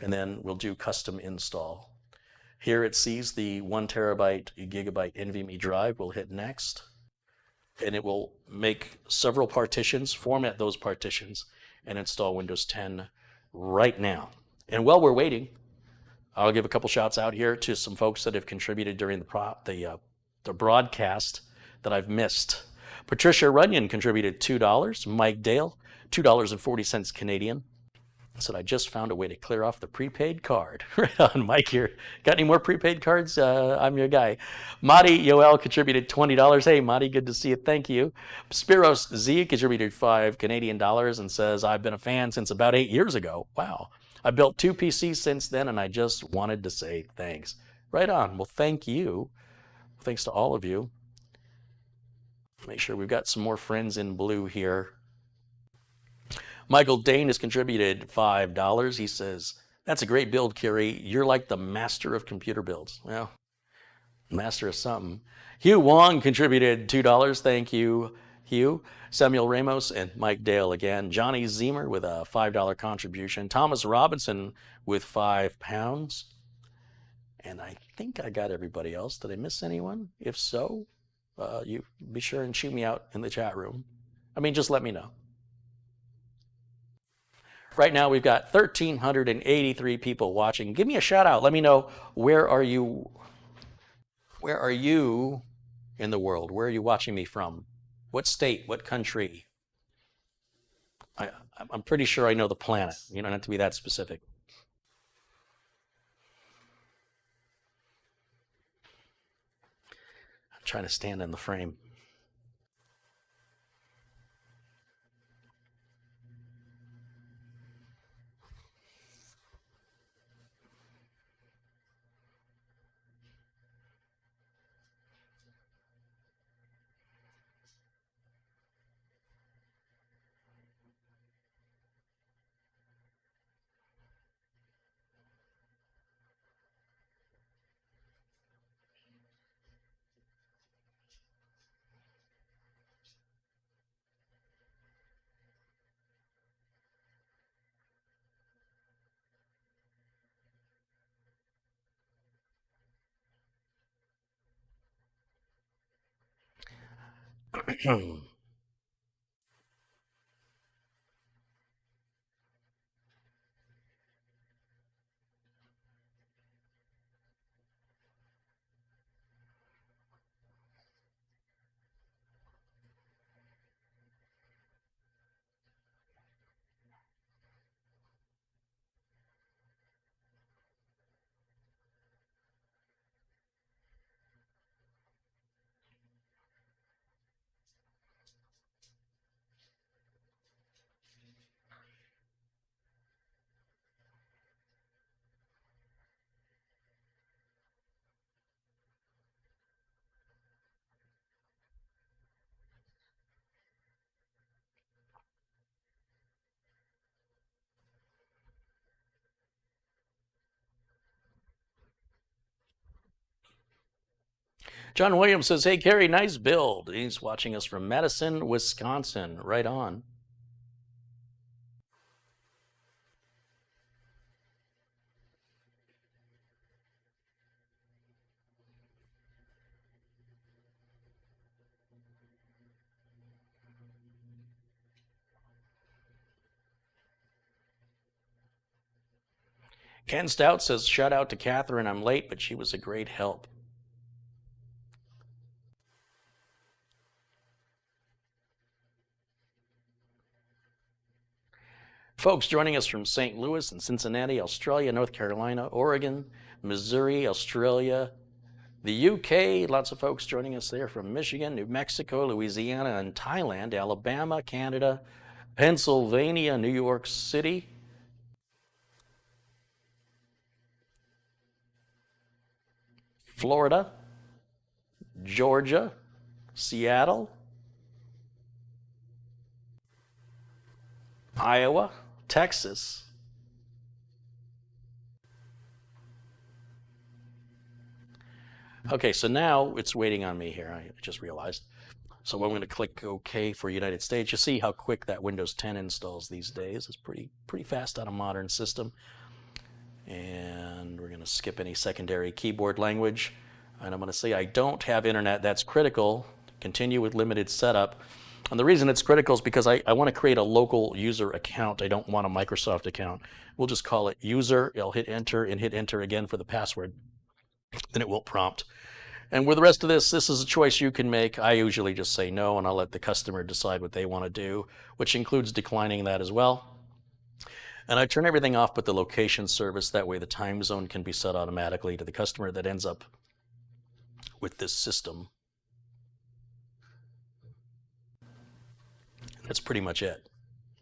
Speaker 1: and then we'll do custom install. Here it sees the 1 terabyte gigabyte NVMe drive. We'll hit next, and it will make several partitions, format those partitions, and install Windows 10 right now. And while we're waiting, I'll give a couple shouts out here to some folks that have contributed during the broadcast that I've missed. Patricia Runyon contributed $2. Mike Dale, $2.40 Canadian. Said, I just found a way to clear off the prepaid card. Right on, Mike here. Got any more prepaid cards? I'm your guy. Madi Yoel contributed $20. Hey, Madi, good to see you. Thank you. Spiros Z contributed $5 Canadian and says, I've been a fan since about 8 years ago. Wow. I built 2 PCs since then, and I just wanted to say thanks. Right on. Well, thank you. Thanks to all of you. Make sure we've got some more friends in blue here. Michael Dane has contributed $5. He says, that's a great build, Carey. You're like the master of computer builds. Well, master of something. Hugh Wong contributed $2. Thank you, Hugh. Samuel Ramos and Mike Dale again. Johnny Zemer with a $5 contribution. Thomas Robinson with £5. And I think I got everybody else. Did I miss anyone? If so, you be sure and shoot me out in the chat room. I mean, just let me know. Right now, we've got 1,383 people watching. Give me a shout out. Let me know, where are you in the world? Where are you watching me from? What state? What country? I'm pretty sure I know the planet. You don't have to be that specific. I'm trying to stand in the frame. John Williams says, hey, Carey, nice build. He's watching us from Madison, Wisconsin. Right on. Ken Stout says, shout out to Catherine. I'm late, but she was a great help. Folks joining us from St. Louis and Cincinnati, Australia, North Carolina, Oregon, Missouri, Australia, the UK, lots of folks joining us there from Michigan, New Mexico, Louisiana, and Thailand, Alabama, Canada, Pennsylvania, New York City, Florida, Georgia, Seattle, Iowa, Texas, okay, so now it's waiting on me here. I just realized. So I'm going to click OK for United States. You see how quick that Windows 10 installs these days. It's pretty fast on a modern system. And we're going to skip any secondary keyboard language. And I'm going to say I don't have internet. That's critical. Continue with limited setup. And the reason it's critical is because I want to create a local user account. I don't want a Microsoft account. We'll just call it user. I'll hit enter and hit enter again for the password. Then it will prompt. And with the rest of this is a choice you can make. I usually just say no, and I'll let the customer decide what they want to do, which includes declining that as well. And I turn everything off but the location service. That way the time zone can be set automatically to the customer that ends up with this system. That's pretty much it.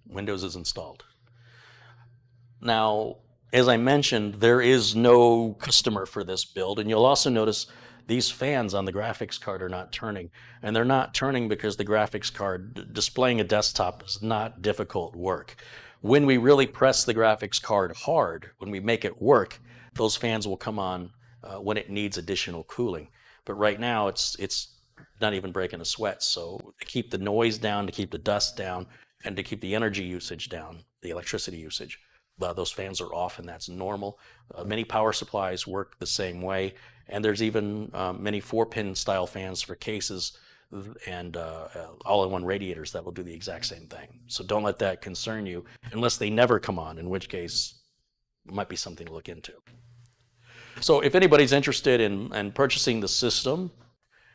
Speaker 1: Windows is installed. Now, as I mentioned, there is no customer for this build, and you'll also notice these fans on the graphics card are not turning. And they're not turning because the graphics card, displaying a desktop is not difficult work. When we really press the graphics card hard, when we make it work, those fans will come on when it needs additional cooling. But right now it's not even breaking a sweat. So to keep the noise down, to keep the dust down, and to keep the energy usage down, the electricity usage, those fans are off, and that's normal. Many power supplies work the same way, and there's even many 4-pin style fans for cases and all-in-one radiators that will do the exact same thing. So don't let that concern you, unless they never come on, in which case it might be something to look into. So if anybody's interested in purchasing the system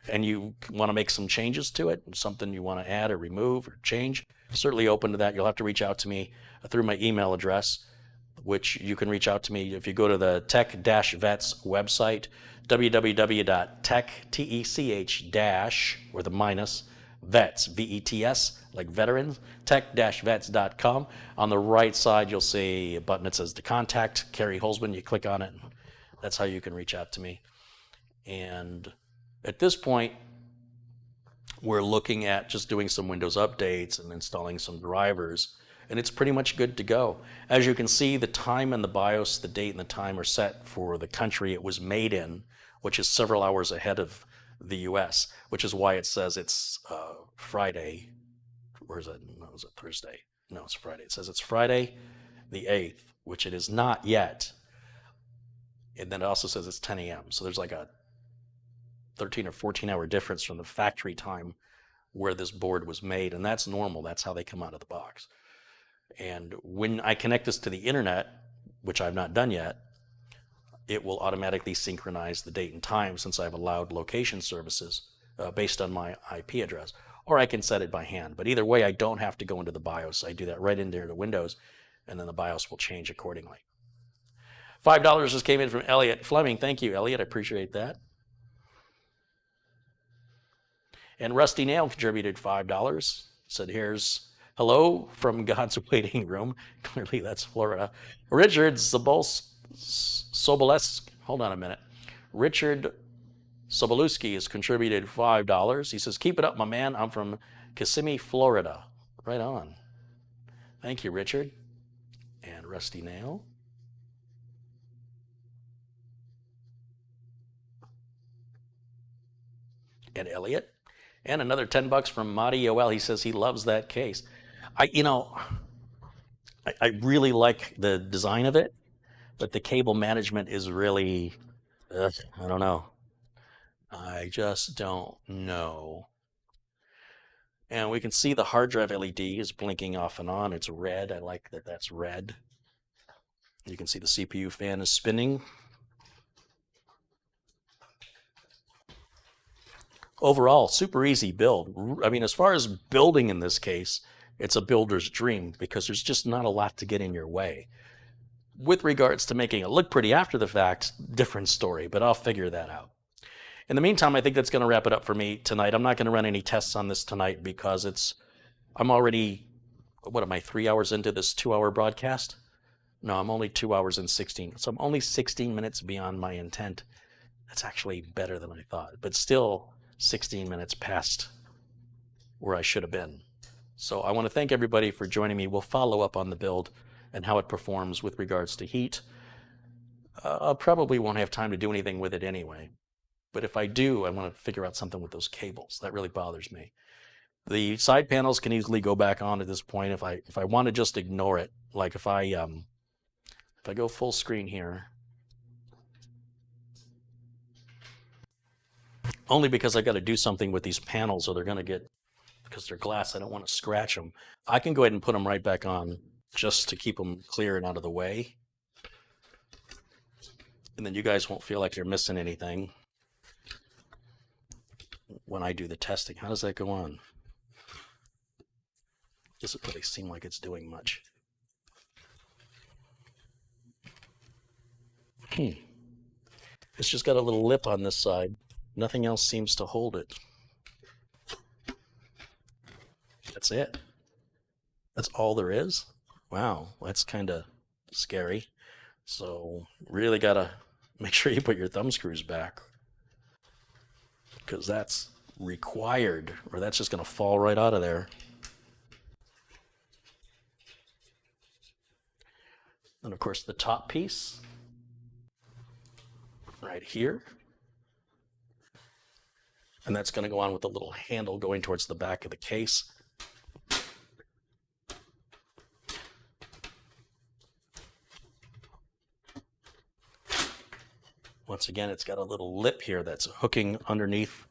Speaker 1: and you want to make some changes to it, something you want to add or remove or change, certainly open to that. You'll have to reach out to me through my email address, which you can reach out to me if you go to the Tech-Vets website, www.tech, or the minus, vets, V-E-T-S, like veterans, tech-vets.com. On the right side, you'll see a button that says to contact Carey Holzman. You click on it, and that's how you can reach out to me. And at this point, we're looking at just doing some Windows updates and installing some drivers, and it's pretty much good to go. As you can see, the time and the BIOS, the date and the time are set for the country it was made in, which is several hours ahead of the US, which is why it says it's Friday. Or is it? No, is it Thursday? No, it's Friday. It says it's Friday the 8th, which it is not yet. And then it also says it's 10 a.m. So there's like a 13 or 14-hour difference from the factory time where this board was made, and that's normal. That's how they come out of the box. And when I connect this to the internet, which I've not done yet, it will automatically synchronize the date and time, since I've allowed location services based on my IP address. Or I can set it by hand. But either way, I don't have to go into the BIOS. I do that right in there to Windows, and then the BIOS will change accordingly. $5 just came in from Elliot Fleming. Thank you, Elliot. I appreciate that. And Rusty Nail contributed $5. Said, here's hello from God's waiting room. Clearly that's Florida. Richard Sobolesk, hold on a minute. Richard Sobolewski has contributed $5. He says, keep it up, my man. I'm from Kissimmee, Florida. Right on. Thank you, Richard. And Rusty Nail. and Elliot. And another 10 bucks from Madi OL. He says he loves that case. I really like the design of it, but the cable management is really, I don't know. I just don't know. And we can see the hard drive LED is blinking off and on. It's red. I like that that's red. You can see the CPU fan is spinning. Overall, super easy build. I mean, as far as building in this case, it's a builder's dream because there's just not a lot to get in your way. With regards to making it look pretty after the fact, different story, but I'll figure that out. In the meantime, I think that's going to wrap it up for me tonight. I'm not going to run any tests on this tonight because I'm already, what am I, 3 hours into this 2-hour broadcast? No, I'm only 2 hours and 16. So I'm only 16 minutes beyond my intent. That's actually better than I thought, but still 16 minutes past where I should have been. So I want to thank everybody for joining me. We'll follow up on the build and how it performs with regards to heat. I probably won't have time to do anything with it anyway. But if I do, I want to figure out something with those cables. That really bothers me. The side panels can easily go back on at this point if I want to just ignore it. Like if I go full screen here, only because I got to do something with these panels or they're going to get, because they're glass, I don't want to scratch them. I can go ahead and put them right back on just to keep them clear and out of the way. And then you guys won't feel like you're missing anything when I do the testing. How does that go on? Doesn't really seem like it's doing much. It's just got a little lip on this side. Nothing else seems to hold it. That's it. That's all there is? Wow, that's kind of scary. So really got to make sure you put your thumb screws back, because that's required, or that's just going to fall right out of there. And of course the top piece right here. And that's going to go on with a little handle going towards the back of the case. Once again, it's got a little lip here that's hooking underneath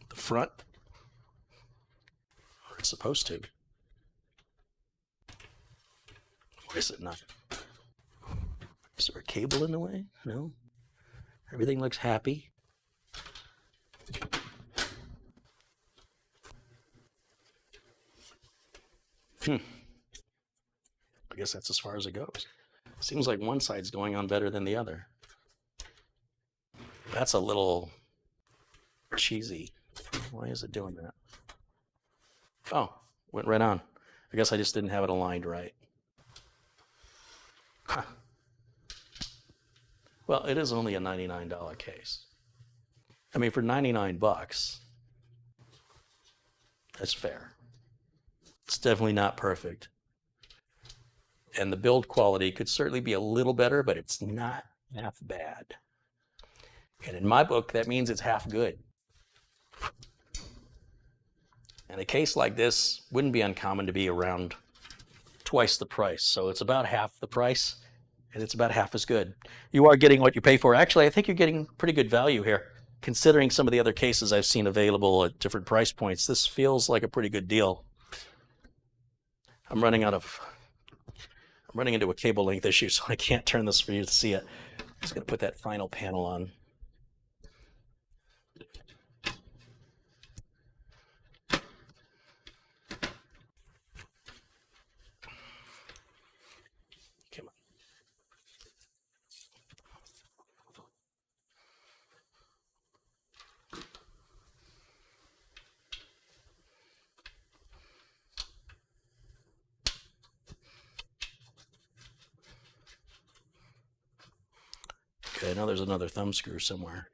Speaker 1: the front. Or it's supposed to. Why is it not? Is there a cable in the way? No. Everything looks happy. I guess that's as far as it goes. Seems like one side's going on better than the other. That's a little cheesy. Why is it doing that? Oh, went right on. I guess I just didn't have it aligned right. Huh. Well, it is only a $99 case. I mean, for 99 bucks, that's fair. It's definitely not perfect. And the build quality could certainly be a little better, but it's not half bad. And in my book, that means it's half good. And a case like this wouldn't be uncommon to be around twice the price. So it's about half the price, and it's about half as good. You are getting what you pay for. Actually, I think you're getting pretty good value here. Considering some of the other cases I've seen available at different price points, this feels like a pretty good deal. I'm running into a cable length issue, so I can't turn this for you to see it. I'm just going to put that final panel on. Come on. Okay, now there's another thumb screw somewhere.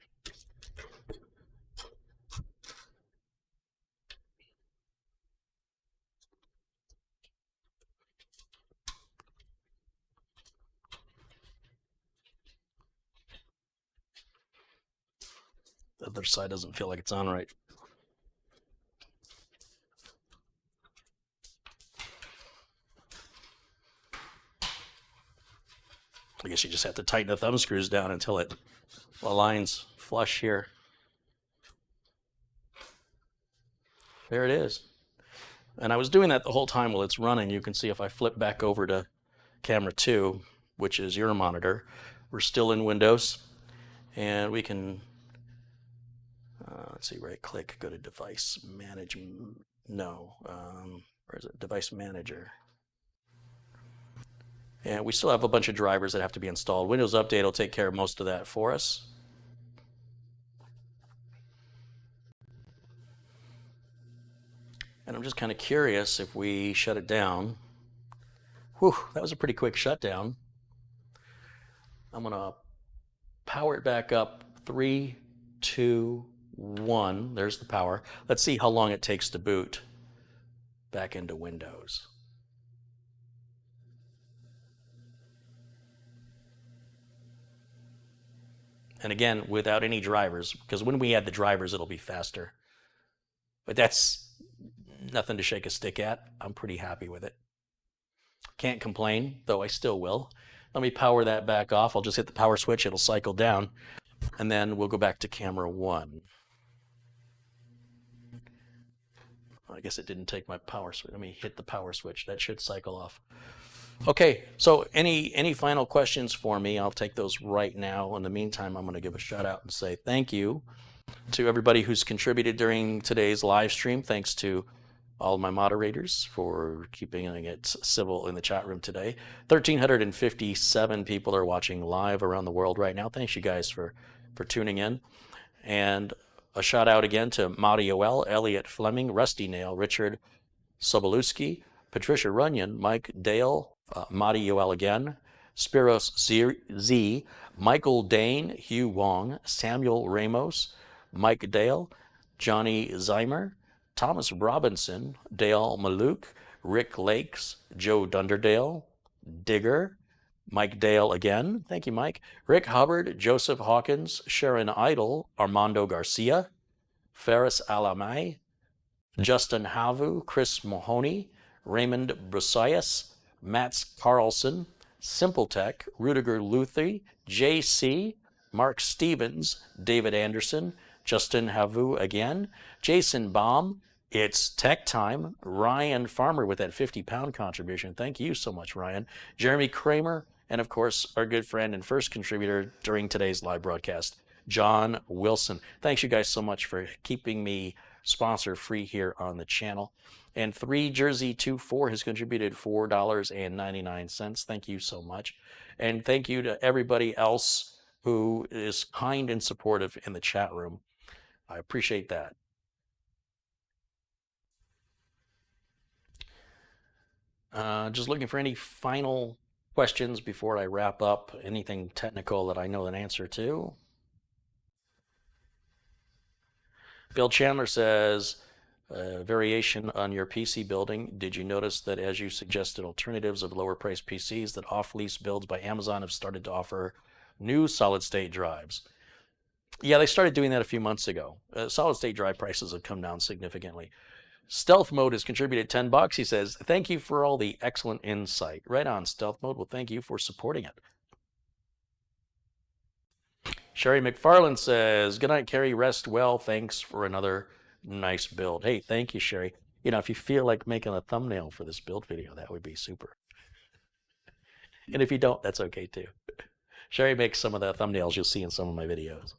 Speaker 1: The other side doesn't feel like it's on right. I guess you just have to tighten the thumb screws down until it aligns flush here. There it is. And I was doing that the whole time while it's running. You can see if I flip back over to camera 2, which is your monitor, we're still in Windows. And we can, let's see, right click, go to device manage, no, where is it, device manager. And we still have a bunch of drivers that have to be installed. Windows Update will take care of most of that for us. And I'm just kind of curious if we shut it down. Whew, that was a pretty quick shutdown. I'm going to power it back up. 3, 2, 1. There's the power. Let's see how long it takes to boot back into Windows. And again, without any drivers, because when we add the drivers, it'll be faster. But that's nothing to shake a stick at. I'm pretty happy with it. Can't complain, though I still will. Let me power that back off. I'll just hit the power switch. It'll cycle down. And then we'll go back to camera 1. I guess it didn't take my power switch. Let me hit the power switch. That should cycle off. Okay, so any final questions for me? I'll take those right now. In the meantime, I'm going to give a shout out and say thank you to everybody who's contributed during today's live stream. Thanks to all of my moderators for keeping it civil in the chat room today. 1,357 people are watching live around the world right now. Thanks you guys for tuning in. And a shout out again to Mario Elliot Fleming, Rusty Nail, Richard Sobolewski, Patricia Runyon, Mike Dale, Mario again, Spiros Z, Michael Dane, Hugh Wong, Samuel Ramos, Mike Dale, Johnny Zeimer, Thomas Robinson, Dale Maluk, Rick Lakes, Joe Dunderdale, Digger, Mike Dale again, thank you Mike, Rick Hubbard, Joseph Hawkins, Sharon Idle, Armando Garcia, Ferris Alamay, Justin Havu, Chris Mahoney, Raymond Brusayas, Mats Carlson, Simpletech, Rudiger Luthi, JC, Mark Stevens, David Anderson, Justin Havu again, Jason Baum, It's Tech Time, Ryan Farmer with that 50-pound contribution. Thank you so much, Ryan. Jeremy Kramer, and of course, our good friend and first contributor during today's live broadcast, John Wilson. Thanks you guys so much for keeping me sponsor free here on the channel. And 3Jersey24 has contributed $4.99. Thank you so much. And thank you to everybody else who is kind and supportive in the chat room. I appreciate that. Just looking for any final questions before I wrap up. Anything technical that I know an answer to. Bill Chandler says, variation on your PC building. Did you notice that as you suggested alternatives of lower priced PCs, that off-lease builds by Amazon have started to offer new solid-state drives? Yeah, they started doing that a few months ago. Solid-state drive prices have come down significantly. Stealth Mode has contributed $10. He says, thank you for all the excellent insight. Right on, Stealth Mode. Well, thank you for supporting it. Sherry McFarland says, good night, Carey. Rest well. Thanks for another nice build. Hey, thank you, Sherry. You know, if you feel like making a thumbnail for this build video, that would be super. And if you don't, that's okay too. Sherry makes some of the thumbnails you'll see in some of my videos.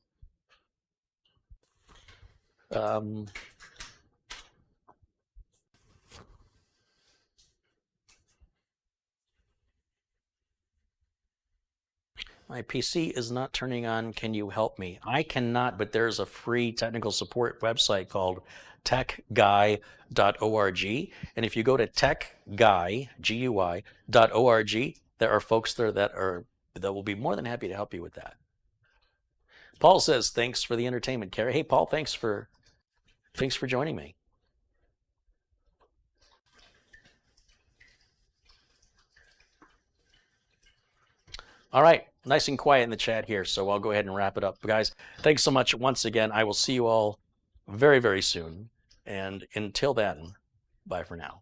Speaker 1: My PC is not turning on. Can you help me? I cannot, but there's a free technical support website called techguy.org. And if you go to techguy, GUI.org, there are folks there that will be more than happy to help you with that. Paul says, thanks for the entertainment, Carey. Hey, Paul, thanks for joining me. All right. nice and quiet in the chat here, so I'll go ahead and wrap it up. But guys, thanks so much once again. I will see you all very, very soon. And until then, bye for now.